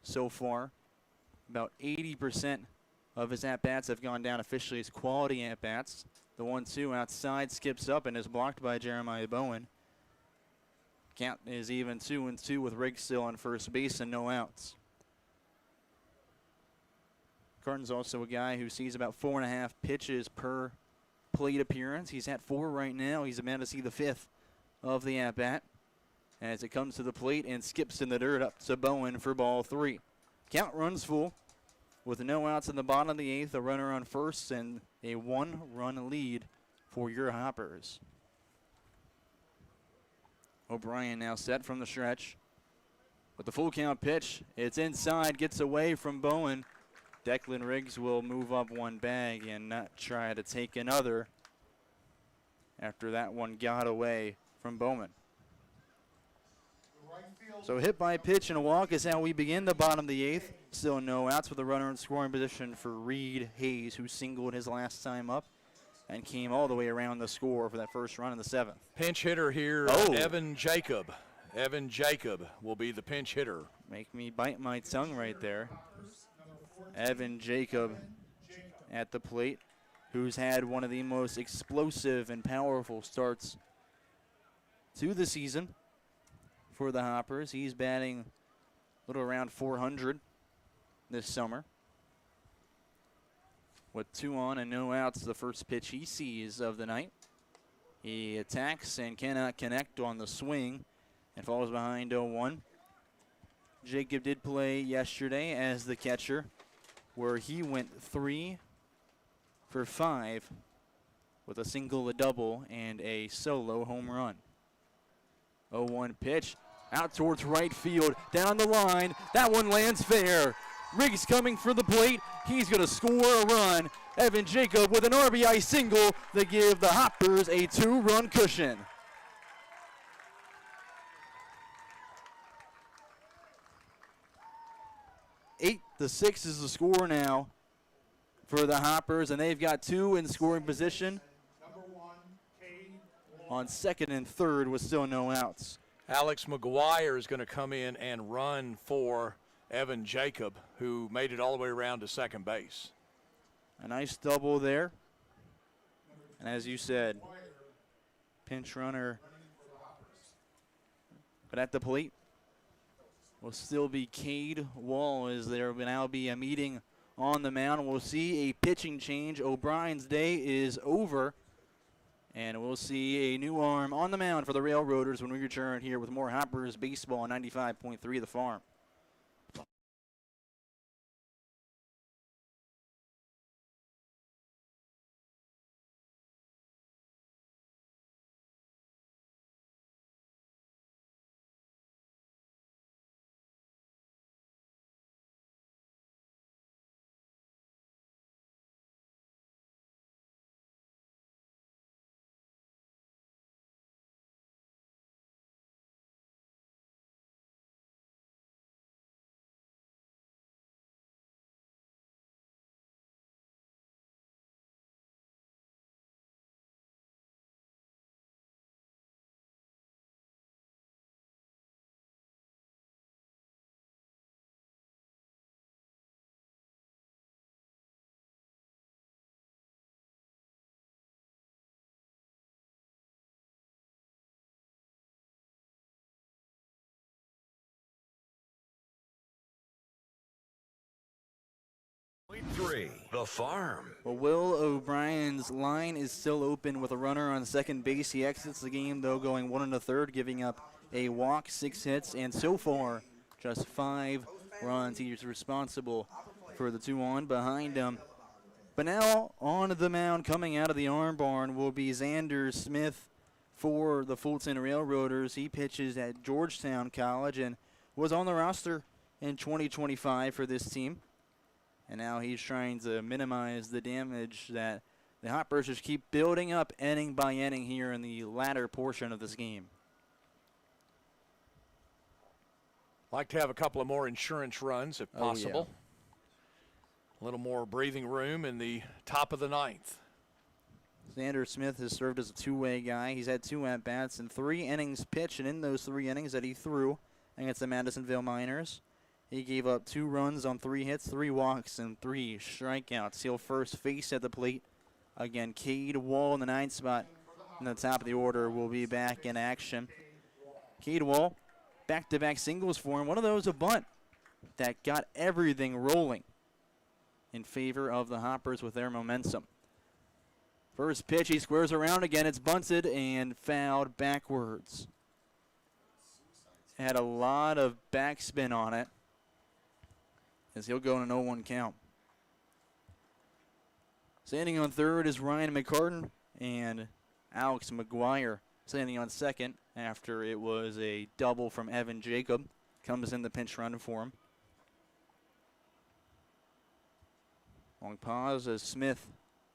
so far, about 80% of his at-bats have gone down officially as quality at-bats. The 1-2 outside skips up and is blocked by Jeremiah Bowen. Count is even 2-2 with Riggs still on first base and no outs. McCartan's also a guy who sees about 4.5 pitches per plate appearance. He's at 4 right now. He's about to see the 5th of the at-bat as it comes to the plate and skips in the dirt up to Bowen for ball 3. Count runs full with no outs in the bottom of the 8th, a runner on first, and a 1-run lead for your Hoppers. O'Brien now set from the stretch with the full count pitch. It's inside, gets away from Bowen. Declan Riggs will move up one bag and not try to take another after that one got away from Bowman. So hit by pitch and a walk is how we begin the bottom of the 8th. Still no outs with a runner in scoring position for Reed Hayes, who singled his last time up and came all the way around the score for that first run in the 7th. Pinch hitter here, Evan Jacob. Evan Jacob will be the pinch hitter. Make me bite my tongue right there. Evan Jacob at the plate, who's had one of the most explosive and powerful starts to the season for the Hoppers. He's batting a little around 400 this summer. With 2 on and no outs, the first pitch he sees of the night. He attacks and cannot connect on the swing and falls behind 0-1. Jacob did play yesterday as the catcher, where he went 3 for 5 with a single, a double, and a solo home run. 0-1 pitch out towards right field, down the line. That one lands fair. Riggs coming for the plate. He's going to score a run. Evan Jacob with an RBI single to give the Hoppers a 2-run cushion. 8-6 is the score now for the Hoppers, and they've got 2 in scoring position. On second and third with still no outs. Alex McGuire is going to come in and run for Evan Jacob, who made it all the way around to second base. A nice double there. And as you said, pinch runner. But at the plate will still be Cade Wall, as there will now be a meeting on the mound. We'll see a pitching change. O'Brien's day is over. And we'll see a new arm on the mound for the Railroaders when we return here with more Hoppers baseball on 95.3 The Farm. .3 The Farm. Well, Will O'Brien's line is still open with a runner on second base. He exits the game, though, going 1 1/3, giving up a walk, 6 hits, and so far just 5 runs. He's responsible for the 2 on behind him. But now on the mound, coming out of the arm barn, will be Xander Smith for the Fulton Railroaders. He pitches at Georgetown College and was on the roster in 2025 for this team. And now he's trying to minimize the damage that the Hoppers just keep building up inning by inning here in the latter portion of this game. Like to have a couple of more insurance runs if possible. A little more breathing room in the top of the ninth. Xander Smith has served as a two-way guy. He's had 2 at-bats and 3 innings pitched, and in those 3 innings that he threw against the Madisonville Miners, he gave up 2 runs on 3 hits, 3 walks, and 3 strikeouts. He'll first face at the plate. Again, Cade Wall in the 9th spot in the top of the order will be back in action. Cade Wall, back-to-back singles for him. One of those a bunt that got everything rolling in favor of the Hoppers with their momentum. First pitch, he squares around again. It's bunted and fouled backwards. Had a lot of backspin on it as he'll go in an 0-1 count. Standing on third is Ryan McCartan, and Alex McGuire standing on second after it was a double from Evan Jacob. Comes in the pinch run for him. Long pause as Smith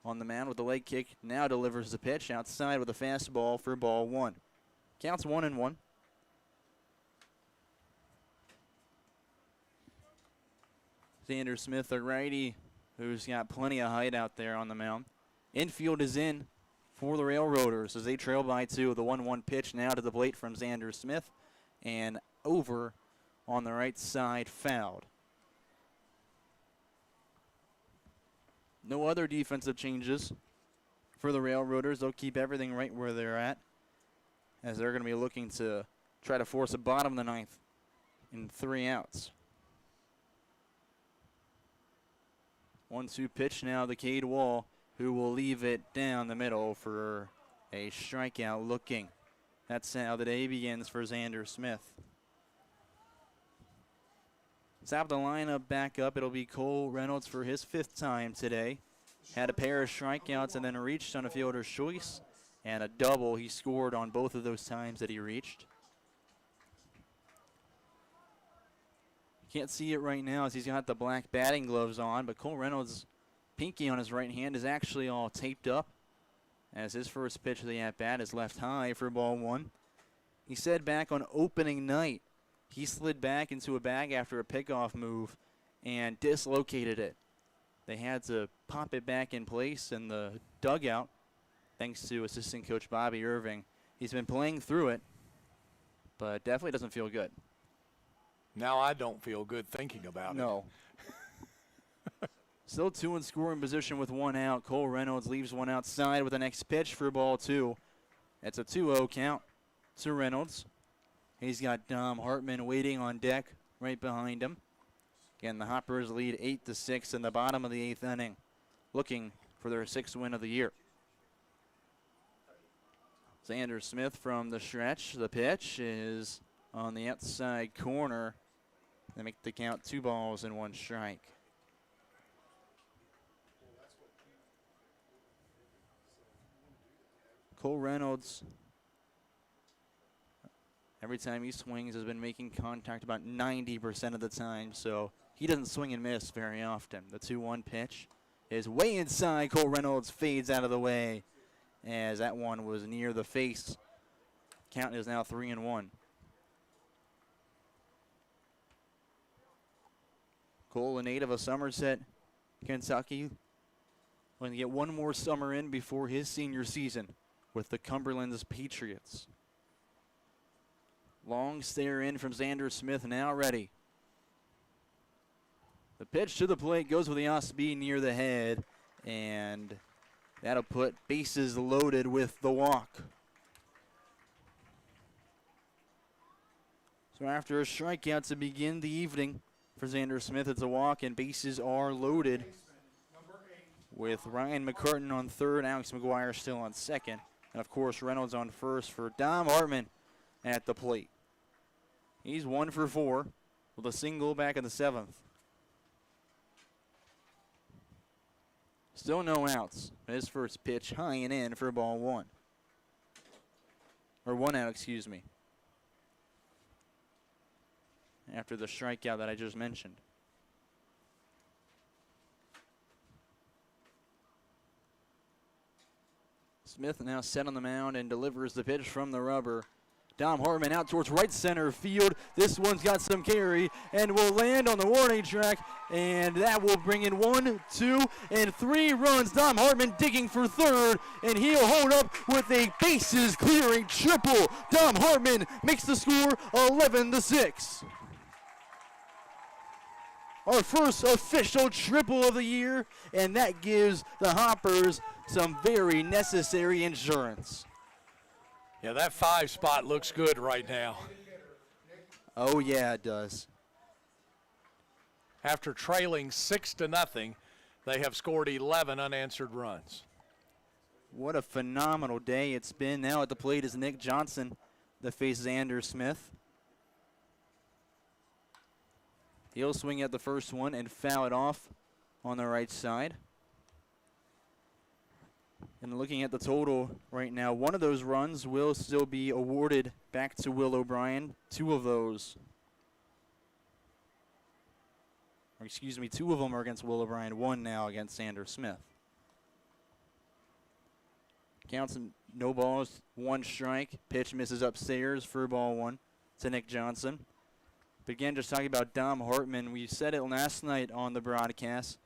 on the mound with the leg kick. Now delivers the pitch outside with a fastball for ball 1. Counts 1-1. Xander Smith, the righty, who's got plenty of height out there on the mound. Infield is in for the Railroaders as they trail by 2. The 1-1 pitch now to the plate from Xander Smith, and over on the right side, fouled. No other defensive changes for the Railroaders. They'll keep everything right where they're at, as they're going to be looking to try to force a bottom of the 9th in 3 outs. 1-2 pitch now to Cade Wall, who will leave it down the middle for a strikeout looking. That's how the day begins for Xander Smith. Top of the lineup back up. It'll be Cole Reynolds for his 5th time today. Had a pair of strikeouts and then reached on a fielder's choice, and a double. He scored on both of those times that he reached. Can't see it right now as he's got the black batting gloves on, but Cole Reynolds' pinky on his right hand is actually all taped up, as his first pitch of the at-bat is left high for ball 1. He said back on opening night, he slid back into a bag after a pickoff move and dislocated it. They had to pop it back in place in the dugout, thanks to assistant coach Bobby Irving. He's been playing through it, but definitely doesn't feel good. Now I don't feel good thinking about it. No. Still 2 in scoring position with 1 out. Cole Reynolds leaves 1 outside with the next pitch for ball 2. It's a 2-0 count to Reynolds. He's got Dom Hartman waiting on deck right behind him. Again, the Hoppers lead 8-6 in the bottom of the 8th inning, looking for their 6th win of the year. Xander Smith from the stretch. The pitch is on the outside corner. They make the count 2 balls and 1 strike. Cole Reynolds, every time he swings, has been making contact about 90% of the time, so he doesn't swing and miss very often. The 2-1 pitch is way inside. Cole Reynolds fades out of the way, as that one was near the face. Count is now 3-1. Cole, a native of Somerset, Kentucky, going to get 1 more summer in before his senior season with the Cumberland's Patriots. Long stare in from Xander Smith, now ready. The pitch to the plate goes with the off-speed near the head, and that'll put bases loaded with the walk. So after a strikeout to begin the evening for Xander Smith, it's a walk and bases are loaded with Ryan McCartan on third, Alex McGuire still on second, and of course Reynolds on first for Dom Hartman at the plate. He's 1 for 4 with a single back in the 7th. Still no outs. His first pitch high and in for ball 1. or 1 out, excuse me, after the strikeout that I just mentioned. Smith now set on the mound and delivers the pitch from the rubber. Dom Hartman out towards right center field. This one's got some carry and will land on the warning track, and that will bring in 1, 2, and 3 runs. Dom Hartman digging for third, and he'll hold up with a bases clearing triple. Dom Hartman makes the score 11-6. Our first official triple of the year, and that gives the Hoppers some very necessary insurance. Yeah, that 5 spot looks good right now. Oh, yeah, it does. After trailing 6-0, they have scored 11 unanswered runs. What a phenomenal day it's been. Now at the plate is Nick Johnson that faces Anders Smith. He'll swing at the first one and foul it off on the right side. And looking at the total right now, one of those runs will still be awarded back to Will O'Brien. 2 of those, or excuse me, 2 of them are against Will O'Brien, 1 now against Anders Smith. Counts no balls, 1 strike. Pitch misses upstairs for ball 1 to Nick Johnson. But again, just talking about Dom Hartman, we said it last night on the broadcast.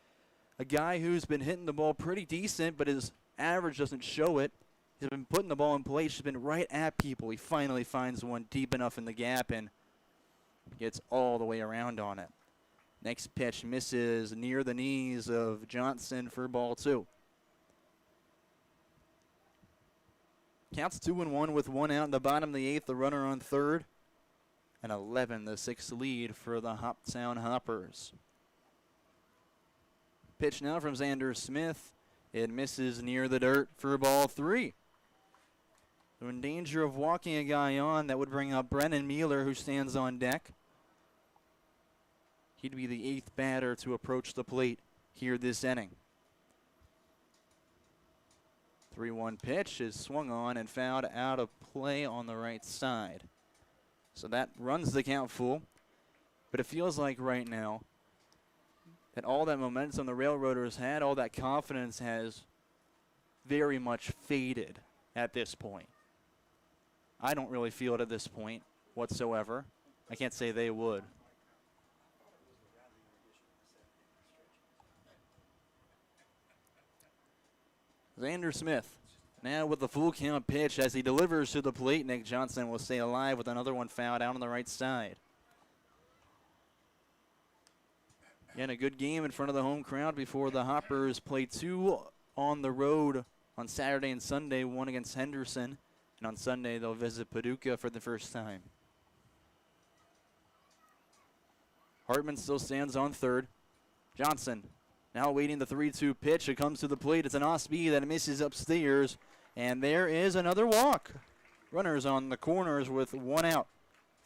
A guy who's been hitting the ball pretty decent, but his average doesn't show it. He's been putting the ball in play. He's been right at people. He finally finds one deep enough in the gap and gets all the way around on it. Next pitch misses near the knees of Johnson for ball 2. Counts 2-1 with 1 out in the bottom of the 8th. The runner on third. An 11-6 lead for the Hoptown Hoppers. Pitch now from Xander Smith. It misses near the dirt for ball 3. So in danger of walking a guy on, that would bring up Brennan Mueller, who stands on deck. He'd be the 8th batter to approach the plate here this inning. 3-1 pitch is swung on and fouled out of play on the right side. So that runs the count full. But it feels like right now that all that momentum the Railroaders had, all that confidence has very much faded at this point. I don't really feel it at this point whatsoever. I can't say they would. Xander Smith now with the full count pitch as he delivers to the plate. Nick Johnson will stay alive with another one fouled out on the right side. Again, a good game in front of the home crowd before the Hoppers play 2 on the road on Saturday and Sunday, 1 against Henderson. And on Sunday, they'll visit Paducah for the first time. Hartman still stands on third. Johnson now waiting the 3-2 pitch. It comes to the plate. It's an off-speed that misses upstairs. And there is another walk. Runners on the corners with 1 out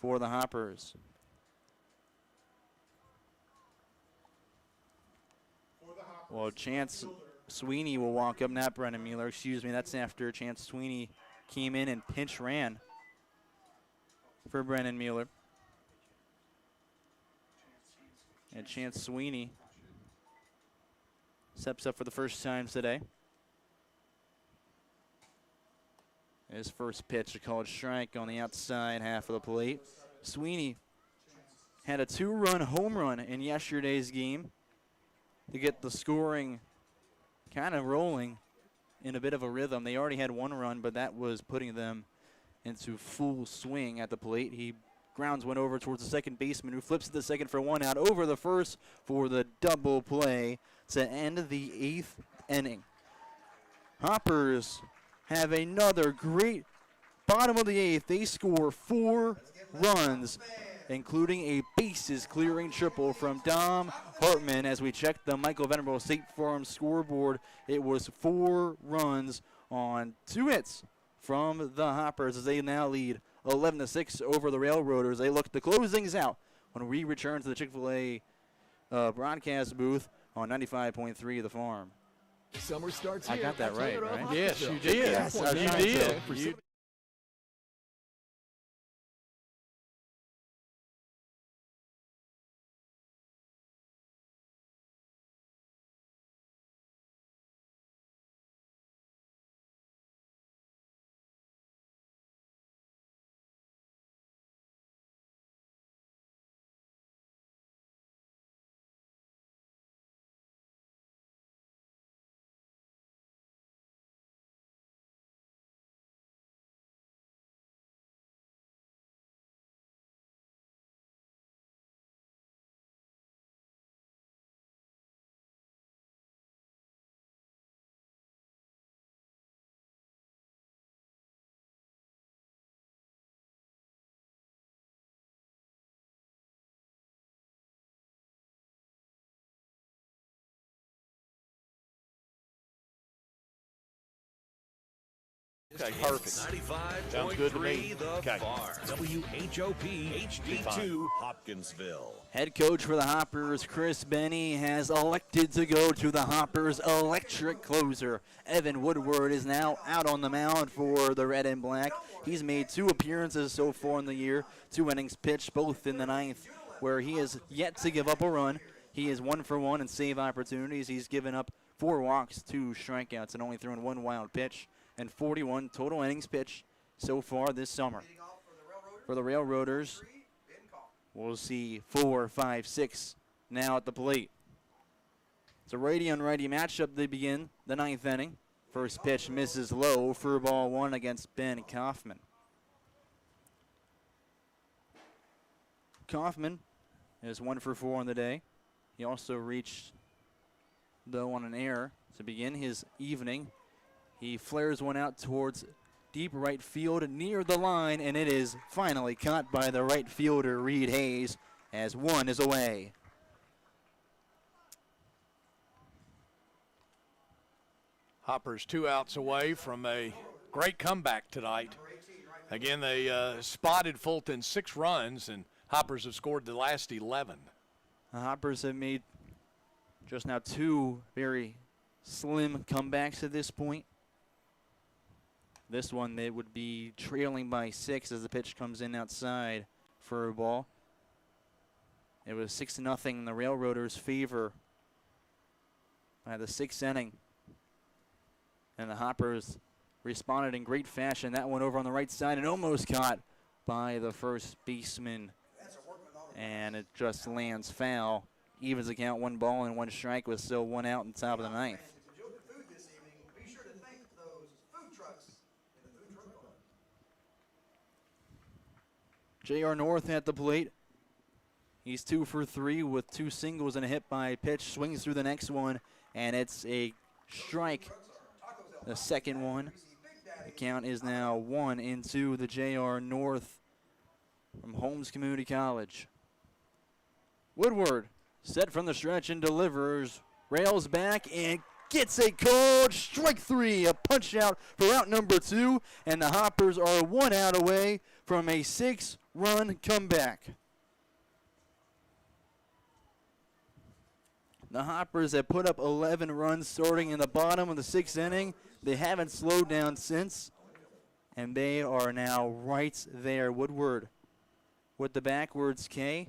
for the Hoppers. Well, Chance Sweeney will walk up, not Brennan Mueller, excuse me. That's after Chance Sweeney came in and pinch ran for Brennan Mueller. And Chance Sweeney steps up for the first time today. His first pitch, a called strike on the outside half of the plate. Sweeney had a 2-run home run in yesterday's game to get the scoring kind of rolling in a bit of a rhythm. They already had 1 run, but that was putting them into full swing at the plate. He grounds one over towards the second baseman, who flips to the second for 1 out, over the first for the double play to end the 8th inning. Hoppers have another great bottom of the 8th. They score 4 runs, including a bases clearing triple from Dom Hartman. As we check the Michael Venerable State Farm scoreboard, it was 4 runs on 2 hits from the Hoppers as they now lead 11-6 over the Railroaders. They look to close things out when we return to the Chick-fil-A broadcast booth on 95.3 The Farm. Summer starts here. I got that right? Yes, you did. Yes, you did. Okay, perfect. Sounds good to me. 95.3 The Farm. WHOP HD2 Hopkinsville. Head coach for the Hoppers, Chris Benny, has elected to go to the Hoppers' electric closer. Evan Woodward is now out on the mound for the Red and Black. He's made 2 appearances so far in the year, 2 innings pitched, both in the 9th, where he has yet to give up a run. He is 1 for 1 in save opportunities. He's given up 4 walks, 2 strikeouts, and only thrown 1 wild pitch, and 41 total innings pitched so far this summer. For the Railroaders, we'll see 4, 5, 6 now at the plate. It's a righty-on-righty matchup. They begin the 9th inning. First pitch misses low for ball 1 against Ben Kaufman. Kaufman is 1 for 4 on the day. He also reached, though, on an error to begin his evening. He flares one out towards deep right field near the line, and it is finally caught by the right fielder, Reed Hayes, as 1 is away. Hoppers 2 outs away from a great comeback tonight. Again, they spotted Fulton 6 runs, and Hoppers have scored the last 11. The Hoppers have made just now 2 very slim comebacks at this point. This one, they would be trailing by 6 as the pitch comes in outside for a ball. It was 6-0 in the Railroaders' favor by the 6th inning. And the Hoppers responded in great fashion. That one over on the right side and almost caught by the first baseman. And it just lands foul. Evens the count, 1 ball and 1 strike with still 1 out in the top of the 9th. J.R. North at the plate. He's 2 for 3 with 2 singles and a hit by pitch. Swings through the next one, and it's a strike. The second one. The count is now 1 into the J.R. North from Holmes Community College. Woodward set from the stretch and delivers. Rails back and gets a called strike 3. A punch out for out number 2. And the Hoppers are 1 out away from a 6-run comeback. The Hoppers have put up 11 runs starting in the bottom of the 6th inning. They haven't slowed down since. And they are now right there. Woodward with the backwards K.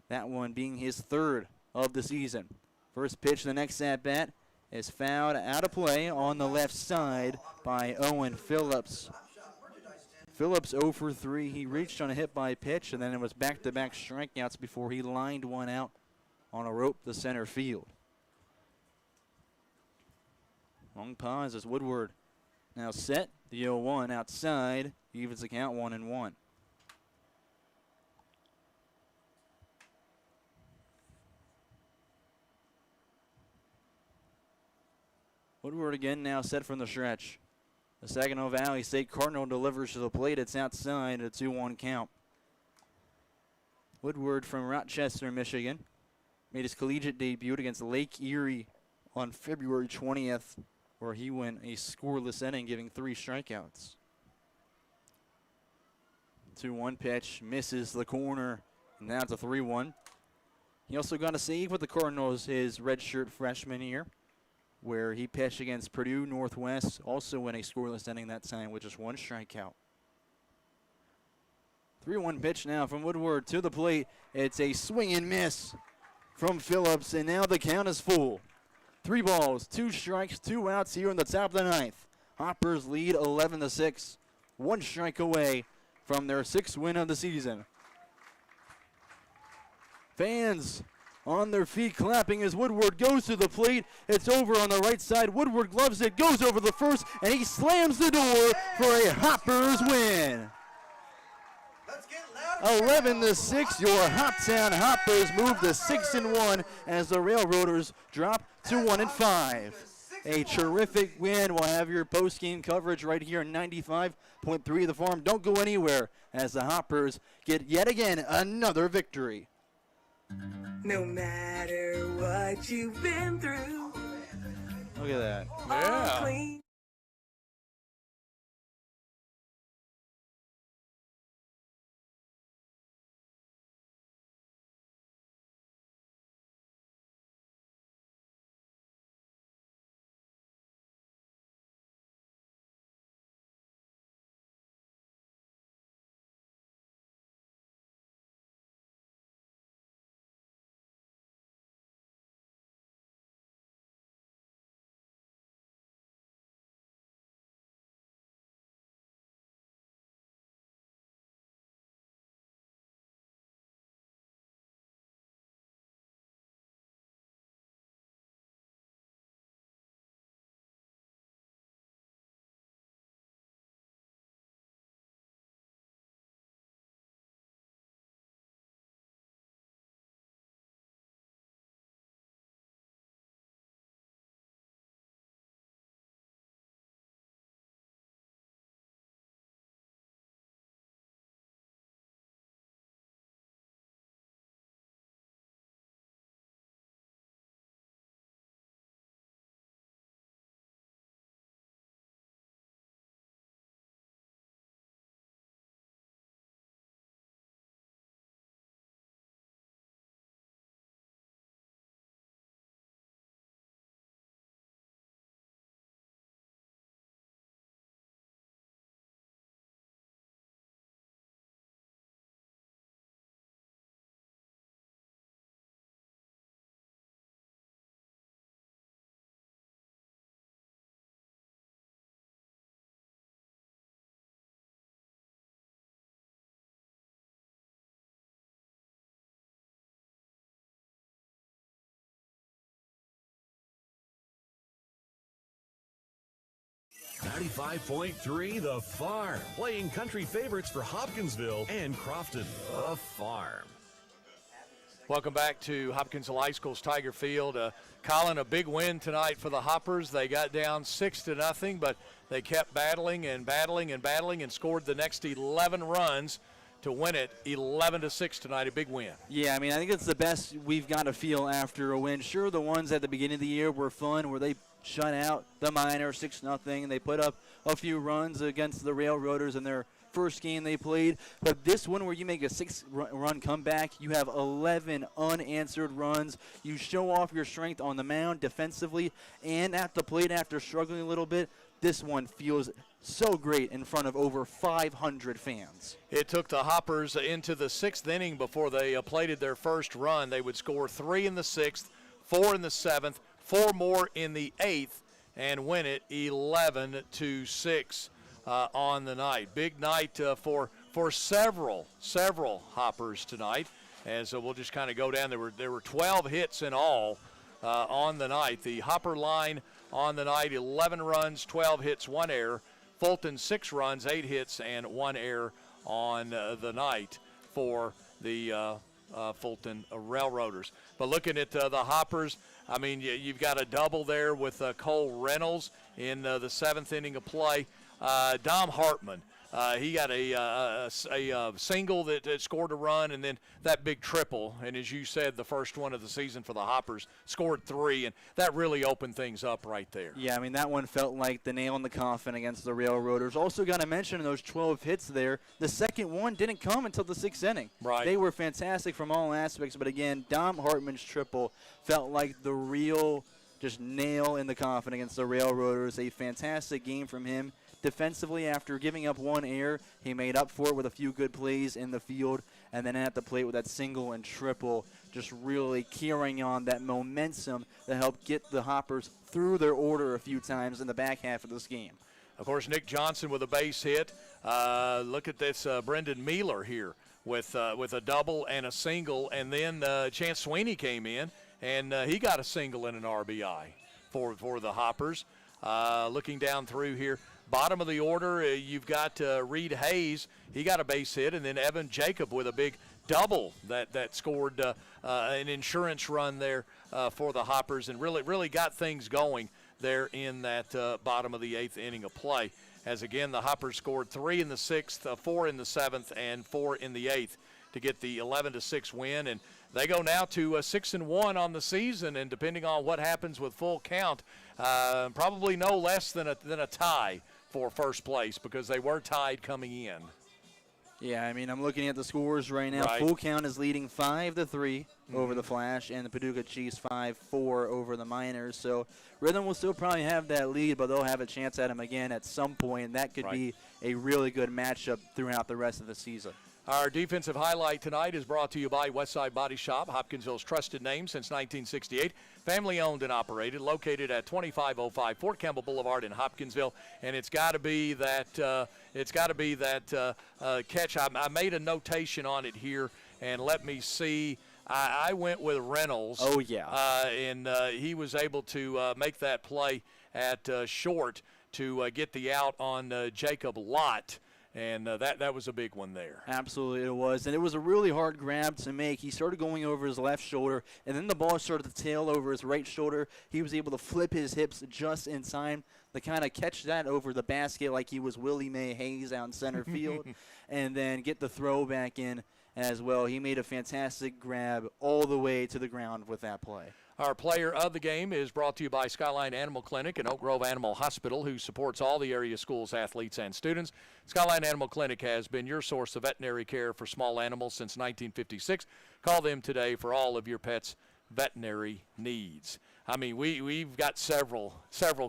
That one being his 3rd of the season. First pitch, the next at-bat is fouled out of play on the left side by Owen Phillips. Phillips 0 for 3. He reached on a hit by pitch, and then it was back-to-back strikeouts before he lined one out on a rope to center field. Long pause as Woodward now set. The 0-1 outside. Evens the count 1-1. Woodward again now set from the stretch. The Saginaw Valley State Cardinal delivers to the plate. It's outside, a 2-1 count. Woodward from Rochester, Michigan, made his collegiate debut against Lake Erie on February 20th, where he went a scoreless inning, giving 3 strikeouts. 2-1 pitch, misses the corner, and now it's a 3-1. He also got a save with the Cardinals his redshirt freshman year, where he pitched against Purdue Northwest, also in a scoreless inning that time with just 1 strikeout. 3-1 pitch now from Woodward to the plate. It's a swing and miss from Phillips, and now the count is full. 3 balls, 2 strikes, 2 outs here in the top of the 9th. Hoppers lead 11-6, 1 strike away from their 6th win of the season. Fans on their feet clapping as Woodward goes to the plate. It's over on the right side. Woodward gloves it, goes over the first, and he slams the door for a Hoppers win. 11-6, your Hoptown Hoppers move to 6-1 as the Railroaders drop to 1-5. A terrific win. We'll have your post-game coverage right here on 95.3 The Farm. Don't go anywhere as the Hoppers get yet again another victory. No matter what you've been through. Look at that. Yeah. 95.3 The Farm. Playing country favorites for Hopkinsville and Crofton. The Farm. Welcome back to Hopkinsville High School's Tiger Field. Colin, a big win tonight for the Hoppers. They got down 6-0, but they kept battling and scored the next 11 runs to win it 11-6 tonight. A big win. Yeah, I mean, I think it's the best we've got to feel after a win. Sure, the ones at the beginning of the year were fun, where they shut out the Miners 6-0, and they put up a few runs against the Railroaders in their first game they played. But this one, where you make a 6-run comeback, you have 11 unanswered runs. You show off your strength on the mound defensively and at the plate after struggling a little bit. This one feels so great in front of over 500 fans. It took the Hoppers into the 6th inning before they plated their first run. They would score 3 in the 6th, 4 in the 7th, 4 more in the 8th, and win it 11-6 on the night. Big night for several Hoppers tonight. As we'll just kind of go down, there were 12 hits in all on the night. The Hopper line on the night: 11 runs, 12 hits, 1 error. Fulton 6 runs, 8 hits, and 1 error on the night for the Fulton Railroaders. But looking at the Hoppers, I mean, you've got a double there with Cole Reynolds in the 7th inning of play. Dom Hartman, he got a single that scored a run, and then that big triple. And as you said, the first one of the season for the Hoppers, scored 3, and that really opened things up right there. Yeah, I mean, that one felt like the nail in the coffin against the Railroaders. Also got to mention in those 12 hits there, the second one didn't come until the 6th inning. Right. They were fantastic from all aspects, but again, Dom Hartman's triple felt like the real just nail in the coffin against the Railroaders. A fantastic game from him. Defensively, after giving up 1 error, he made up for it with a few good plays in the field, and then at the plate with that single and triple, just really carrying on that momentum that helped get the Hoppers through their order a few times in the back half of this game. Of course, Nick Johnson with a base hit. Look at this, Brendan Mealer here with a double and a single, and then Chance Sweeney came in, and he got a single and an RBI for the Hoppers. Looking down through here, bottom of the order, you've got Reed Hayes. He got a base hit, and then Evan Jacob with a big double that scored an insurance run there for the Hoppers, and really got things going there in that bottom of the 8th inning of play. As again, the Hoppers scored 3 in the 6th, 4 in the 7th, and 4 in the 8th to get the 11-6 win. And they go now to 6-1 on the season, and depending on what happens with full count, probably no less than a tie for first place, because they were tied coming in. Yeah, I mean, I'm looking at the scores right now. Right. Full count is leading 5-3 over the Flash, and the Paducah Chiefs 5-4 over the Miners. So Rhythm will still probably have that lead, but they'll have a chance at him again at some point, and that could be a really good matchup throughout the rest of the season. Our defensive highlight tonight is brought to you by Westside Body Shop, Hopkinsville's trusted name since 1968. Family owned and operated, located at 2505 Fort Campbell Boulevard in Hopkinsville. And it's got to be that catch. I made a notation on it here, and let me see. I went with Reynolds. Oh, yeah. And he was able to make that play at short to get the out on Jacob Lott. And that was a big one there. Absolutely it was. And it was a really hard grab to make. He started going over his left shoulder, and then the ball started to tail over his right shoulder. He was able to flip his hips just in time to kind of catch that over the basket like he was Willie Mae Hayes out in center field, and then get the throw back in as well. He made a fantastic grab all the way to the ground with that play. Our player of the game is brought to you by Skyline Animal Clinic and Oak Grove Animal Hospital, who supports all the area schools, athletes, and students. Skyline Animal Clinic has been your source of veterinary care for small animals since 1956. Call them today for all of your pets' veterinary needs. I mean, we've got several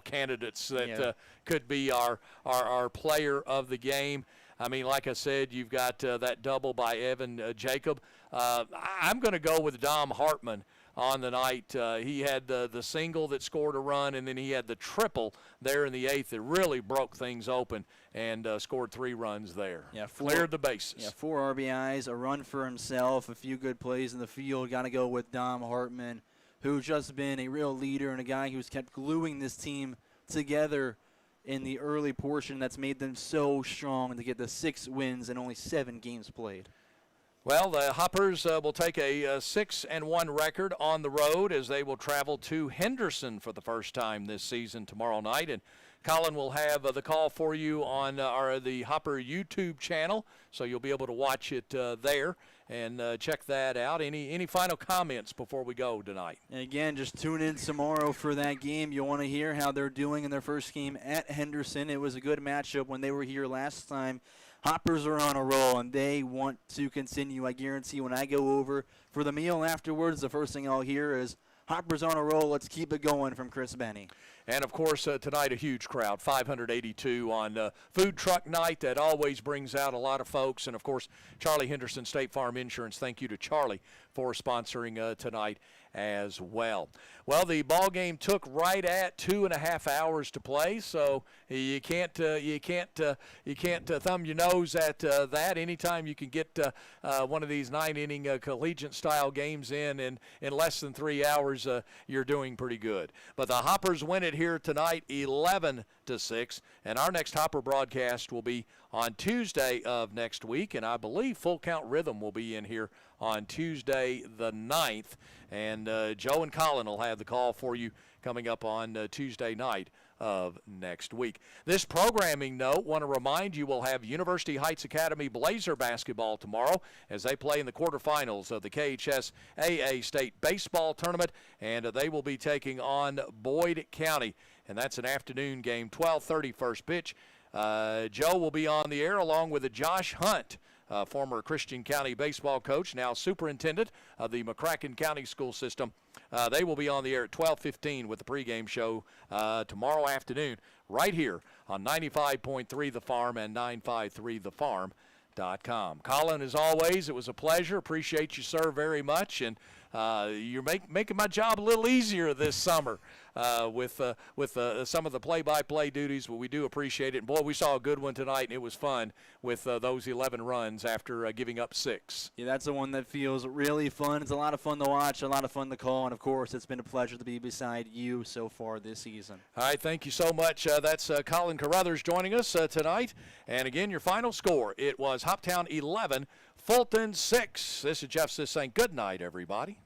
candidates that could be our player of the game. I mean, like I said, you've got that double by Evan Jacob. I'm going to go with Dom Hartman on the night. He had the single that scored a run, and then he had the triple there in the 8th that really broke things open and scored 3 runs there. Yeah, cleared the bases. Yeah, 4 RBIs, a run for himself, a few good plays in the field. Got to go with Dom Hartman, who's just been a real leader and a guy who's kept gluing this team together in the early portion that's made them so strong to get the 6 wins and only 7 games played. Well, the Hoppers will take a 6-1 record on the road as they will travel to Henderson for the first time this season tomorrow night. And Colin will have the call for you on the Hopper YouTube channel, so you'll be able to watch it there and check that out. Any final comments before we go tonight? And again, just tune in tomorrow for that game. You want to hear how they're doing in their first game at Henderson. It was a good matchup when they were here last time. Hoppers are on a roll, and they want to continue. I guarantee when I go over for the meal afterwards, the first thing I'll hear is, Hoppers on a roll, let's keep it going from Chris Benny. And, of course, tonight a huge crowd, 582 on Food Truck Night. That always brings out a lot of folks. And, of course, Charlie Henderson State Farm Insurance. Thank you to Charlie for sponsoring tonight as well. Well, the ball game took right at 2.5 hours to play, so you can't thumb your nose at that. Anytime you can get one of these 9-inning collegiate-style games in less than 3 hours, you're doing pretty good. But the Hoppers win it here tonight, 11-6, and our next Hopper broadcast will be on Tuesday of next week, and I believe Full Count Rhythm will be in here on Tuesday the 9th, and Joe and Colin will have the call for you coming up on Tuesday night of next week. This programming note, want to remind you, we'll have University Heights Academy Blazer basketball tomorrow as they play in the quarterfinals of the KHS AA State Baseball Tournament, and they will be taking on Boyd County, and that's an afternoon game, 12:30 first pitch. Joe will be on the air along with Josh Hunt, former Christian County baseball coach, now superintendent of the McCracken County school system. They will be on the air at 12:15 with the pregame show tomorrow afternoon right here on 95.3 The Farm and 953thefarm.com. Colin, as always, it was a pleasure. Appreciate you, sir, very much. And you're making my job a little easier this summer with some of the play-by-play duties, but we do appreciate it. And, boy, we saw a good one tonight, and it was fun with those 11 runs after giving up 6. Yeah, that's the one that feels really fun. It's a lot of fun to watch, a lot of fun to call, and, of course, it's been a pleasure to be beside you so far this season. All right, thank you so much. That's Colin Carruthers joining us tonight. And, again, your final score, it was Hoptown 11, Fulton 6. This is Jeff Sis saying good night, everybody.